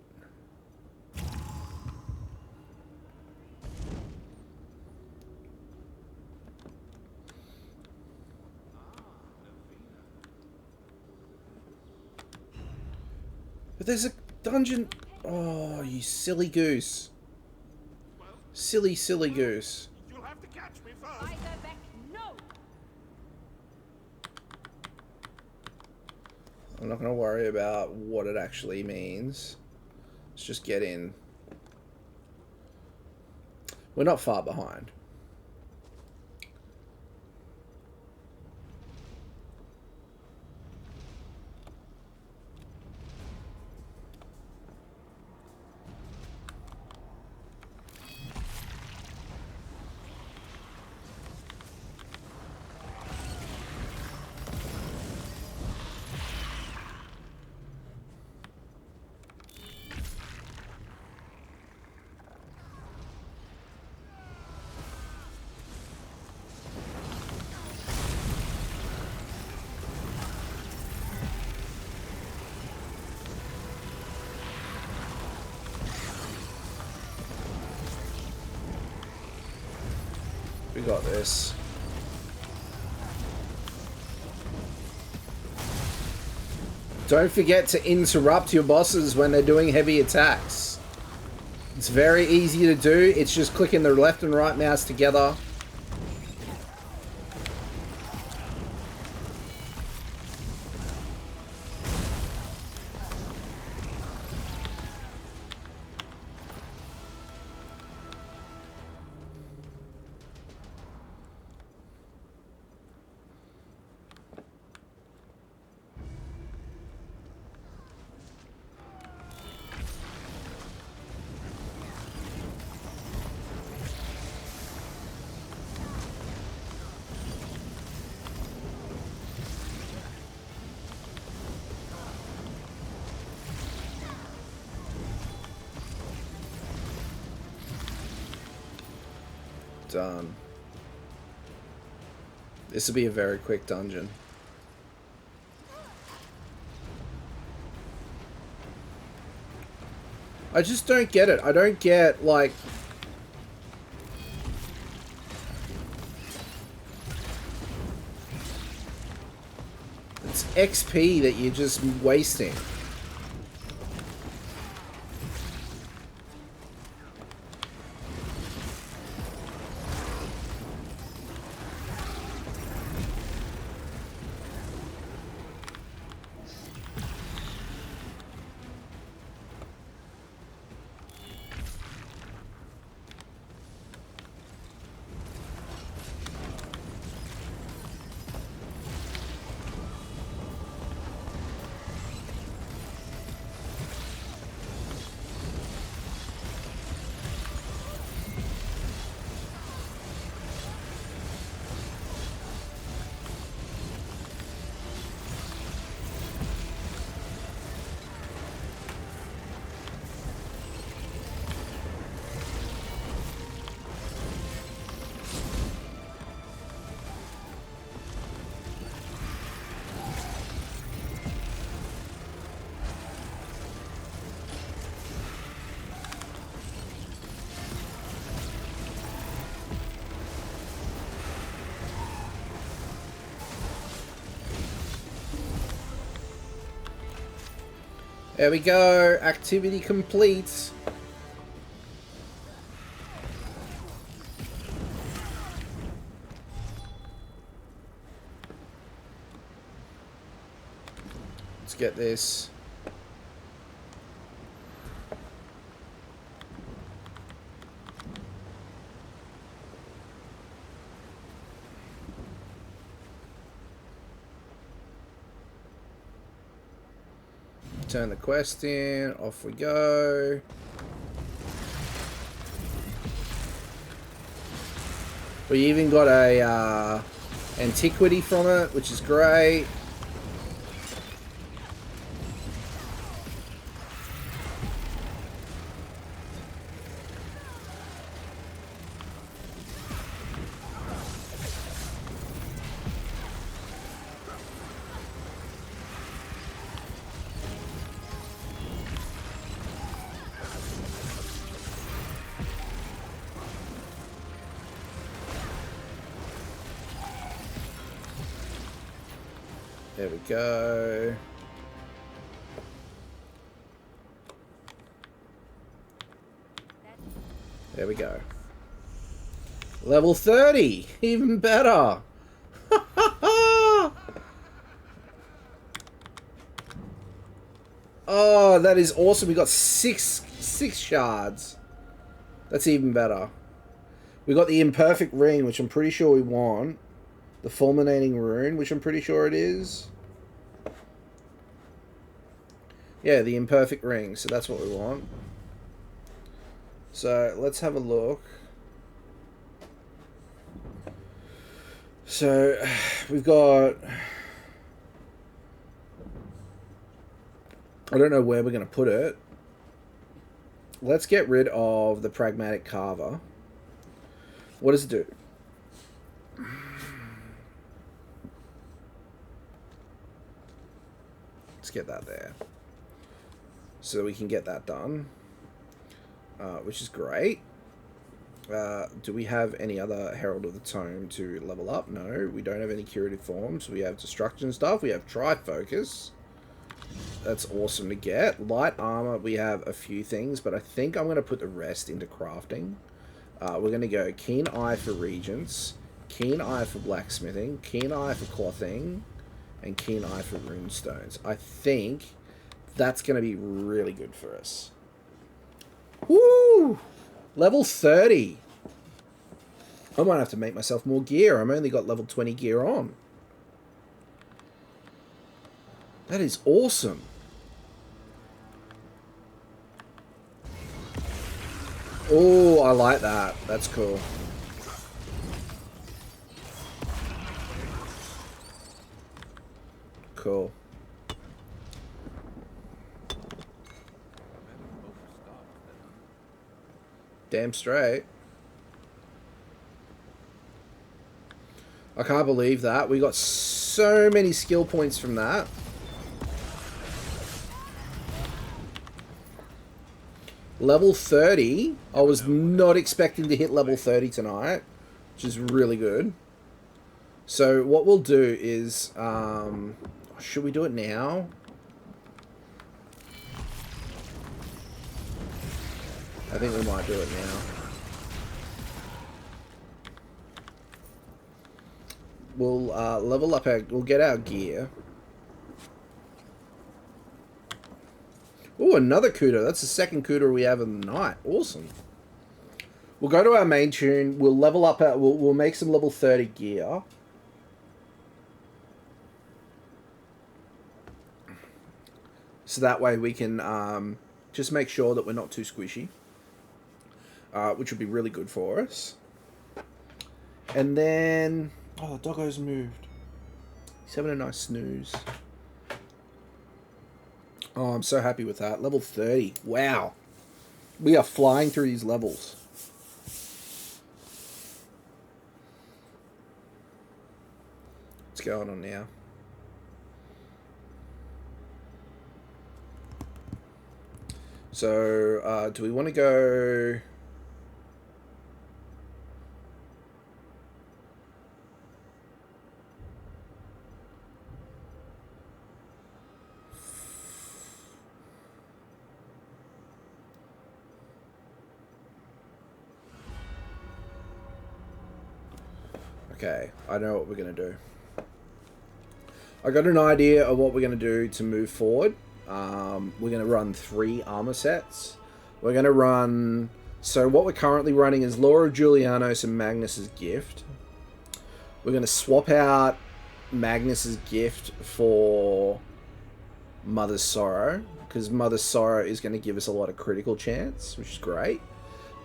But there's a dungeon. Oh, you silly goose. Silly, silly goose. You'll have to catch me first. I'm not going to worry about what it actually means. Let's just get in. We're not far behind. We got this. Don't forget to interrupt your bosses when they're doing heavy attacks. It's very easy to do. It's just clicking the left and right mouse together. Done. This will be a very quick dungeon. I just don't get it. I don't get, like... It's XP that you're just wasting. There we go. Activity complete. Let's get this. Turn the quest in, off we go. We even got a antiquity from it, which is great. There we go. There we go. Level 30! Even better! Oh, that is awesome. We got six shards. That's even better. We got the imperfect ring, which I'm pretty sure we want. The fulminating rune, which I'm pretty sure it is. Yeah, the imperfect ring. So that's what we want. So let's have a look. So we've got... I don't know where we're going to put it. Let's get rid of the pragmatic carver. What does it do? Let's get that there. So we can get that done. Which is great. Do we have any other Herald of the Tome to level up? No, we don't have any curative forms. We have destruction stuff. We have Trifocus. That's awesome to get. Light armor, we have a few things, but I think I'm going to put the rest into crafting. We're going to go Keen Eye for Regents, Keen Eye for Blacksmithing, Keen Eye for Clothing, and Keen Eye for Runestones. I think that's going to be really good for us. Woo! Level 30. I might have to make myself more gear. I've only got level 20 gear on. That is awesome. Oh, I like that. That's cool. Cool. Damn straight. I can't believe that. We got so many skill points from that. Level 30. I was not expecting to hit level 30 tonight, which is really good. So what we'll do is, should we do it now? I think we might do it now. We'll level up we'll get our gear. Oh, another Kudo. That's the second Kudo we have in the night. Awesome. We'll go to our main tune. We'll level up our... We'll make some level 30 gear. So that way we can just make sure that we're not too squishy. Which would be really good for us. And then... Oh, the doggo's moved. He's having a nice snooze. Oh, I'm so happy with that. Level 30. Wow. We are flying through these levels. What's going on now? So, do we want to go... Okay, I know what we're going to do. I got an idea of what we're going to do to move forward. We're going to run 3 armor sets. We're going to run... So what we're currently running is Law of Julianos and Magnus's Gift. We're going to swap out Magnus's Gift for Mother's Sorrow, because Mother's Sorrow is going to give us a lot of critical chance, which is great.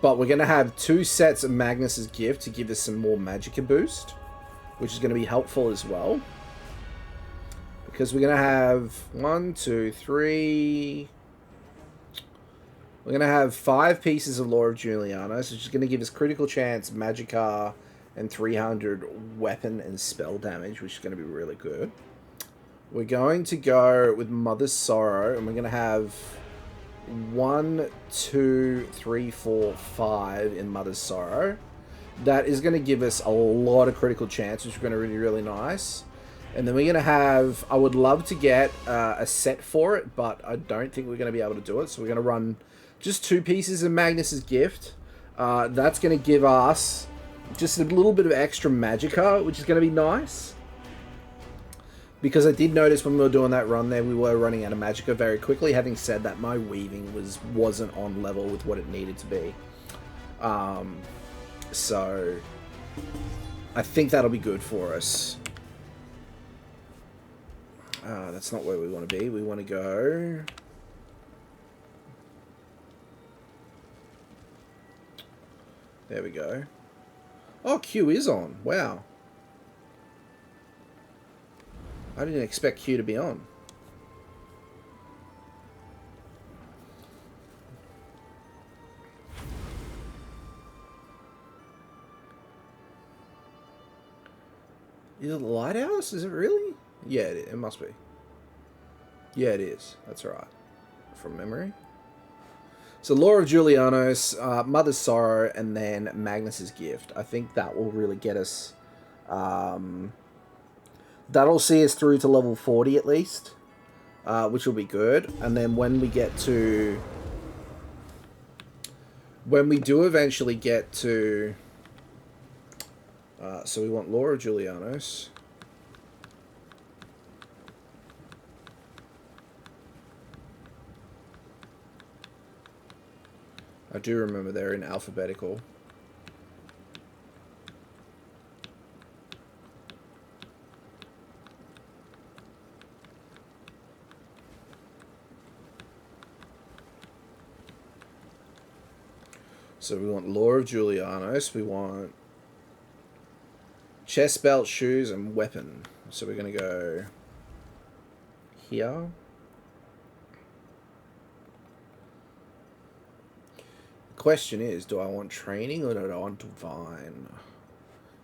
But we're going to have 2 sets of Magnus's Gift to give us some more Magicka boost, which is going to be helpful as well. Because we're going to have 1, 2, 3... We're going to have 5 pieces of Lore of Julianos, which is going to give us critical chance, Magicka, and 300 weapon and spell damage, which is going to be really good. We're going to go with Mother's Sorrow, and we're going to have 1, 2, 3, 4, 5 in Mother's Sorrow. That is going to give us a lot of critical chance, which is going to be really nice. And then we're going to have... I would love to get a set for it, but I don't think we're going to be able to do it. So we're going to run just 2 pieces of Magnus's Gift. That's going to give us just a little bit of extra Magicka, which is going to be nice. Because I did notice when we were doing that run there, we were running out of Magicka very quickly. Having said that, my weaving wasn't on level with what it needed to be. So I think that'll be good for us. That's not where we want to be. We want to go... There we go. Oh, Q is on. Wow. I didn't expect Q to be on. Is it the lighthouse? Is it really? Yeah, it must be. Yeah, it is. That's right. From memory. So, Lore of Julianos, Mother's Sorrow, and then Magnus's Gift. I think that will really get us... that'll see us through to level 40 at least. Which will be good. And then when we get to... When we do eventually get to... so we want Lore of Julianos. I do remember they're in alphabetical. So we want Lore of Julianos, we want chest belt, shoes, and weapon. So we're going to go here. Question is, do I want training or do I want divine?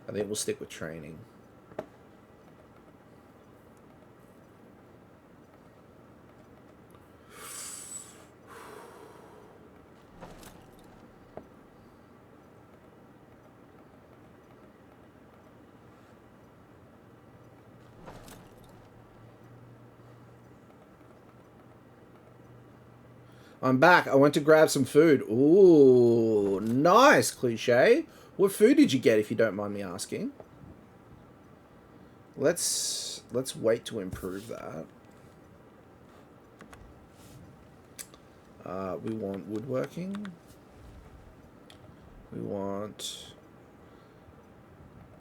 I think we'll stick with training. I'm back. I went to grab some food. Ooh, nice, Cliche. What food did you get, if you don't mind me asking? Let's wait to improve that. We want woodworking. We want...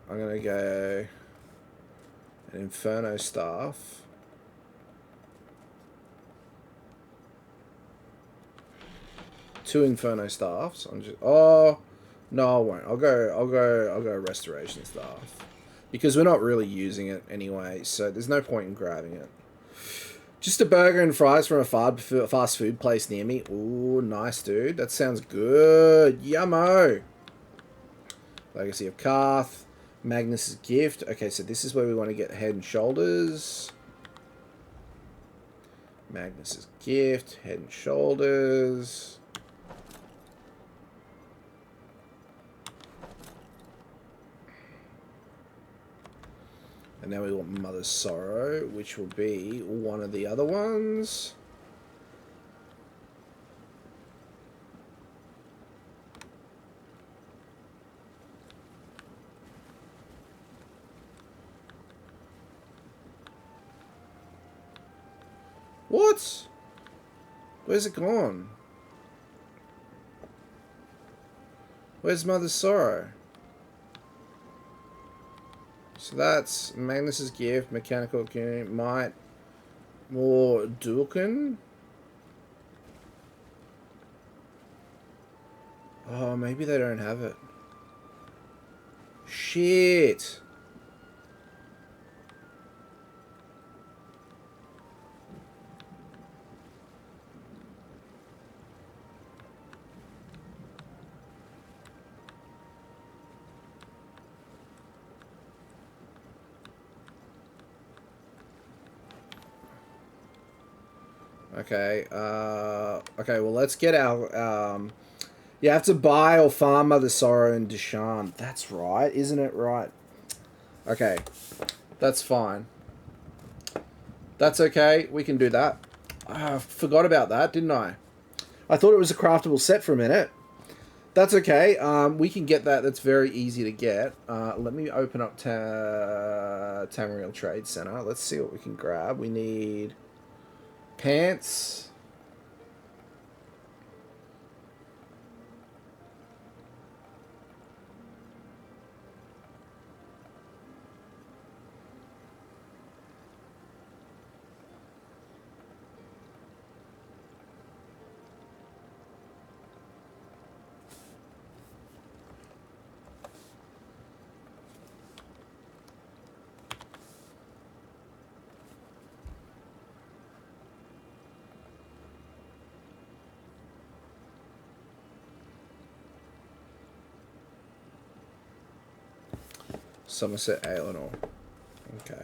I'm going to go an Inferno Staff. Two Inferno Staffs. I'm just... Oh, no, I won't. I'll go Restoration Staff. Because we're not really using it anyway, so there's no point in grabbing it. Just a burger and fries from a fast food place near me. Ooh, nice, dude. That sounds good. Yummo. Legacy of Karth. Magnus's Gift. Okay, so this is where we want to get Head and Shoulders. Magnus's Gift. Head and Shoulders. And now we want Mother's Sorrow, which will be one of the other ones. What? Where's it gone? Where's Mother's Sorrow? So that's Magnus's Gift, Mechanical Might, more Duken. Oh, maybe they don't have it. Shit. Okay, okay, well, let's get our, you have to buy or farm Mother Sorrow and Deshan. That's right, isn't it right? Okay, that's fine. That's okay, we can do that. I forgot about that, didn't I? I thought it was a craftable set for a minute. That's okay, we can get that, that's very easy to get. Let me open up Tamriel Trade Center. Let's see what we can grab. We need pants. Somerset Aelinor. Okay.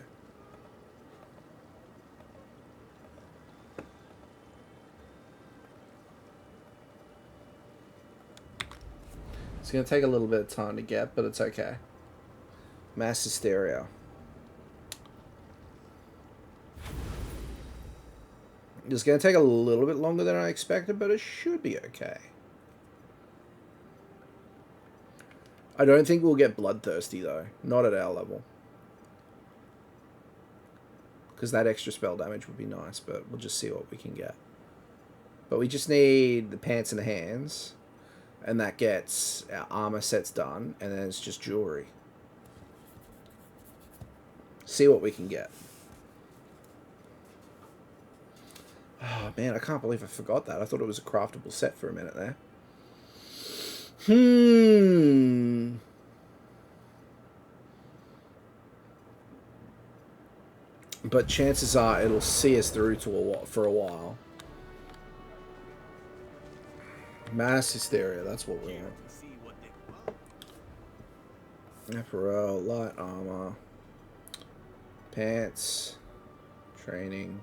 It's going to take a little bit of time to get, but it's okay. Mass Hysteria. It's going to take a little bit longer than I expected, but it should be okay. I don't think we'll get Bloodthirsty, though. Not at our level. Because that extra spell damage would be nice, but we'll just see what we can get. But we just need the pants and the hands. And that gets our armor sets done. And then it's just jewelry. See what we can get. Oh, man, I can't believe I forgot that. I thought it was a craftable set for a minute there. But chances are it'll see us through for a while. Mass Hysteria, that's what we want. Apparel, light armor, pants, training.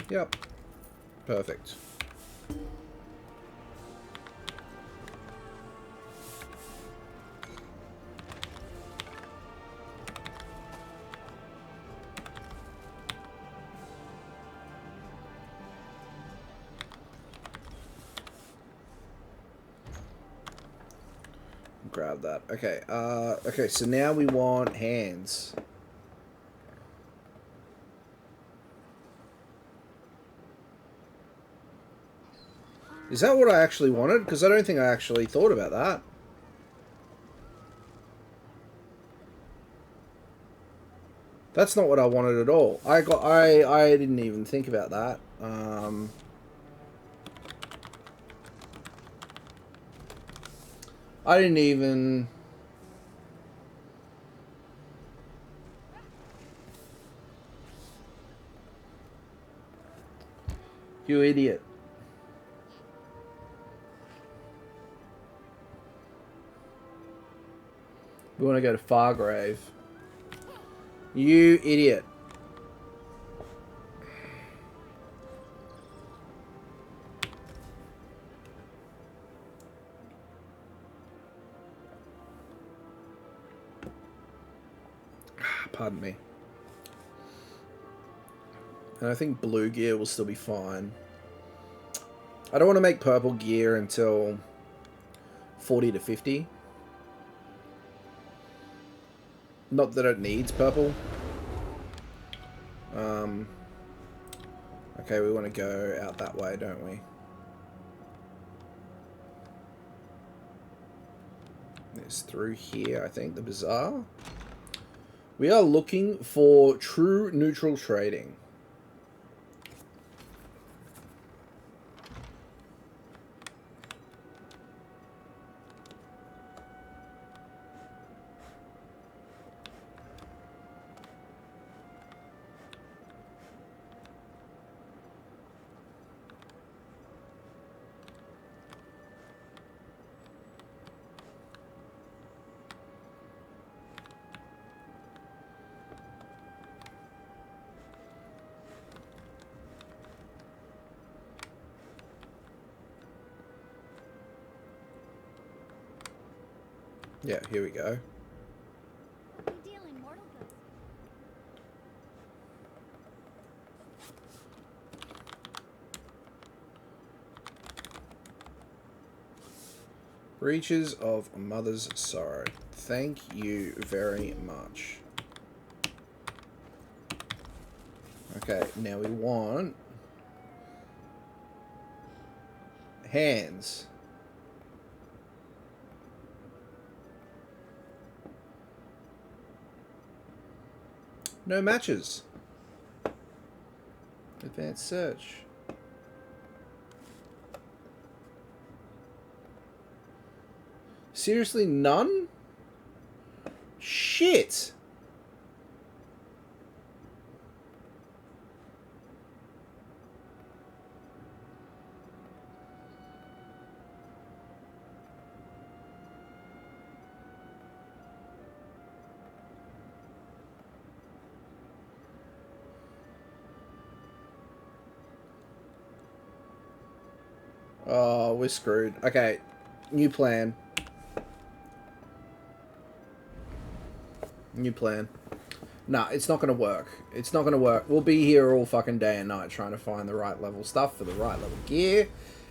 Yep. Perfect. Grab that. Okay, okay, so now we want hands. Is that what I actually wanted? Because I don't think I actually thought about that. That's not what I wanted at all. I didn't even think about that. I didn't even... You idiot. We want to go to Fargrave. You idiot. Pardon me. And I think blue gear will still be fine. I don't want to make purple gear until 40 to 50. Not that it needs purple. Okay, we want to go out that way, don't we? It's through here, I think, the bazaar. We are looking for true neutral trading. Yeah, here we go. We deal in mortal goods. Breaches of a Mother's Sorrow. Thank you very much. Okay, now we want hands. No matches. Advanced search. Seriously, none? Shit! Oh, we're screwed. Okay, new plan. New plan. Nah, it's not going to work. It's not going to work. We'll be here all fucking day and night trying to find the right level stuff for the right level gear.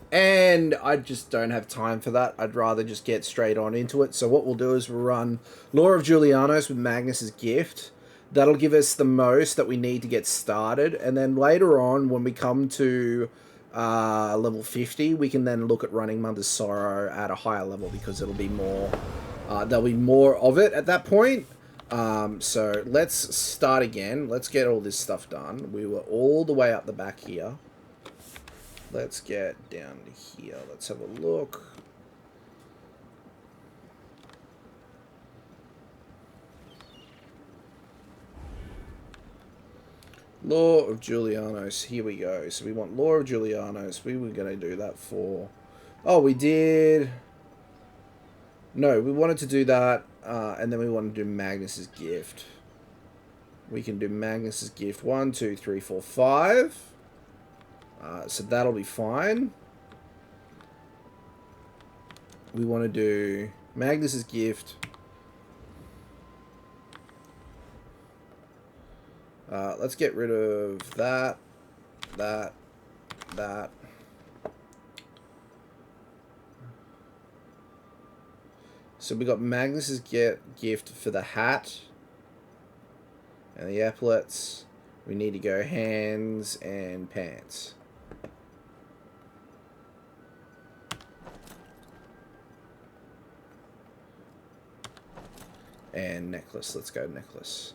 And I just don't have time for that. I'd rather just get straight on into it. So what we'll do is we'll run Lore of Julianos with Magnus's Gift. That'll give us the most that we need to get started. And then later on, when we come to level 50, we can then look at running Mother's Sorrow at a higher level because it'll be more... there'll be more of it at that point. So let's start again. Let's get all this stuff done. We were all the way up the back here. Let's get down to here. Let's have a look. Lore of Julianos. Here we go. So we want Lore of Julianos. We were going to do that for... Oh, we did... No, we wanted to do that, and then we want to do Magnus's Gift. We can do Magnus's Gift 1, 2, 3, 4, 5. So that'll be fine. We want to do Magnus's Gift. Let's get rid of that, that. So we got Magnus's Gift for the hat and the epaulets. We need to go hands and pants. And necklace. Let's go necklace.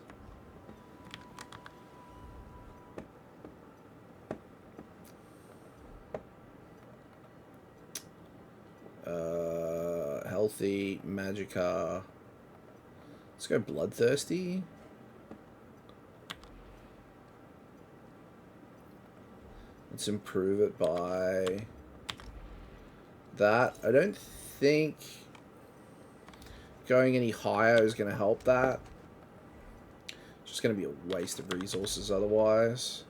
Healthy, Magica. Let's go bloodthirsty. Let's improve it by that. I don't think going any higher is going to help that. It's just going to be a waste of resources otherwise.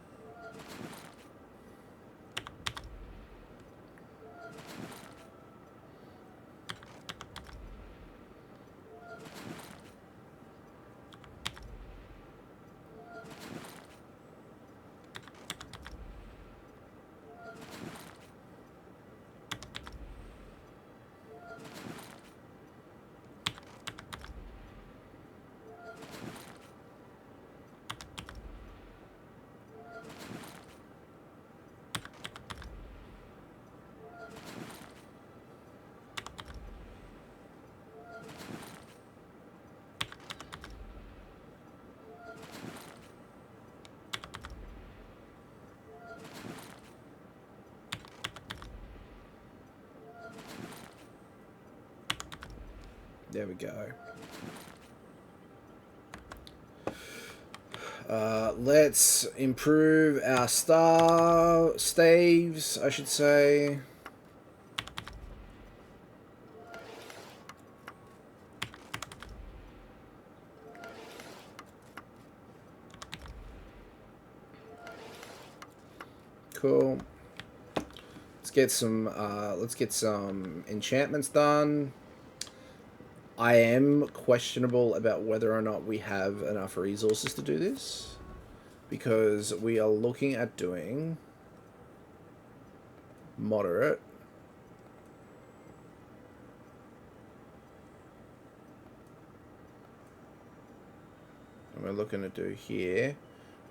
There we go. Let's improve our staves, I should say. Cool. Let's get some enchantments done. I am questionable about whether or not we have enough resources to do this, because we are looking at doing moderate. And we're looking to do here.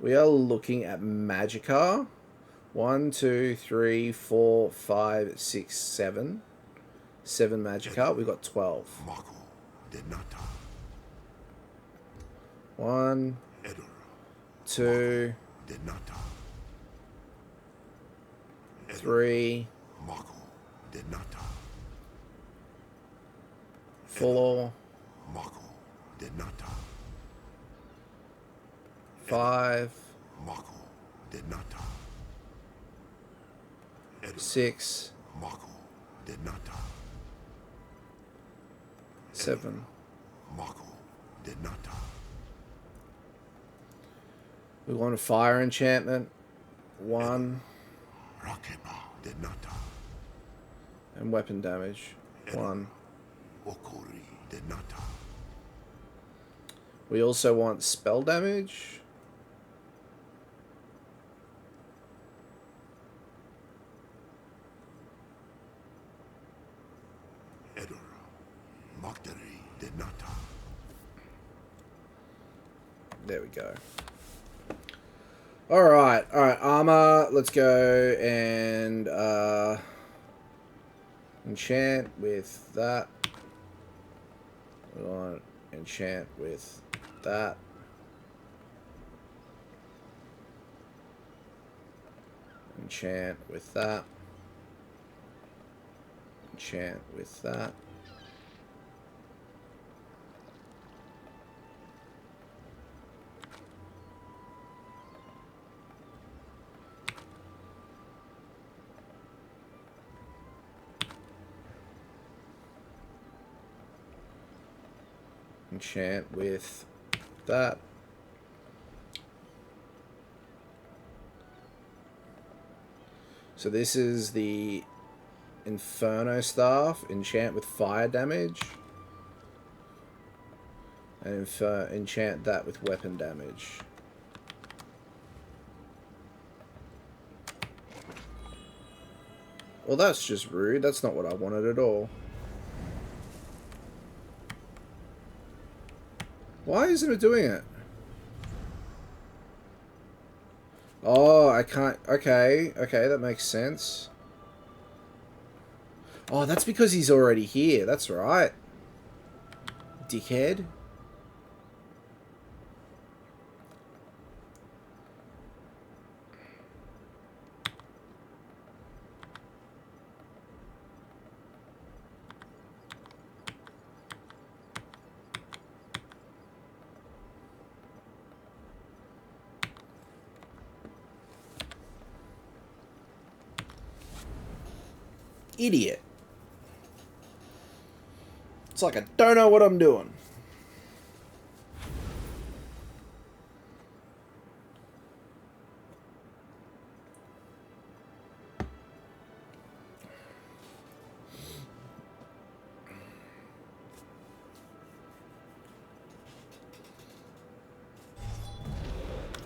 We are looking at Magicka. 1, 2, 3, 4, 5, 6, 7. 7 Magicka. We got 12. 1, 2, 3, 4, 5, 6, 7. We want a fire enchantment. 1. And weapon damage. 1. We also want spell damage. There we go. Alright, armor. Let's go and enchant with that. We want enchant with that. Enchant with that. Enchant with that. Enchant with that. So this is the Inferno Staff. Enchant with fire damage. And enchant that with weapon damage. Well, that's just rude. That's not what I wanted at all. Why isn't it doing it? Oh, I can't... Okay, that makes sense. Oh, that's because he's already here. That's right. Dickhead. Idiot. It's like I don't know what I'm doing.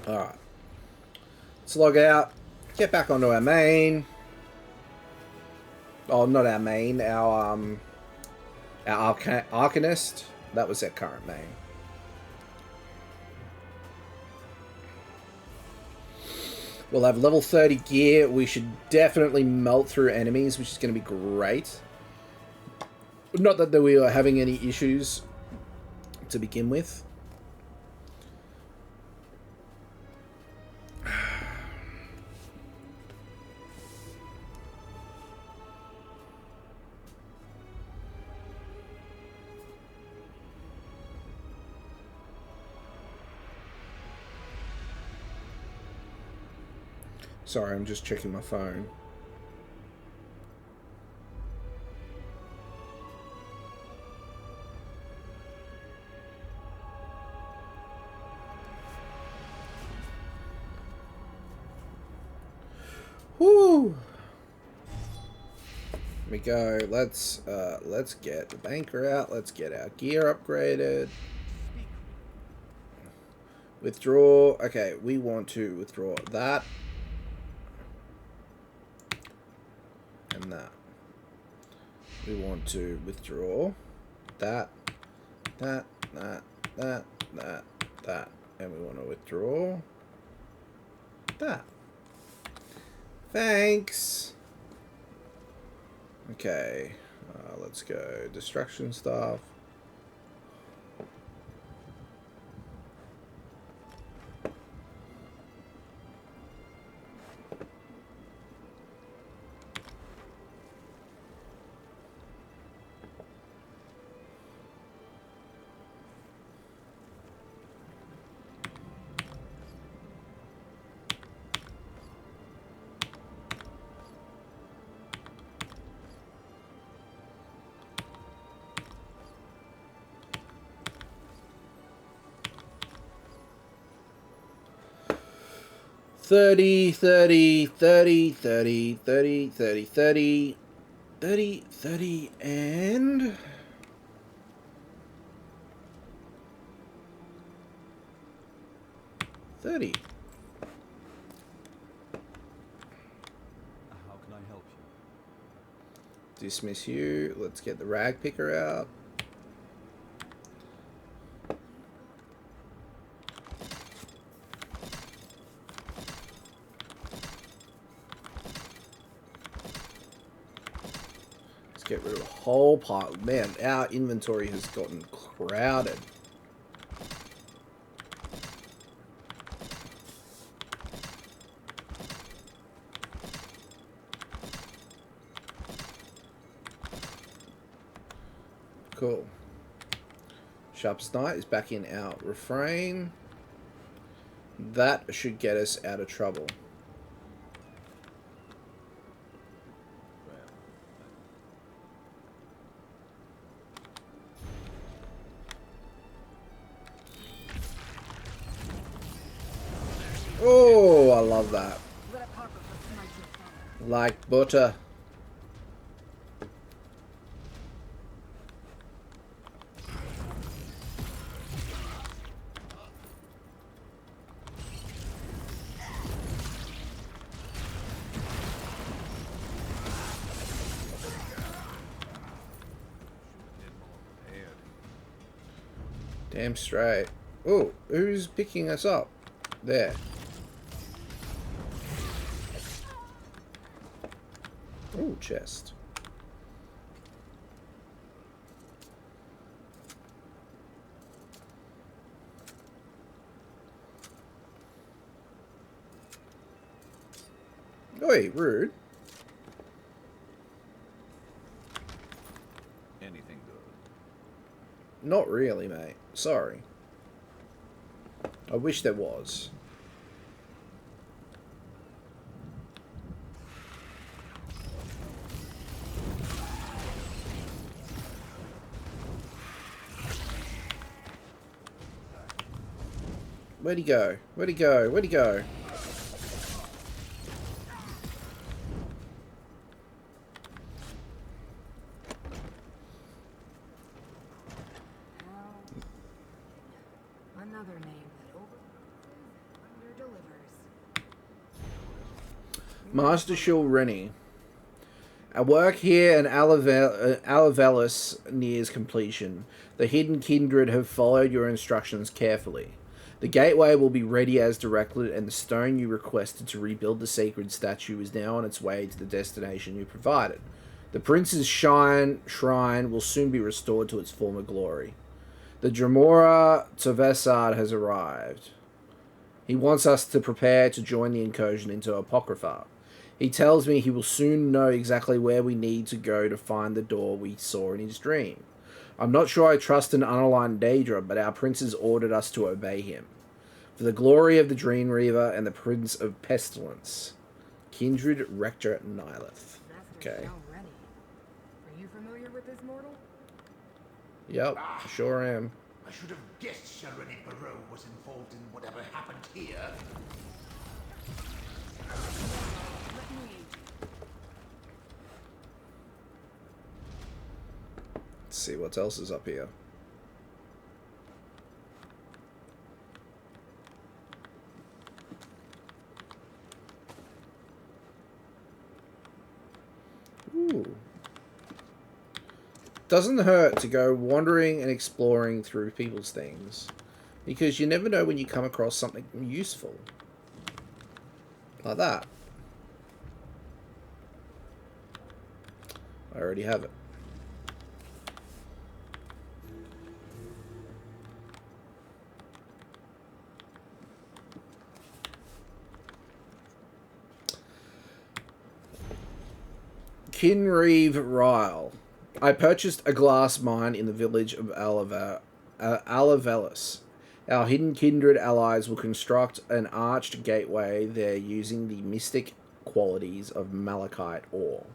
Alright. Let's log out. Get back onto our main. Oh, not our main. Our Arcanist. That was our current main. We'll have level 30 gear. We should definitely melt through enemies, which is going to be great. Not that we are having any issues to begin with. Sorry, I'm just checking my phone. Woo! Here we go. Let's get the banker out. Let's get our gear upgraded. Withdraw. Okay, we want to withdraw that and that. We want to withdraw that, that, that, that, that, that, and we want to withdraw that. Thanks. Okay, let's go destruction stuff. Thirty, 30, 30, 30, 30, 30, 30, 30, 30, and 30. How can I help you? Dismiss you. Let's get the rag picker out. Let's get rid of the whole pile. Man, our inventory has gotten crowded. Cool. Sharp's Knight is back in our refrain. That should get us out of trouble. Oh, I love that. Like butter. Damn straight. Oh, who's picking us up? There. Oh, chest. Oi, rude. Anything good? Not really, mate. Sorry. I wish there was. Where'd he go? Where'd he go? Where'd he go? Another name that over-delivers. Master Shill Rennie. Our work here in Alavelis nears completion. The hidden kindred have followed your instructions carefully. The gateway will be ready as directed, and the stone you requested to rebuild the sacred statue is now on its way to the destination you provided. The prince's shrine will soon be restored to its former glory. The Dremora Tovesard has arrived. He wants us to prepare to join the incursion into Apocrypha. He tells me he will soon know exactly where we need to go to find the door we saw in his dream. I'm not sure I trust an unaligned Daedra, but our prince has ordered us to obey him. For the glory of the Dream Reaver and the Prince of Pestilence. Kindred Rector Nihilith. Master Okay. Shalreni. Are you familiar with this mortal? Yep, sure am. I should have guessed Shareni Barrow was involved in whatever happened here. Let me. Let's see what else is up here. Ooh. Doesn't hurt to go wandering and exploring through people's things, because you never know when you come across something useful. Like that. I already have it. Kinreeve Ryle. I purchased a glass mine in the village of Alavelis. Our hidden kindred allies will construct an arched gateway there using the mystic qualities of malachite ore.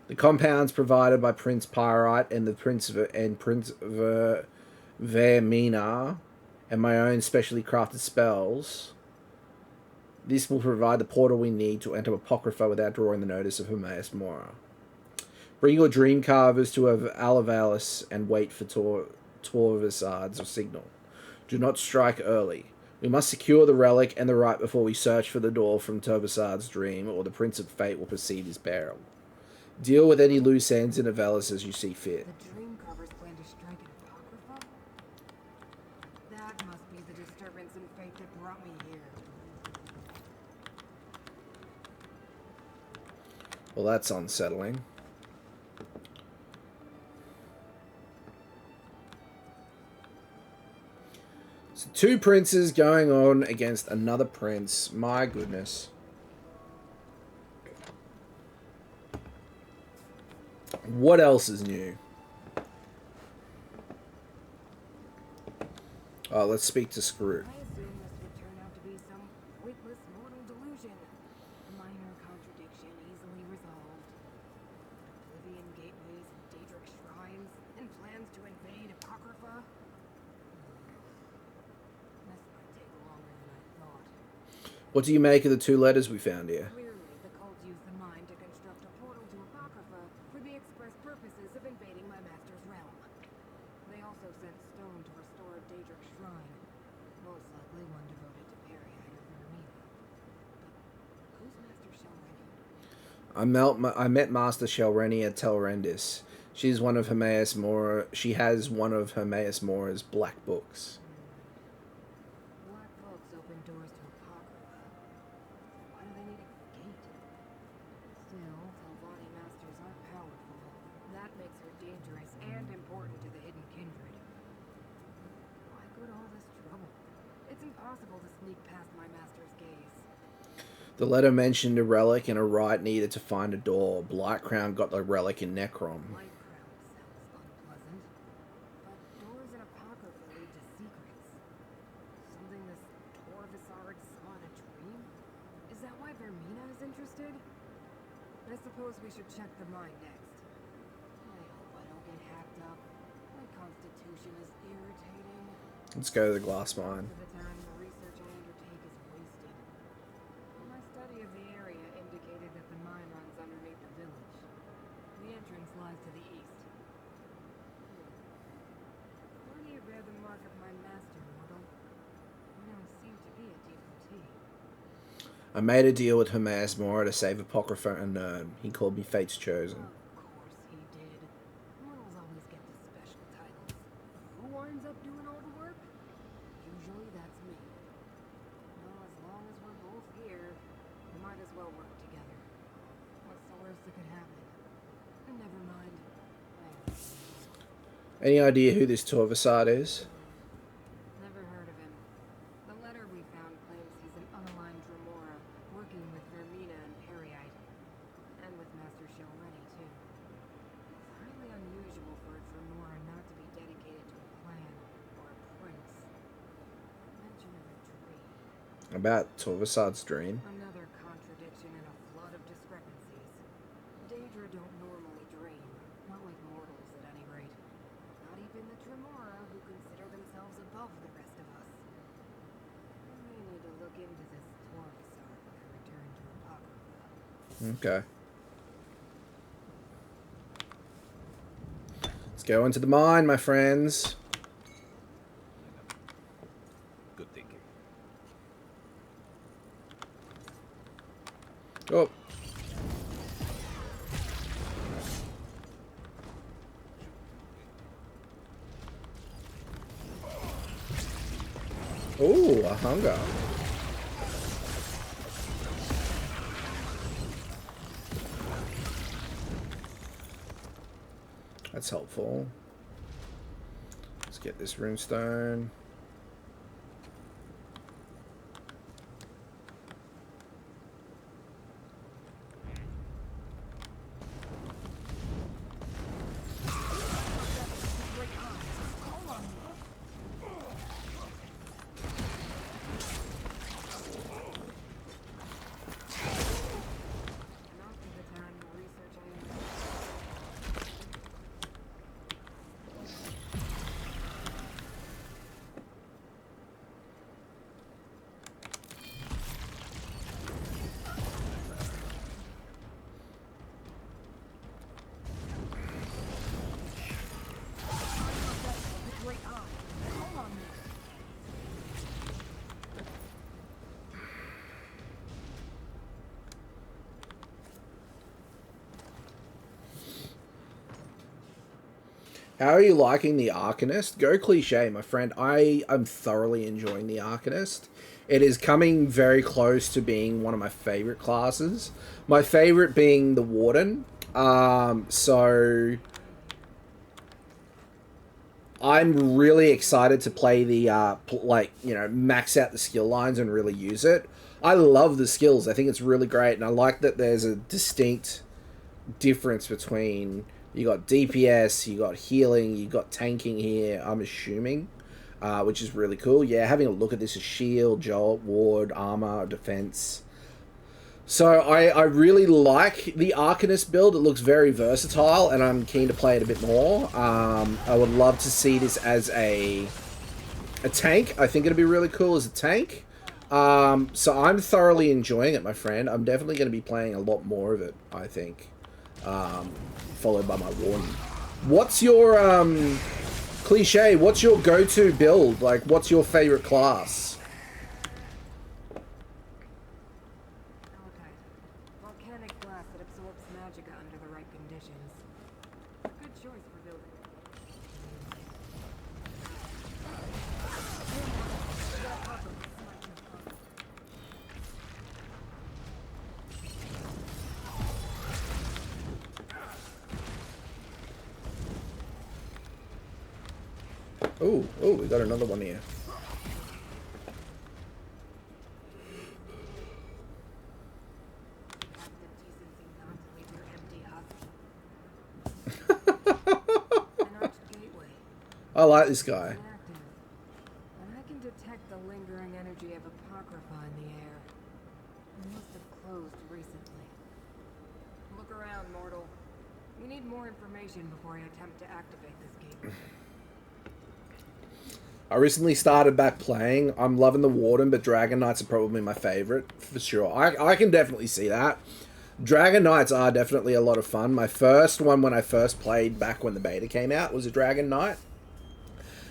The compounds provided by Prince Pyrite and Prince Vermina and my own specially crafted spells. This will provide the portal we need to enter Apocrypha without drawing the notice of Hermaeus Mora. Bring your dream carvers to Alavalis and wait for Torvisard's signal. Do not strike early. We must secure the relic and the right before we search for the door from Torvisard's dream, or the Prince of Fate will perceive his peril. Deal with any loose ends in Avalis as you see fit. The dream carvers plan to strike at Apocrypha? That must be the disturbance in fate that brought me here. Well, that's unsettling. So 2 princes going on against another prince. My goodness. What else is new? Oh, let's speak to Screw. I assume this would turn out to be some pointless mortal delusion. A minor contradiction easily resolved. Oblivion gateways and Daedric shrines, and plans to invade Apocrypha. This might take longer than I thought. What do you make of the 2 letters we found here? Clearly, the cult used the mine to construct a portal to Apocrypha for the express purposes of invading my master's realm. They also sent stone to restore a Daedric shrine, most likely one devoted to Periite or Vermina. But who's Master Shalreni? I met Master Shalreni at Telrendis. She's one of Hermaeus Mora. She has one of Hermaeus Mora's black books. Black books open doors to Apocrypha. Why do they need a gate? Still, Telvanni masters are powerful. That makes her dangerous and important to the hidden kindred. Why go to all this trouble? It's impossible to sneak past my master's gaze. The letter mentioned a relic and a rite needed to find a door. Blightcrown got the relic in Necrom. Light crown sounds unpleasant, but doors in Apocrypha lead to secrets. Something this Torvisard saw in a dream? Is that why Vermina is interested? I suppose we should check the mine next. I hope I don't get hacked up. My constitution is irritating. Let's go to the glass mine. Most of the time, the research I undertake is wasted. My study of the area indicated that the mine runs underneath the village. The entrance lies to the east. Where do you bear the mark of my master, mortal? You don't seem to be a devotee. I made a deal with Hermaeus Mora to save Apocrypha and Nern. He called me Fate's Chosen. Of course he did. Mortals always get the special titles. Who winds up doing all the work? Usually that's me. Well, as long as we're both here, we might as well work together. What's the worst that could happen? And never mind. Any idea who this Torvisard is? Never heard of him. The letter we found claims he's an unaligned Dremora, working with Vermina and Periite. And with Master Shalreni, too. It's highly unusual for a Dremora not to be dedicated to a clan or a prince. Mention of a dream. About Torvisard's dream. Another contradiction in a flood of Okay. Let's go into the mine, my friends. Good thinking. Oh. Ooh, a hunger. That's helpful. Let's get this runestone. How are you liking the Arcanist? Go cliche, my friend. I am thoroughly enjoying the Arcanist. It is coming very close to being one of my favorite classes. My favorite being the Warden. So I'm really excited to play the, max out the skill lines and really use it. I love the skills. I think it's really great. And I like that there's a distinct difference between... You got DPS, you got healing, you got tanking here, I'm assuming, which is really cool. Yeah, having a look at this is shield, jolt, ward, armor, defense. So I really like the Arcanist build. It looks very versatile, and I'm keen to play it a bit more. I would love to see this as a tank. I think it'd be really cool as a tank. So I'm thoroughly enjoying it, my friend. I'm definitely going to be playing a lot more of it, I think. Followed by my Warden. What's your, cliche, what's your go-to build? Like, what's your favorite class? Volcanic glass that absorbs magicka under the right conditions. Good choice for building. Oh, we got another one here. I like this guy. And I can detect the lingering energy of Apocrypha in the air. It must have closed recently. Look around, mortal. We need more information before I attempt to activate this gateway. I recently started back playing. I'm loving the Warden, but Dragon Knights are probably my favorite, for sure. I can definitely see that. Dragon Knights are definitely a lot of fun. My first one when I first played back when the beta came out was a Dragon Knight.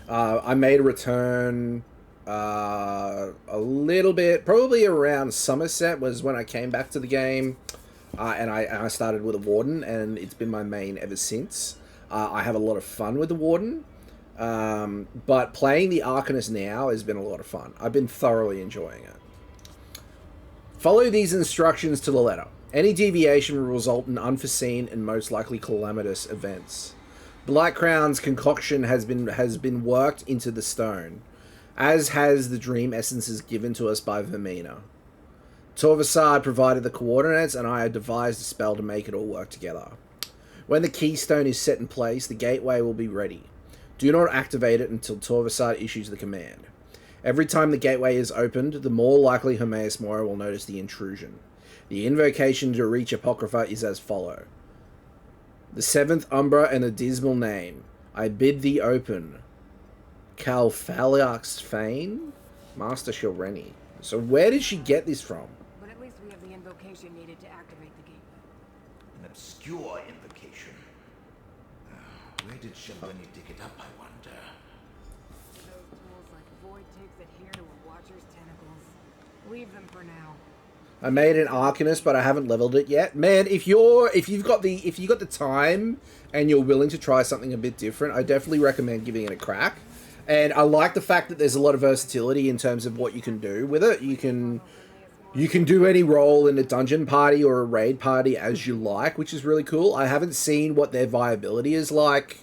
I made a return a little bit, probably around Somerset was when I came back to the game. And I started with a Warden, and it's been my main ever since. I have a lot of fun with the Warden. But playing the Arcanist now has been a lot of fun. I've been thoroughly enjoying it. Follow these instructions to the letter. Any deviation will result in unforeseen and most likely calamitous events. Blight Crown's concoction has been worked into the stone, as has the dream essences given to us by Vermina. Torvasad provided the coordinates, and I had devised a spell to make it all work together. When the keystone is set in place, the gateway will be ready. Do not activate it until Torvasad issues the command. Every time the gateway is opened, the more likely Hermaeus Mora will notice the intrusion. The invocation to reach Apocrypha is as follow. The seventh Umbra and a dismal name. I bid thee open. Calphaliax Fane? Master Shilreni. So where did she get this from? But at least we have the invocation needed to activate the gateway. obscure invocation. Where did Shelreni dig it up, I wonder? Those tools like void ticks adhere to a watcher's tentacles. Leave them for now. I made an Arcanist, but I haven't leveled it yet. Man, if you've got the time and you're willing to try something a bit different, I definitely recommend giving it a crack. And I like the fact that there's a lot of versatility in terms of what you can do with it. You can do any role in a dungeon party or a raid party as you like, which is really cool. I haven't seen what their viability is like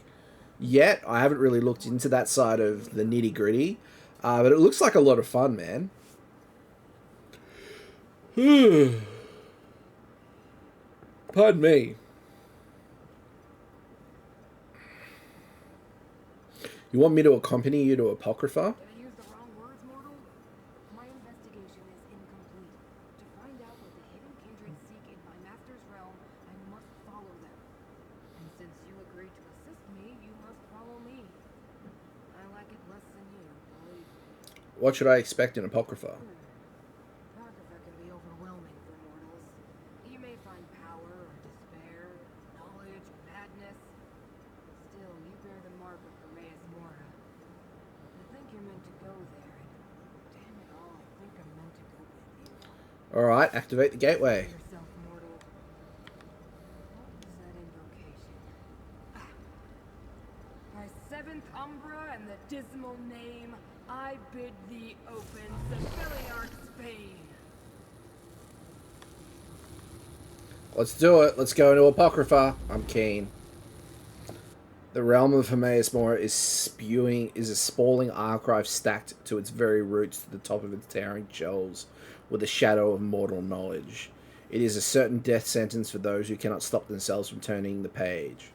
yet. I haven't really looked into that side of the nitty-gritty. But it looks like a lot of fun, man. Pardon me. You want me to accompany you to Apocrypha? Did I use the wrong words, mortal? My investigation is incomplete. To find out what the hidden kindred seek in my master's realm, I must follow them. And since you agreed to assist me, you must follow me. I like it less than you, believe me. What should I expect in Apocrypha? Apocrypha can be overwhelming for mortals. You may find power or despair, knowledge or madness. Still, you bear the mark of Hermaeus Mora. I think you're meant to go there, and damn it all, I think I'm meant to go with you. Alright, activate the gateway. Yourself, mortal. What was that invocation? By seventh Umbra and the dismal name, I bid thee open Seviliarch's Bane. Let's do it. Let's go into Apocrypha. I'm keen. The realm of Hermaeus Mora is a sprawling archive stacked to its very roots to the top of its towering shelves with a shadow of mortal knowledge. It is a certain death sentence for those who cannot stop themselves from turning the page.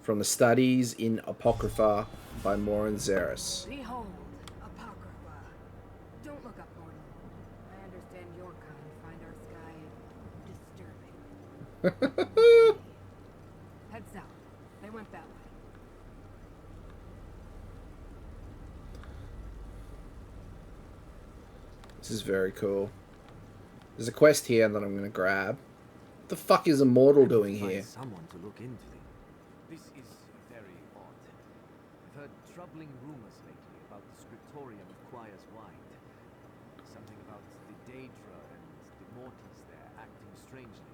From the Studies in Apocrypha by Morin Xeris. Behold, Apocrypha. Don't look up, mortal. I understand your kind find our sky disturbing. Head south. They went that way. This is very cool. There's a quest here that I'm going to grab. What the fuck is a mortal doing here? Someone to look into them. This is very odd. I've heard troubling rumors lately about the scriptorium of Quire's Wind. Something about the Daedra and the mortals there acting strangely.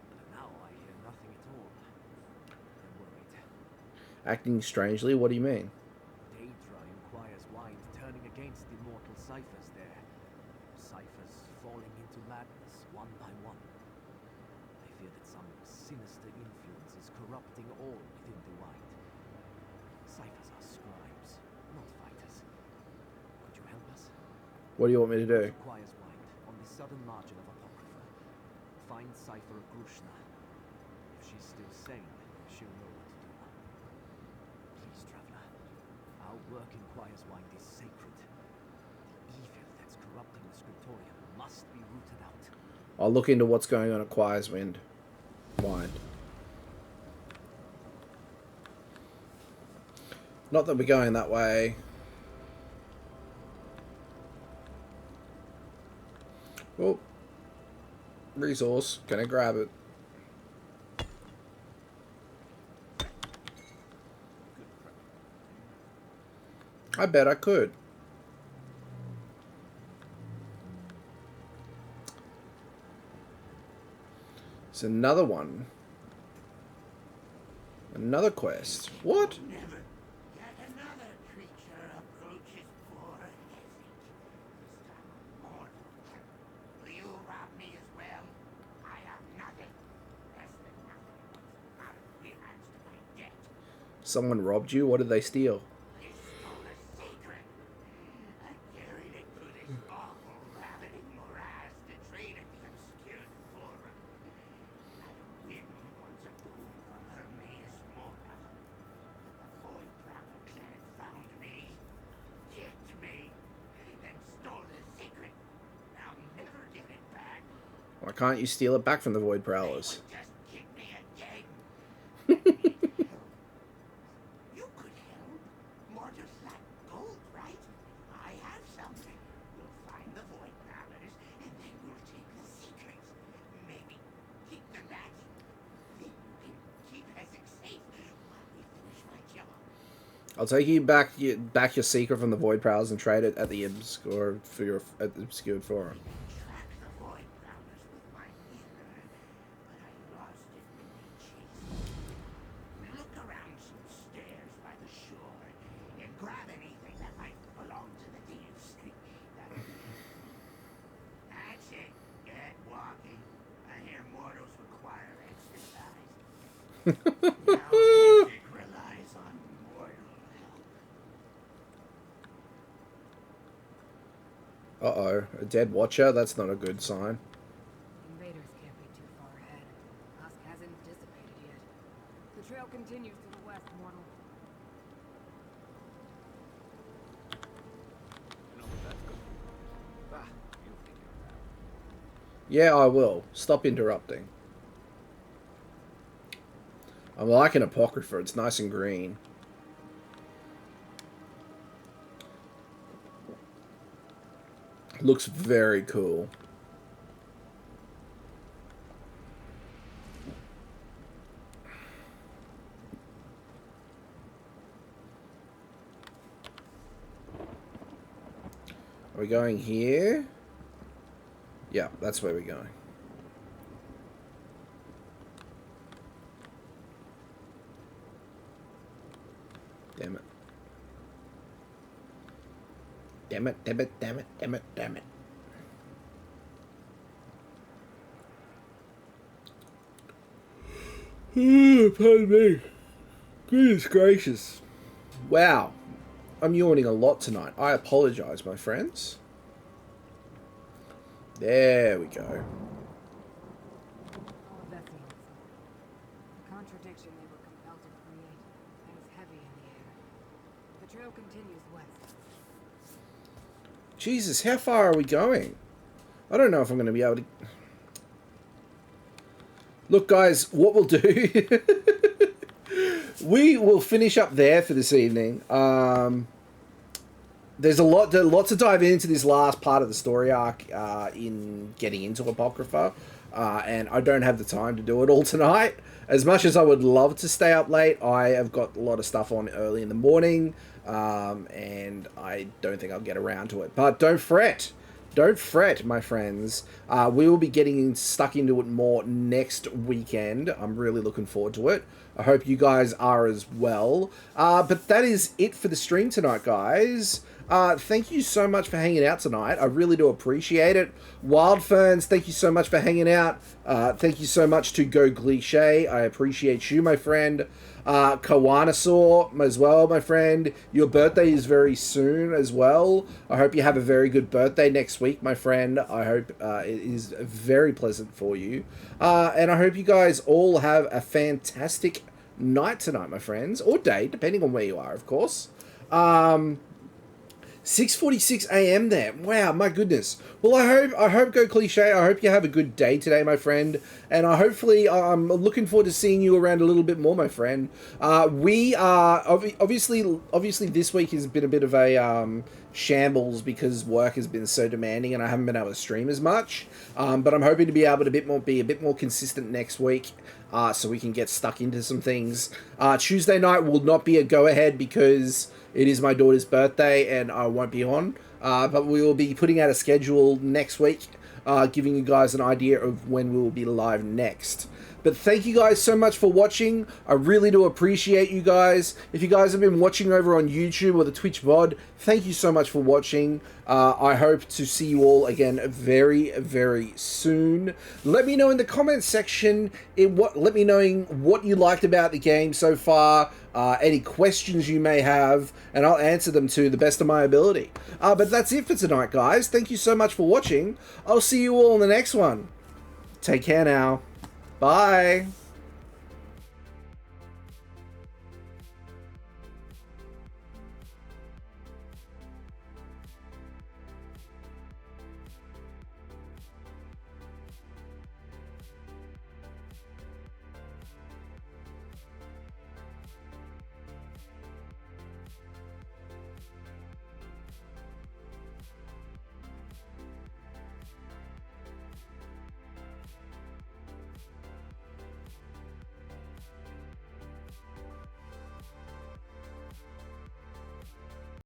But now I hear nothing at all. I'm worried. Acting strangely? What do you mean? Daedra in Quire's Wind turning against the mortal ciphers there. Ciphers falling into madness one by one. I fear that some sinister influence is corrupting all within the Wind. Ciphers are scribes, not fighters. Could you help us? What do you want me to do? Quire's Wind, on the southern margin of Apocrypha. Find Cipher of Grushna. If she's still sane, she'll know what to do. Please, traveler. Our work in Quire's Wind is sacred. The evil that's corrupting the scriptorium must be rooted out. I'll look into what's going on at Quire's Wind. Not that we're going that way. Oh. Resource. Can I grab it? I bet I could. It's another one. Another quest. What? Never yet another creature approaches poor Hezek. This time mortal. Will you rob me as well? I have nothing. Less than nothing. What's out of the hands to my debt. Someone robbed you? What did they steal? They stole a secret. I carried it through this awful, ravening morass to trade at the obscured forum. I win once a boon from Hermaeus Mora. The Void Travel clan found me, kicked me, and stole the secret. I'll never get it back. Why can't you steal it back from the Void They Prowlers? would just kick me again. You could help. Mortals lack gold, right? I have something. We'll find the Void Prowlers, and then we'll take the secrets. Maybe keep them back. Then I'll take you back your secret from the Void Prowlers and trade it at the Obscure for your at the Obscured Forum. Track the void prowlers with my ether, but I lost it when they chased me. Look around some stairs by the shore and grab anything that might belong to the thieves. That's it. Get walking. I hear mortals require exercise. Now magic relies on mortal help. Uh-oh, a dead watcher? That's not a good sign. Invaders can't be too far ahead. Husk hasn't dissipated yet. The trail continues to the west, mortal. You know what that's good for? Ah, you figure it out. Yeah, I will. Stop interrupting. I'm liking Apocrypha. It's nice and green. Looks very cool. Are we going here? Yeah, that's where we're going. Damn it. Damn it, damn it, damn it, damn it, damn it. Pardon me. Goodness gracious. Wow. I'm yawning a lot tonight. I apologize, my friends. There we go. All of that's the answer. The contradiction they were compelled to create hangs heavy in the air. The trail continues west. Jesus, how far are we going? I don't know if I'm going to be able to... Look, guys, what we'll do... we will finish up there for this evening. There's a lot to dive into this last part of the story arc in getting into Apocrypha. And I don't have the time to do it all tonight. As much as I would love to stay up late, I have got a lot of stuff on early in the morning. And I don't think I'll get around to it. But don't fret. Don't fret, my friends. We will be getting stuck into it more next weekend. I'm really looking forward to it. I hope you guys are as well. But that is it for the stream tonight, guys. Thank you so much for hanging out tonight. I really do appreciate it. Wild Ferns, thank you so much for hanging out. Thank you so much to Go Cliche. I appreciate you, my friend. Kawanasaur as well, my friend. Your birthday is very soon as well. I hope you have a very good birthday next week, my friend. I hope it is very pleasant for you. And I hope you guys all have a fantastic night tonight, my friends. Or day, depending on where you are, of course. 6:46 a.m. there. Wow, my goodness. Well, I hope Go Cliche. I hope you have a good day today, my friend. And hopefully, I'm looking forward to seeing you around a little bit more, my friend. We are obviously this week has been a bit of a shambles because work has been so demanding and I haven't been able to stream as much. But I'm hoping to be able to be a bit more consistent next week. So we can get stuck into some things. Tuesday night will not be a go-ahead because it is my daughter's birthday and I won't be on. But we will be putting out a schedule next week, giving you guys an idea of when we will be live next. But thank you guys so much for watching. I really do appreciate you guys. If you guys have been watching over on YouTube or the Twitch VOD, thank you so much for watching. I hope to see you all again very, very soon. Let me know in the comments section let me know what you liked about the game so far, any questions you may have, and I'll answer them to the best of my ability. But that's it for tonight, guys. Thank you so much for watching. I'll see you all in the next one. Take care now. Bye.